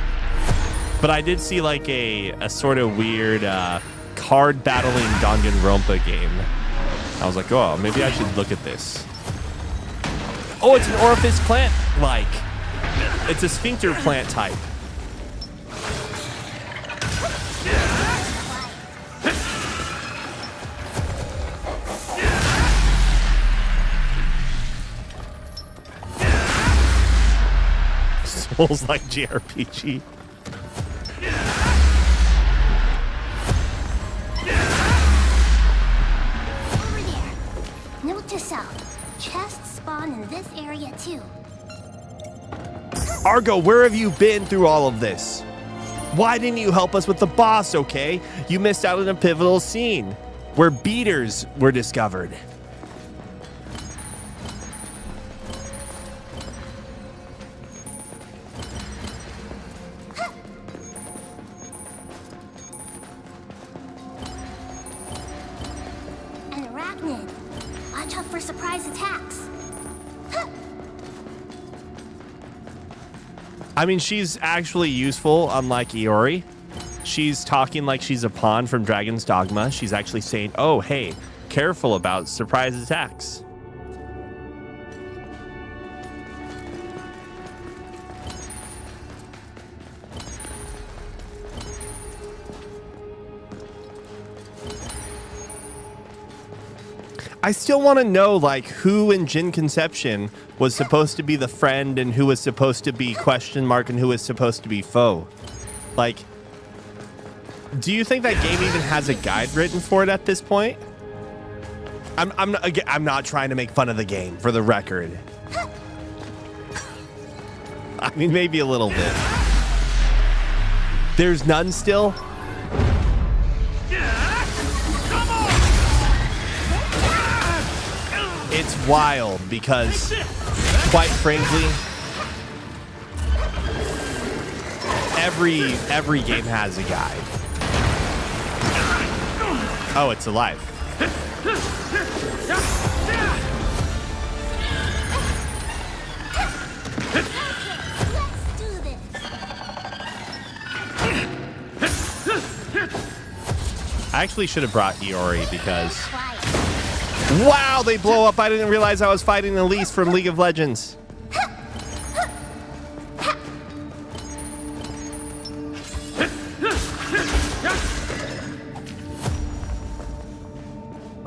But I did see like a sort of weird card battling Danganronpa game. I was like, oh, maybe I should look at this. Oh, it's an orifice plant, like. It's a sphincter plant type. Souls like JRPG. Over there. Note to self. Chests spawn in this area too. Argo, where have you been through all of this? Why didn't you help us with the boss, okay? You missed out on a pivotal scene where beaters were discovered. An arachnid. Watch out for surprise attacks. I mean, she's actually useful, unlike Iori. She's talking like she's a pawn from Dragon's Dogma. She's actually saying, oh, hey, careful about surprise attacks. I still want to know, like, who in Jin Conception was supposed to be the friend and who was supposed to be question mark and who was supposed to be foe. Like, do you think that game even has a guide written for it at this point? I'm not trying to make fun of the game, for the record. I mean, maybe a little bit. There's none still? It's wild because, quite frankly, every game has a guide. Oh, it's alive. Let's do this. I actually should have brought Iori because... Wow, they blow up. I didn't realize I was fighting Elise from League of Legends.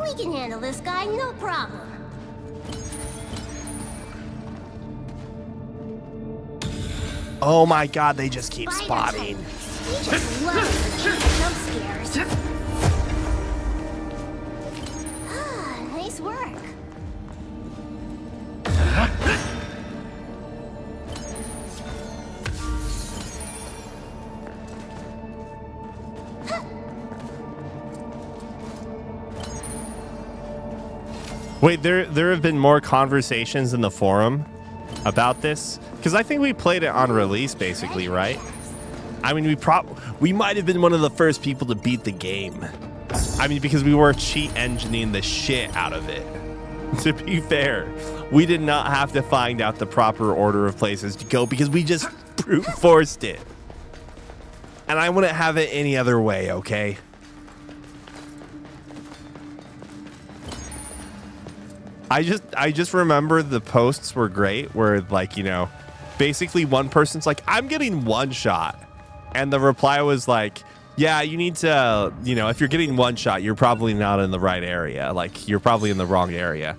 We can handle this guy, no problem. Oh my god, they just keep Spider spotting. type. He just loves the jump scares. Ah, nice work. Wait, there have been more conversations in the forum about this? Because I think we played it on release, basically, right? I mean, we might have been one of the first people to beat the game. I mean, because we were cheat engineering the shit out of it. To be fair, we did not have to find out the proper order of places to go because we just brute forced it. And I wouldn't have it any other way, okay? I just remember the posts were great where, like, you know, basically one person's like, I'm getting one shot. And the reply was like, yeah, you need to, you know, if you're getting one shot, you're probably not in the right area. Like, you're probably in the wrong area.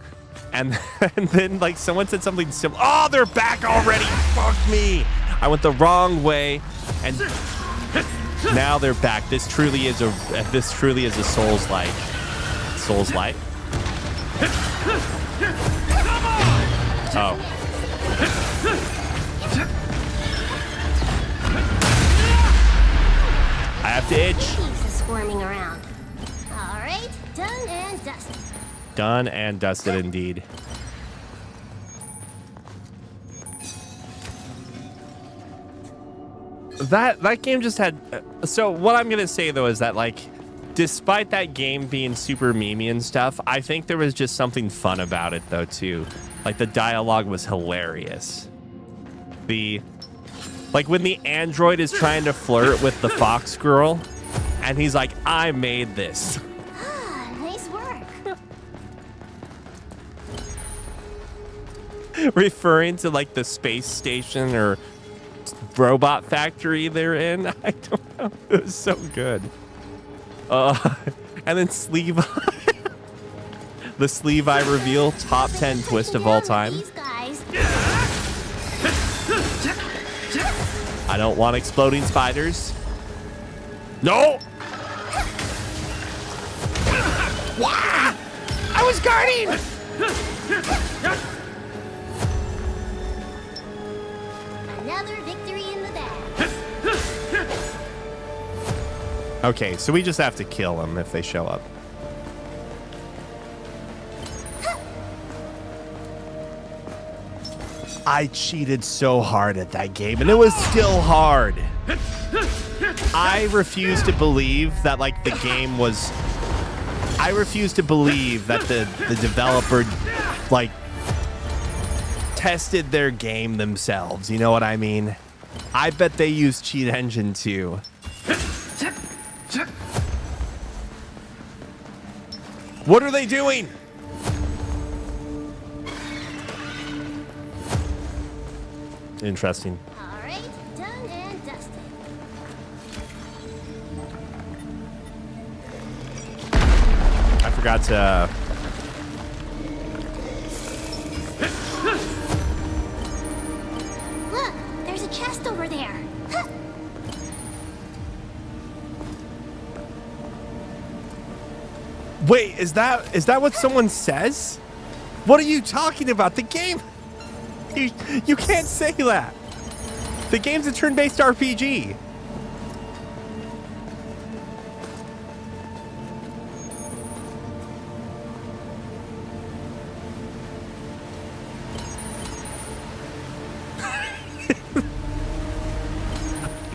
And then, like, someone said something similar. Oh, they're back already. Fuck me. I went the wrong way. And now they're back. This truly is a Souls-like. Souls-like? Oh. I have to itch. Piece is squirming around. All right, done and dusted. Done and dusted indeed. That game just had... So what I'm going to say, though, is that, like, despite that game being super memey and stuff, I think there was just something fun about it, though, too. Like, the dialogue was hilarious. Like, when the android is trying to flirt with the fox girl, and he's like, I made this. Ah, nice work. Referring to, like, the space station or robot factory they're in. I don't know. It was so good. And then sleeve eye. The sleeve eye reveal, top 10 twist of all time. These guys. I don't want exploding spiders. No! Wow! I was guarding! Another victory in the bag. Okay, so we just have to kill them if they show up. I cheated so hard at that game, and it was still hard. I refuse to believe that, like, the game was... I refuse to believe that the developer, like, tested their game themselves. You know what I mean? I bet they used Cheat Engine too. What are they doing? Interesting. All right, done and dusted. I forgot to... Look, there's a chest over there. Wait, is that what someone says? What are you talking about? The game... You can't say that. The game's a turn-based RPG.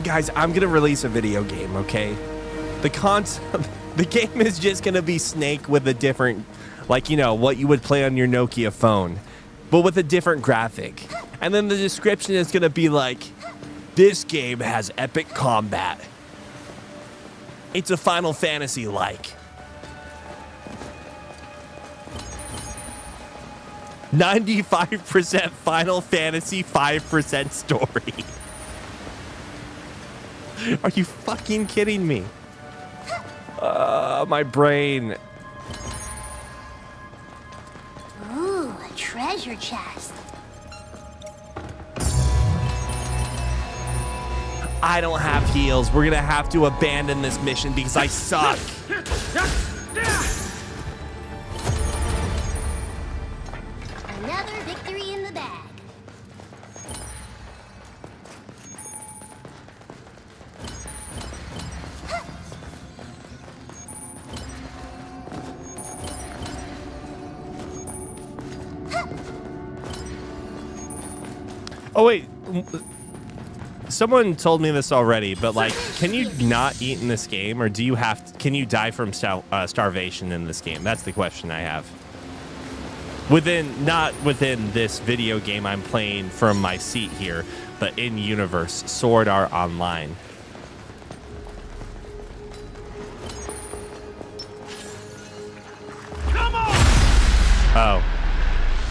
Guys, I'm gonna release a video game, okay? The game is just gonna be Snake with a different, like, you know, what you would play on your Nokia phone, but with a different graphic. And then the description is gonna be like, this game has epic combat. It's a Final Fantasy-like. 95% Final Fantasy, 5% story. Are you fucking kidding me? My brain. treasure chest. I don't have heals. We're gonna have to abandon this mission because I suck. Another victory in the bag. Oh wait, someone told me this already, but like, can you not eat in this game, or do you have to, can you die from starvation in this game? That's the question I have. Not within this video game I'm playing from my seat here, but in universe, Sword Art Online. Come on! Oh,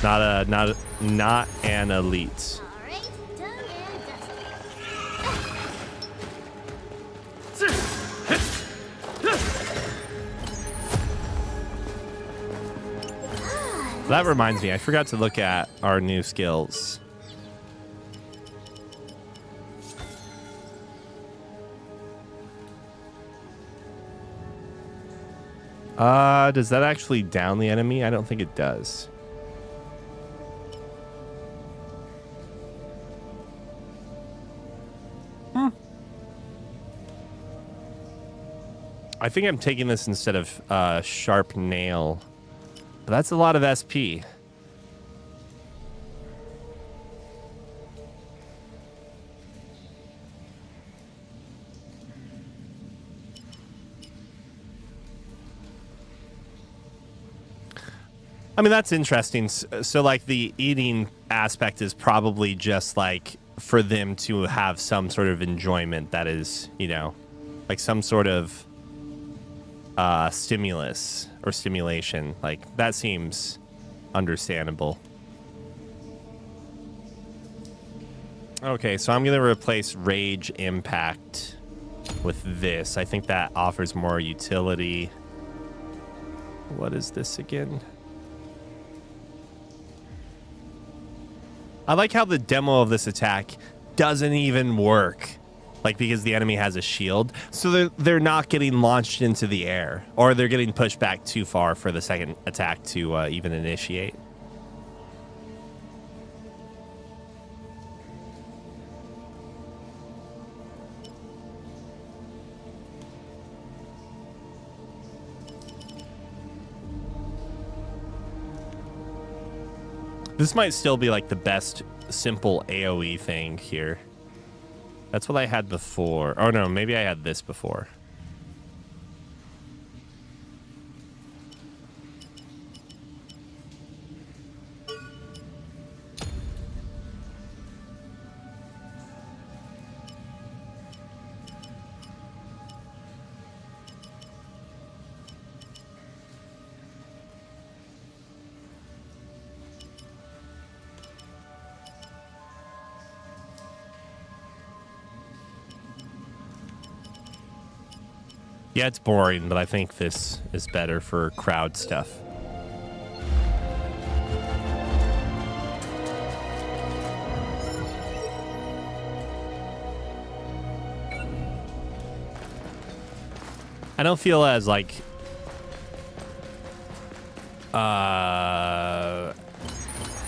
not an elite. All right, done and dusted. That reminds me, I forgot to look at our new skills. Does that actually down the enemy? I don't think it does. I think I'm taking this instead of sharp nail. But that's a lot of SP. I mean, that's interesting. So, like, the eating aspect is probably just, like, for them to have some sort of enjoyment that is, you know, like some sort of stimulus or stimulation. Like, that seems understandable. Okay, so I'm going to replace Rage Impact with this. I think that offers more utility. What is this again? I like how the demo of this attack doesn't even work. Like, because the enemy has a shield. So they're not getting launched into the air. Or they're getting pushed back too far for the second attack to even initiate. This might still be like the best simple AoE thing here. That's what I had before. Oh no, maybe I had this before. Yeah, it's boring, but I think this is better for crowd stuff. I don't feel as like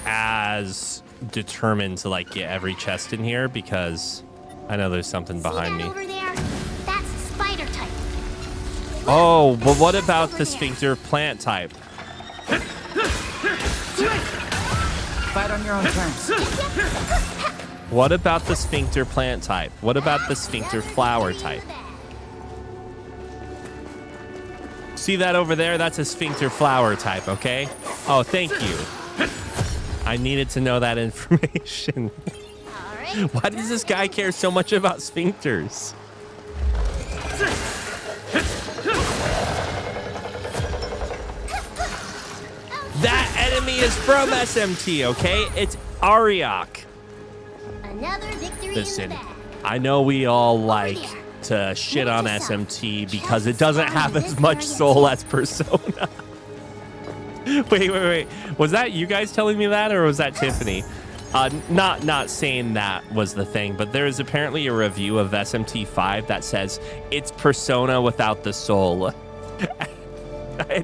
as determined to like get every chest in here because I know there's something behind me. Over there? That's spider type. Oh, but what about the sphincter plant type? Fight on your own terms. What about the sphincter plant type? What about the sphincter flower type? See that over there? That's a sphincter flower type, okay? Oh, thank you. I needed to know that information. Why does this guy care so much about sphincters? That enemy is from SMT, okay? It's Ariok. Another victory Listen, in the bag. I know we all like to shit on SMT because it doesn't have as much soul as Persona. Wait. Was that you guys telling me that, or was that Tiffany? Not saying that was the thing, but there is apparently a review of SMT5 that says it's Persona without the soul.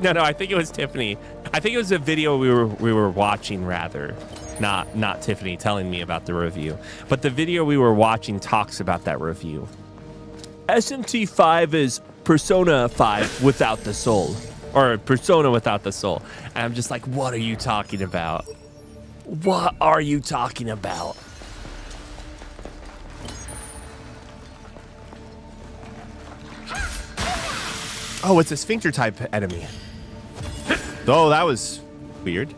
No, I think it was Tiffany. I think it was a video we were watching, rather. Not Tiffany telling me about the review, but the video we were watching talks about that review. SMT5 is Persona 5 without the soul, or Persona without the soul. And I'm just like, what are you talking about? What are you talking about? Oh, it's a sphincter type enemy. Oh, that was weird.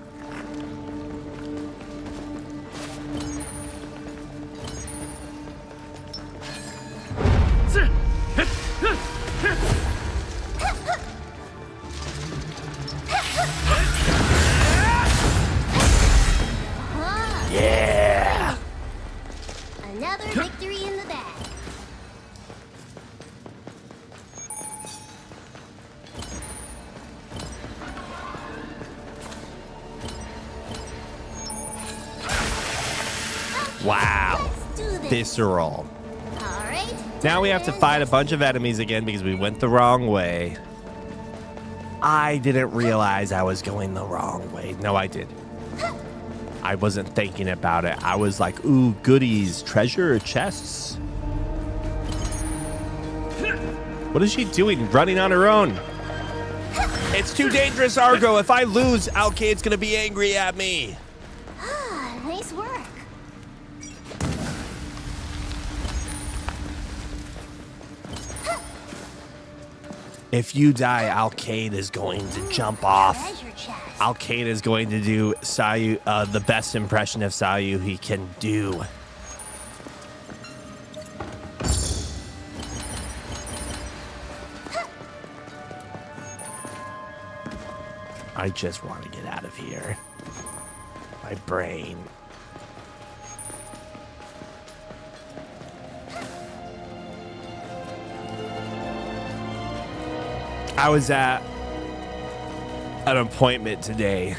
Yeah. Another victory in the bag. Wow. Let's do this. Visceral. All right. Now we have to fight a bunch of enemies again because we went the wrong way. I didn't realize I was going the wrong way. No, I did. I wasn't thinking about it. I was like, ooh, goodies, treasure, chests. What is she doing? Running on her own. It's too dangerous, Argo. If I lose, Alcade's gonna be angry at me. Nice work. If you die, Alcade is going to jump off. Treasure chest. Alcade is going to do Sayu, the best impression of Sayu he can do. I just want to get out of here. My brain. I was at an appointment today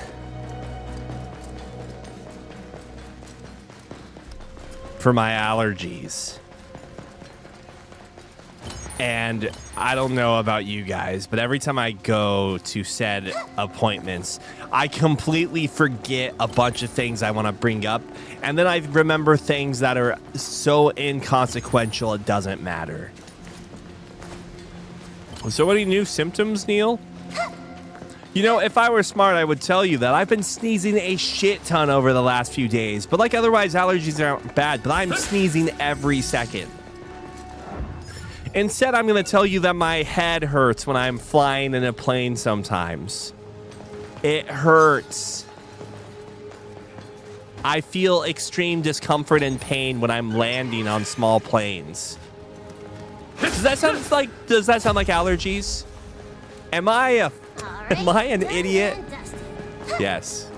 for my allergies. And I don't know about you guys, but every time I go to said appointments, I completely forget a bunch of things I want to bring up. And then I remember things that are so inconsequential it doesn't matter. So any new symptoms, Neil? You know, if I were smart, I would tell you that I've been sneezing a shit ton over the last few days. But like otherwise, allergies aren't bad, but I'm sneezing every second. Instead, I'm going to tell you that my head hurts when I'm flying in a plane sometimes. It hurts. I feel extreme discomfort and pain when I'm landing on small planes. Does that sound like allergies? Am I an idiot? Yes.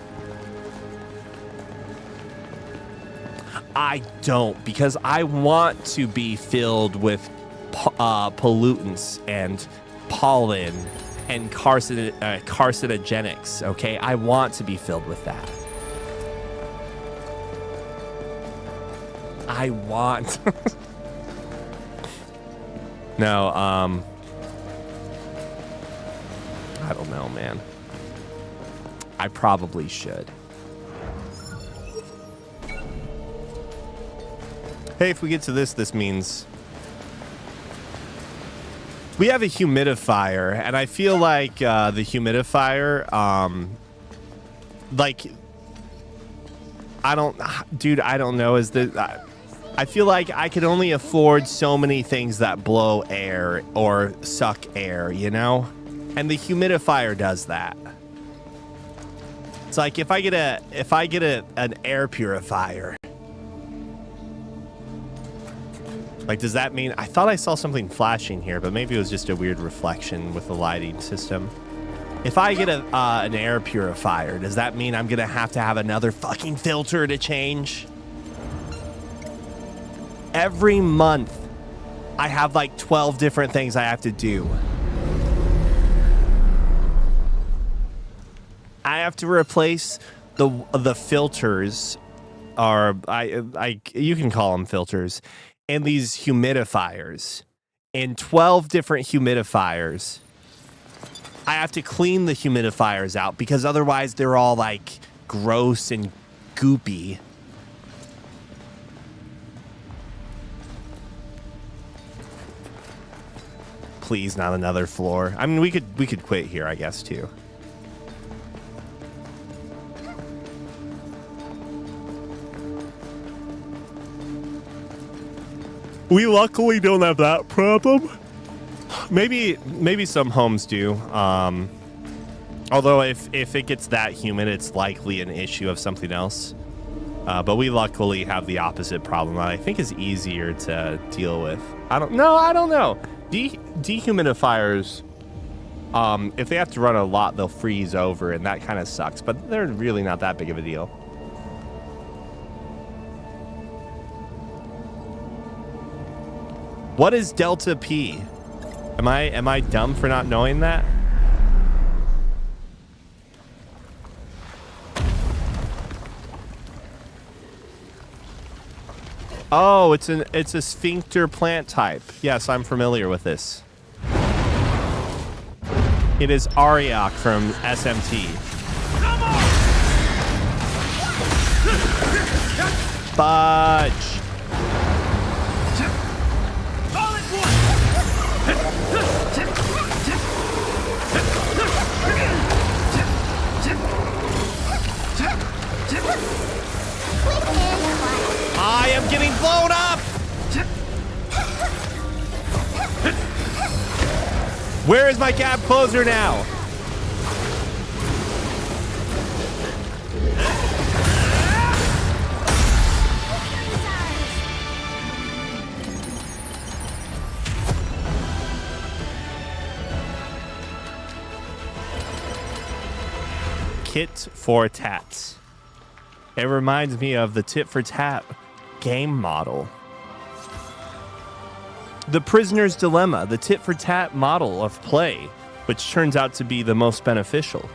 I don't, because I want to be filled with pollutants and pollen and carcinogenics, okay? I want to be filled with that. I want... No, I don't know, man. I probably should. Hey, if we get to this means we have a humidifier, and I feel like the humidifier, like, I don't know, is the... I feel like I could only afford so many things that blow air or suck air, you know? And the humidifier does that. It's like if I get an air purifier. Like, does that mean... I thought I saw something flashing here, but maybe it was just a weird reflection with the lighting system. If I get an air purifier, does that mean I'm going to have another fucking filter to change? Every month, I have like 12 different things I have to do. I have to replace the filters, or you can call them filters, and these humidifiers, and 12 different humidifiers. I have to clean the humidifiers out because otherwise they're all like gross and goopy. Please, not another floor. I mean, we could quit here, I guess, too. We luckily don't have that problem. Maybe some homes do. Although if it gets that humid, it's likely an issue of something else. But we luckily have the opposite problem that I think is easier to deal with. I don't know. Dehumidifiers, if they have to run a lot, they'll freeze over, and that kind of sucks. But they're really not that big of a deal. What is delta P? Am I dumb for not knowing that? Oh, it's a sphincter plant type. Yes, I'm familiar with this. It is Ariok from SMT. Fudge. I am getting blown up! Where is my gap closer now? Kit for tats. It reminds me of the tit for tat game model. The Prisoner's Dilemma, the tit for tat model of play, which turns out to be the most beneficial.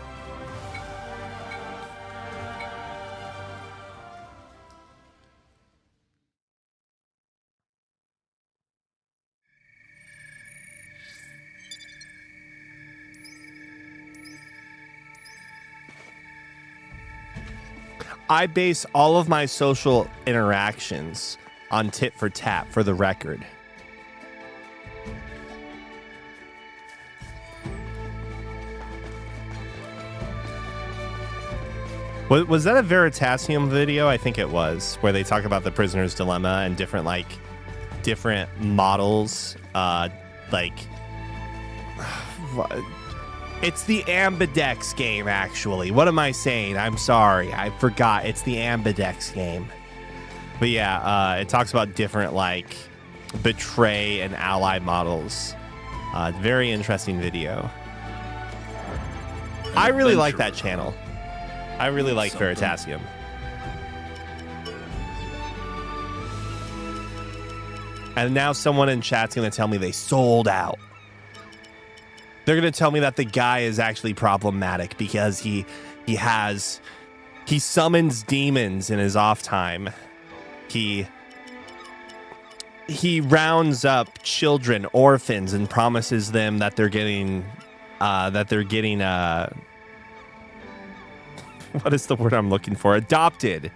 I base all of my social interactions on tit for tat, for the record. Was that a Veritasium video? I think it was, where they talk about the Prisoner's Dilemma and different models. It's the Ambidex game, actually. What am I saying? I'm sorry. I forgot. It's the Ambidex game. But yeah, it talks about different, Betray and Ally models. Very interesting video. I really like that channel. I really like Veritasium. And now someone in chat's going to tell me they sold out. They're going to tell me that the guy is actually problematic because he summons demons in his off time. He rounds up children, orphans, and promises them that they're getting what is the word I'm looking for? Adopted,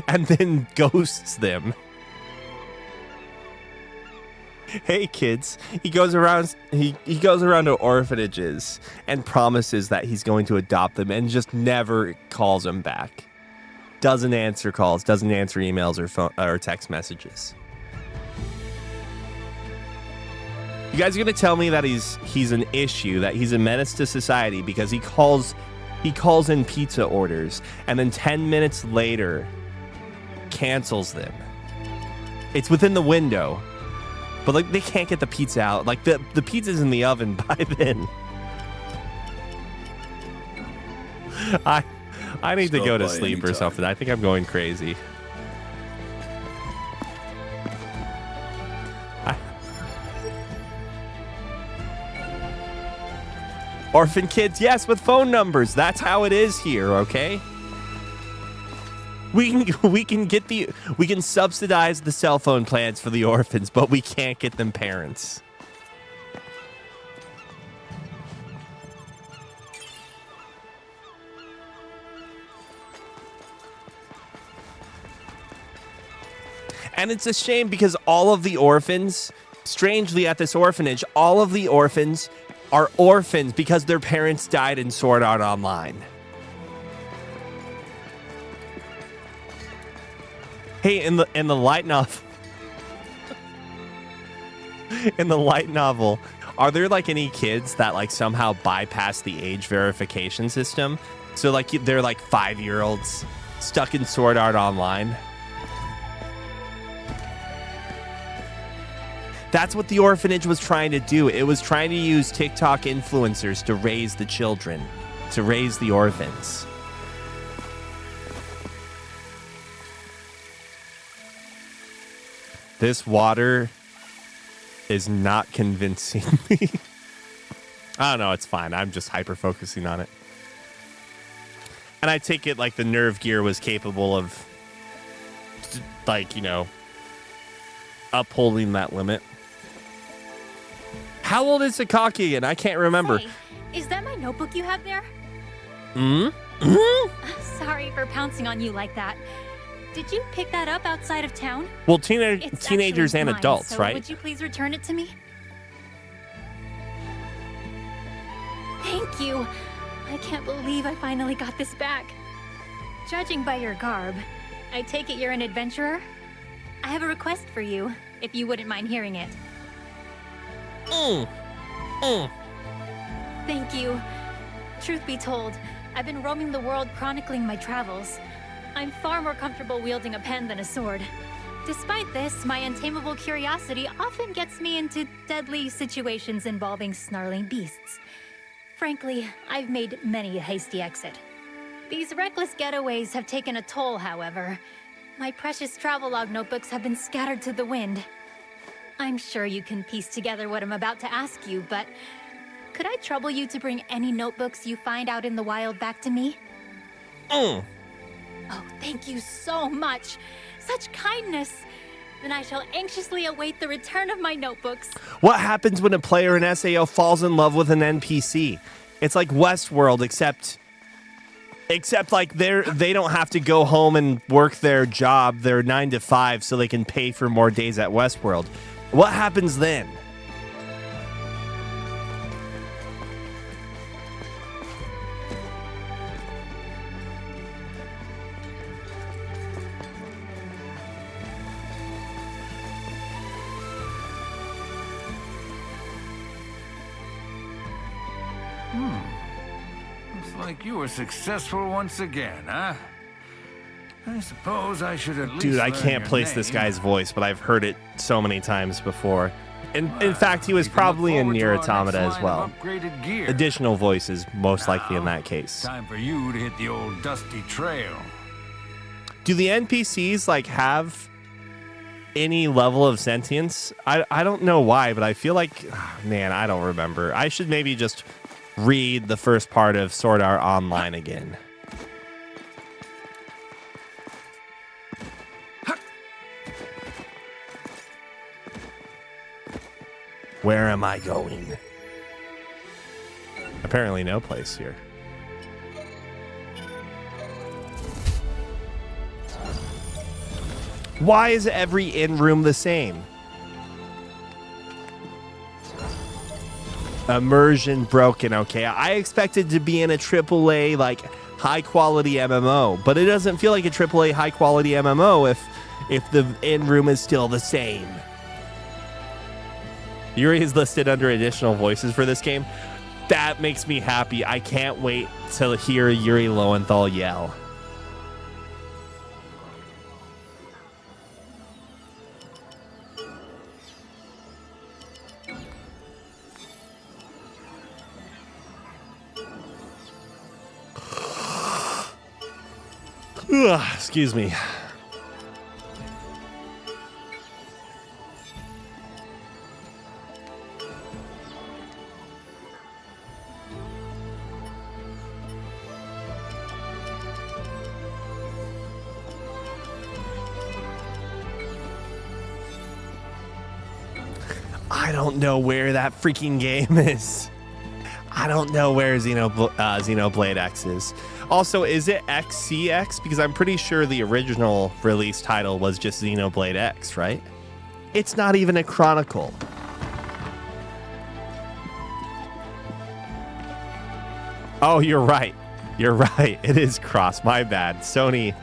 and then ghosts them. Hey kids, he goes around to orphanages and promises that he's going to adopt them and just never calls them back. Doesn't answer calls, doesn't answer emails or phone or text messages. You guys are going to tell me that he's an issue, that he's a menace to society because he calls in pizza orders and then 10 minutes later cancels them. It's within the window. But they can't get the pizza out. The pizza's in the oven by then. I need to go to sleep or something. I think I'm going crazy. Orphan kids, yes, with phone numbers. That's how it is here, okay? We can subsidize the cell phone plans for the orphans, but we can't get them parents. And it's a shame because all of the orphans, strangely at this orphanage, all of the orphans are orphans because their parents died in Sword Art Online. Hey, in the light novel, in the light novel, are there like any kids that like somehow bypass the age verification system? So like they're like 5-year-olds stuck in Sword Art Online. That's what the orphanage was trying to do. It was trying to use TikTok influencers to raise the children, to raise the orphans. This water is not convincing me. I don't know, it's fine. I'm just hyper-focusing on it. And I take it like the nerve gear was capable of, like, you know, upholding that limit. How old is Sakaki again? I can't remember. Hey, is that my notebook you have there? Sorry for pouncing on you like that. Did you pick that up outside of town? Well, It's teenagers actually and mine, adults, so right? Would you please return it to me? Thank you. I can't believe I finally got this back. Judging by your garb, I take it you're an adventurer? I have a request for you, if you wouldn't mind hearing it. Thank you. Truth be told, I've been roaming the world chronicling my travels. I'm far more comfortable wielding a pen than a sword. Despite this, my untamable curiosity often gets me into deadly situations involving snarling beasts. Frankly, I've made many a hasty exit. These reckless getaways have taken a toll, however. My precious travelogue notebooks have been scattered to the wind. I'm sure you can piece together what I'm about to ask you, but could I trouble you to bring any notebooks you find out in the wild back to me? Oh, thank you so much. Such kindness. Then I shall anxiously await the return of my notebooks. What happens when a player in SAO falls in love with an NPC? It's like Westworld, except like they don't have to go home and work their job, their 9 to 5, so they can pay for more days at Westworld. What happens then? Looks like you were successful once again, huh? I suppose I should at least Dude, I learn can't your place this name. guy's voice, but I've heard it so many times before. In Well, fact, he was we can look probably in forward to Nier our next Automata as line well. of upgraded gear. Additional voices, most likely in Now, that case. Time for you to hit the old dusty trail. Do the NPCs like have any level of sentience? I don't know why, but I feel like, man, I don't remember. I should maybe just read the first part of Sword Art Online again. Where am I going? Apparently no place here. Why is every inn room the same? Immersion broken. Okay, I expected to be in a AAA like high quality MMO, but it doesn't feel like a AAA high quality MMO if the inn room is still the same. Yuri is listed under additional voices for this game. That makes me happy. I can't wait to hear Yuri Lowenthal yell. Ugh, excuse me. I don't know where that freaking game is. I don't know where Xenoblade X is. Also, is it XCX? Because I'm pretty sure the original release title was just Xenoblade X, right? It's not even a chronicle. Oh, you're right. You're right. It is cross. My bad. Sony.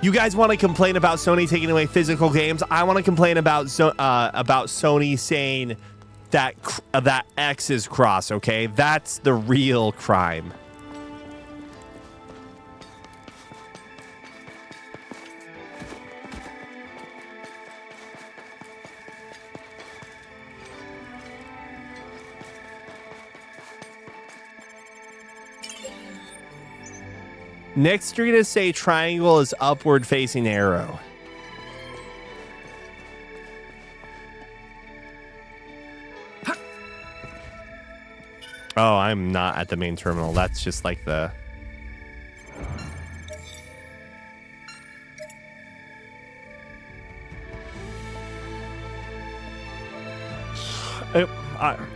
You guys want to complain about Sony taking away physical games? I want to complain about Sony saying that X is cross, okay? That's the real crime. Next, you're going to say triangle is upward facing arrow. Oh, I'm not at the main terminal. That's just like the...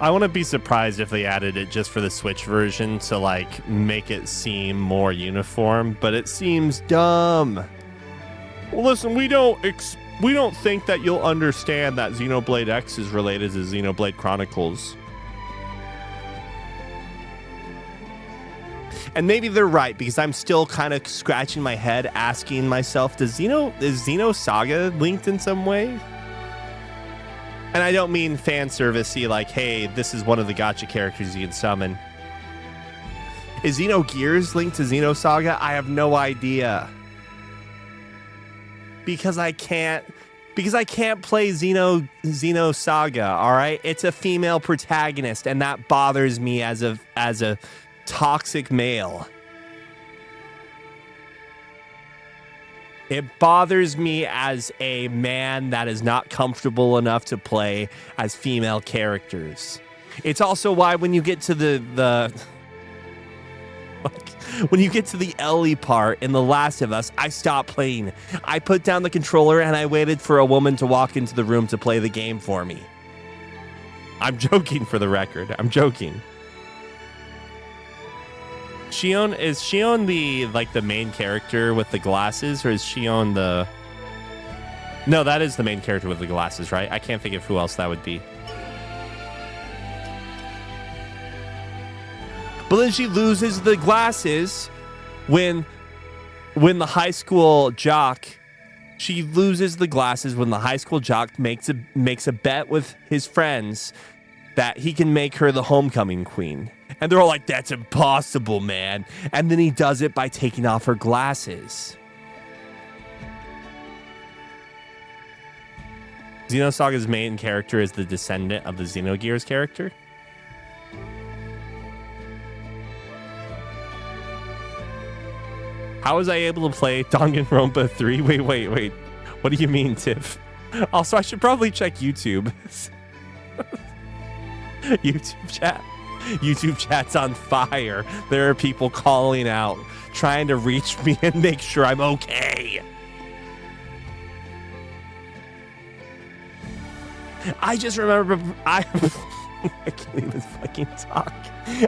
I want to be surprised if they added it just for the Switch version to like make it seem more uniform, but it seems dumb. Well, listen, we don't think that you'll understand that Xenoblade X is related to Xenoblade Chronicles. And maybe they're right, because I'm still kind of scratching my head asking myself, is Xenosaga linked in some way? And I don't mean fan servicey, like, hey, this is one of the gacha characters you can summon. Is Xenogears linked to Xenosaga? I have no idea. Because I can't play Xenosaga, all right? It's a female protagonist, and that bothers me as a toxic male. It bothers me as a man that is not comfortable enough to play as female characters. It's also why when you get to when you get to the Ellie part in The Last of Us, I stopped playing. I put down the controller and I waited for a woman to walk into the room to play the game for me. I'm joking, for the record. I'm joking. Is Shion the main character with the glasses, or is Shion the... No, that is the main character with the glasses, right? I can't think of who else that would be. But then she loses the glasses when the high school jock... She loses the glasses when the high school jock makes a bet with his friends that he can make her the homecoming queen. And they're all like, that's impossible, man. And then he does it by taking off her glasses. Xenosaga's main character is the descendant of the Xenogears character. How was I able to play Danganronpa 3? Wait. What do you mean, Tiff? Also, I should probably check YouTube. YouTube chat's on fire. There are people calling out, trying to reach me and make sure I'm okay. I just remember... I can't even fucking talk.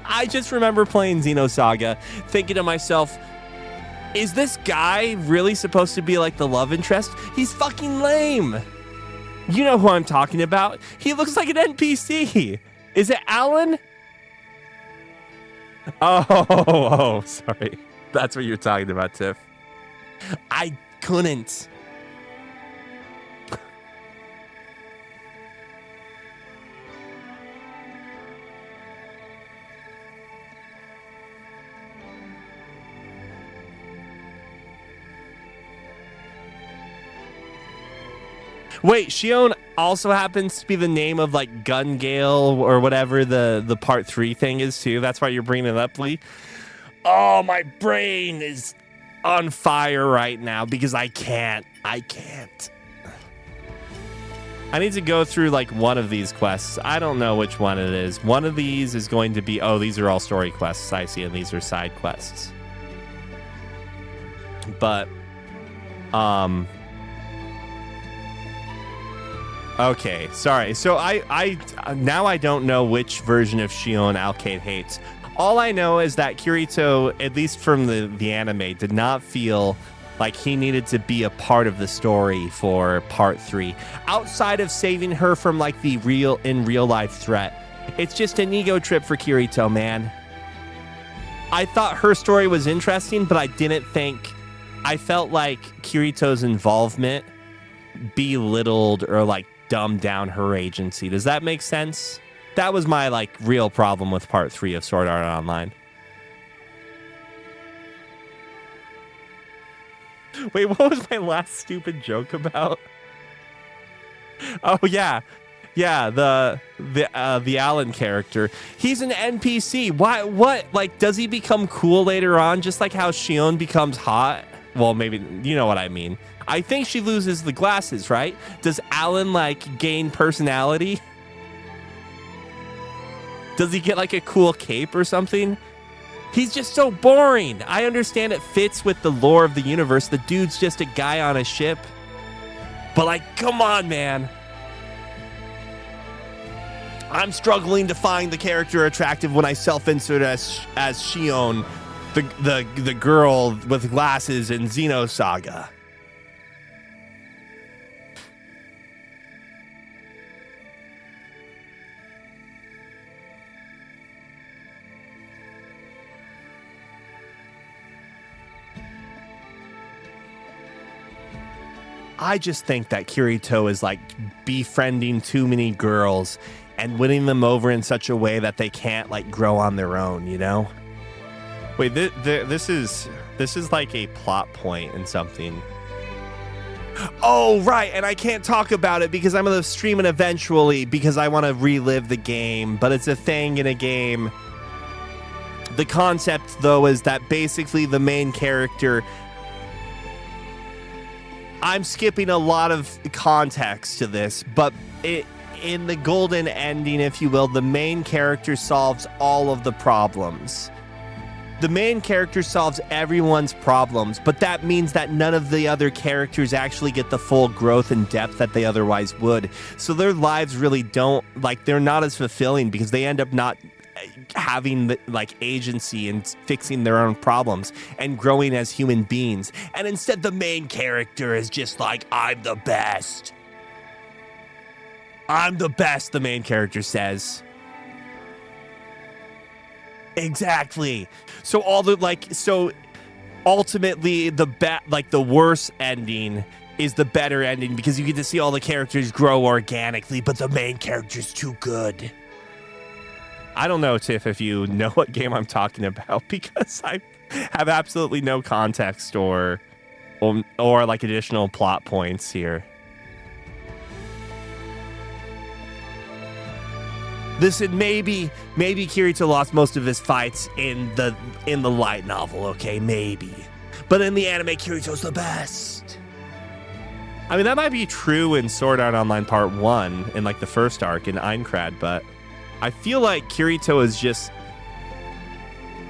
I just remember playing Xenosaga, thinking to myself, is this guy really supposed to be like the love interest? He's fucking lame. You know who I'm talking about. He looks like an NPC. Is it Alan? Oh, sorry. That's what you're talking about, Tiff. I couldn't. Wait, Shion also happens to be the name of like Gun Gale or whatever the part 3 thing is too. That's why you're bringing it up, Lee. Oh, my brain is on fire right now because I can't. I need to go through like one of these quests. I don't know which one it is. One of these is going to be, oh, these are all story quests, I see, and these are side quests. But, Okay, sorry. So I now I don't know which version of Shion Alcade hates. All I know is that Kirito, at least from the anime, did not feel like he needed to be a part of the story for part 3. Outside of saving her from like the real life threat. It's just an ego trip for Kirito, man. I thought her story was interesting, but I felt like Kirito's involvement belittled or like dumbed down her agency. Does that make sense? That was my like real problem with part 3 of Sword Art Online. Wait, what was my last stupid joke about? Oh yeah, the Alan character. He's an NPC. Why? What? Like, does he become cool later on, just like how Shion becomes hot? Well, maybe you know what I mean. I think she loses the glasses, right? Does Alan like gain personality? Does he get like a cool cape or something? He's just so boring. I understand it fits with the lore of the universe. The dude's just a guy on a ship. But like, come on, man. I'm struggling to find the character attractive when I self-insert as Shion, the girl with glasses in Xenosaga. I just think that Kirito is like befriending too many girls and winning them over in such a way that they can't like grow on their own, you know? Wait, this is like a plot point in something. Oh, right, and I can't talk about it because I'm gonna stream it eventually because I want to relive the game, but it's a thing in a game. The concept, though, is that basically the main character... I'm skipping a lot of context to this, but in the golden ending, if you will, the main character solves all of the problems. The main character solves everyone's problems, but that means that none of the other characters actually get the full growth and depth that they otherwise would. So their lives really don't, like, they're not as fulfilling because they end up not having the, like, agency and fixing their own problems and growing as human beings. And instead the main character is just like, I'm the best. I'm the best, the main character says. Exactly. So ultimately the worst ending is the better ending because you get to see all the characters grow organically, but the main character's too good. I don't know, Tiff, if you know what game I'm talking about because I have absolutely no context or like additional plot points here. Listen, maybe Kirito lost most of his fights in the light novel, okay? Maybe. But in the anime, Kirito's the best. I mean, that might be true in Sword Art Online Part 1 in like the first arc in Aincrad, but I feel like Kirito is just...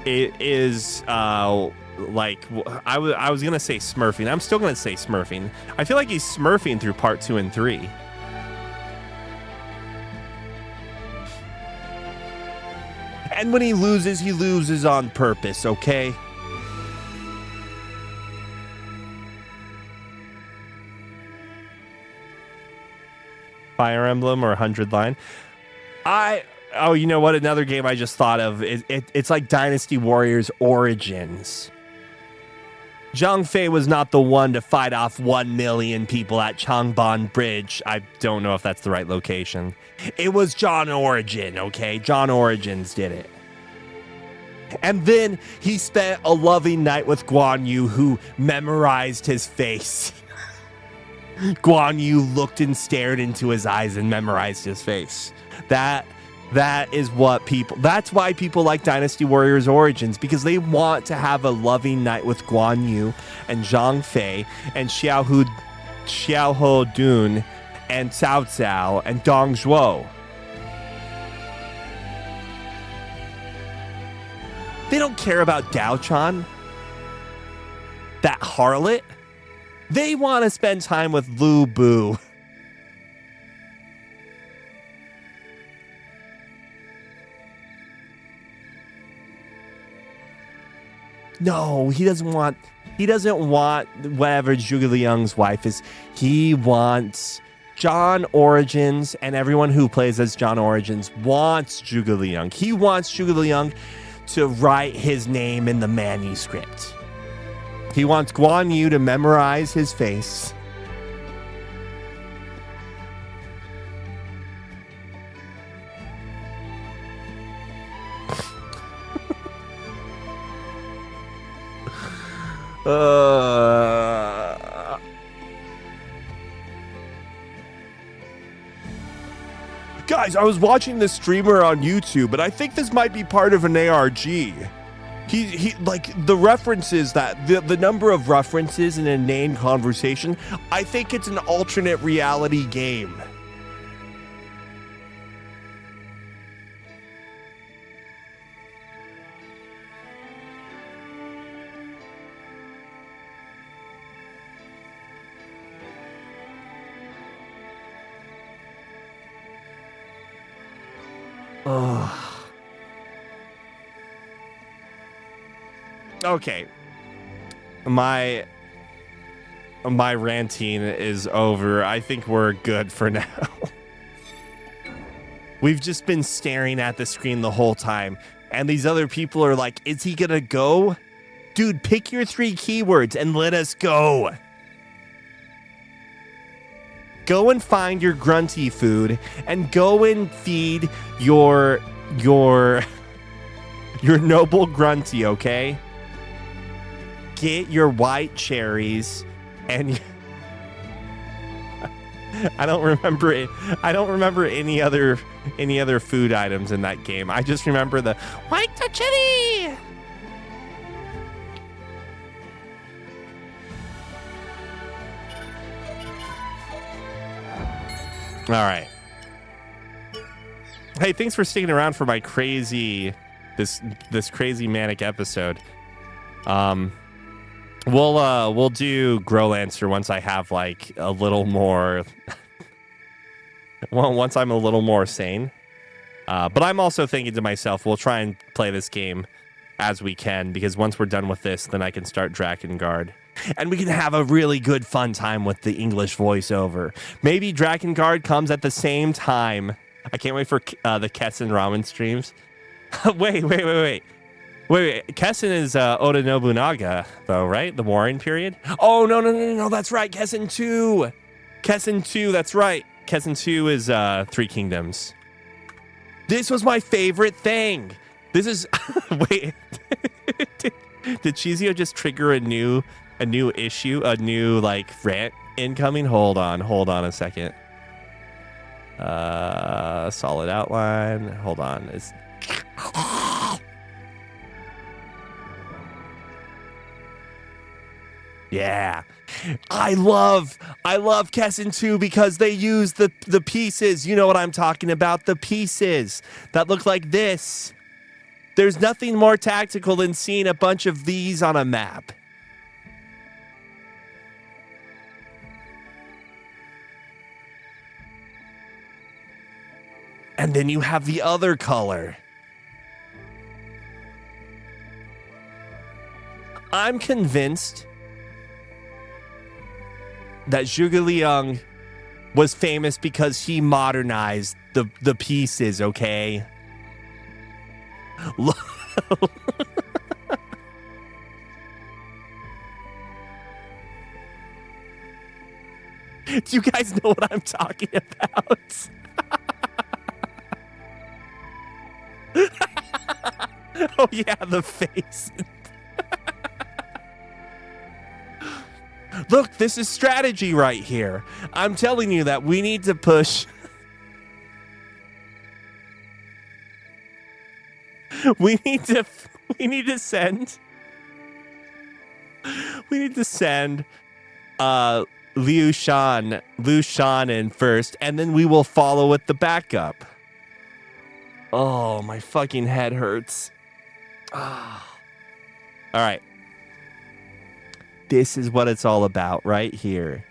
It is, like... I was going to say smurfing. I'm still going to say smurfing. I feel like he's smurfing through Part 2 and 3. And when he loses on purpose, okay? Fire Emblem or 100 Line. Oh, you know what? Another game I just thought of. It's like Dynasty Warriors Origins. Zhang Fei was not the one to fight off 1 million people at Changban Bridge. I don't know if that's the right location. It was John Origin, okay? John Origins did it. And then he spent a loving night with Guan Yu, who memorized his face. Guan Yu looked and stared into his eyes and memorized his face. That is what people... That's why people like Dynasty Warriors Origins, because they want to have a loving night with Guan Yu and Zhang Fei and Xiao Ho Dun and Cao Cao and Dong Zhuo. They don't care about Dao Chan, that harlot. They want to spend time with Lu Bu. No, he doesn't want whatever Zhuge Liang's wife is. He wants John Origins, and everyone who plays as John Origins wants Zhuge Liang. He wants Zhuge Liang to write his name in the manuscript. He wants Guan Yu to memorize his face. Guys, I was watching this streamer on YouTube, and I think this might be part of an ARG. He like the references that the number of references in a named conversation. I think it's an alternate reality game. Okay. My ranting is over. I think we're good for now. We've just been staring at the screen the whole time, and these other people are like, is he gonna go? Dude, pick your 3 keywords and let us go. Go and find your grunty food and go and feed your noble grunty, okay? Get your white cherries and I don't remember it. I don't remember any other food items in that game. I just remember the white chili. All right. Hey, thanks for sticking around for my crazy this crazy manic episode. We'll do Growlancer once I have like a little more once I'm a little more sane. But I'm also thinking to myself, we'll try and play this game as we can, because once we're done with this, then I can start Drakengard. And we can have a really good fun time with the English voiceover. Maybe Drakengard comes at the same time. I can't wait for the Kessen ramen streams. Wait. Kessen is Oda Nobunaga, though, right? The Warring period? Oh, no. That's right. Kessen 2. That's right. Kessen 2 is 3 Kingdoms. This was my favorite thing. This is... Wait. Did Chizio just trigger a new issue? A new, like, rant incoming? Hold on a second. Solid outline. Hold on. Yeah. I love Kessen 2 because they use the pieces. You know what I'm talking about. The pieces that look like this. There's nothing more tactical than seeing a bunch of these on a map. And then you have the other color. I'm convinced that Zhuge Liang was famous because he modernized the pieces, okay? Do you guys know what I'm talking about? Oh yeah, the face. Look, this is strategy right here. I'm telling you that we need to push. We need to send Liu Shan in first, and then we will follow with the backup. Oh, my fucking head hurts. All right. This is what it's all about right here.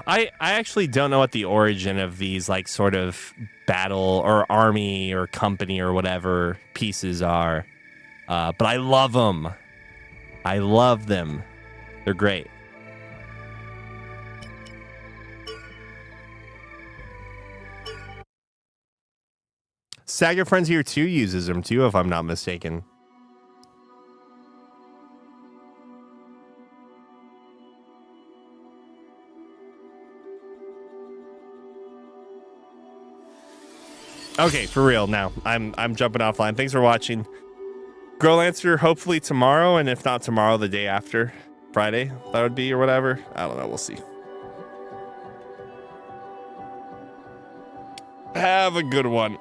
I actually don't know what the origin of these like sort of battle or army or company or whatever pieces are. But I love them. I love them. They're great. Saga Frontier 2 uses them too, if I'm not mistaken. Okay, for real now. I'm jumping offline. Thanks for watching. Girl Answer hopefully tomorrow, and if not tomorrow, the day after. Friday, that would be, or whatever. I don't know. We'll see. Have a good one.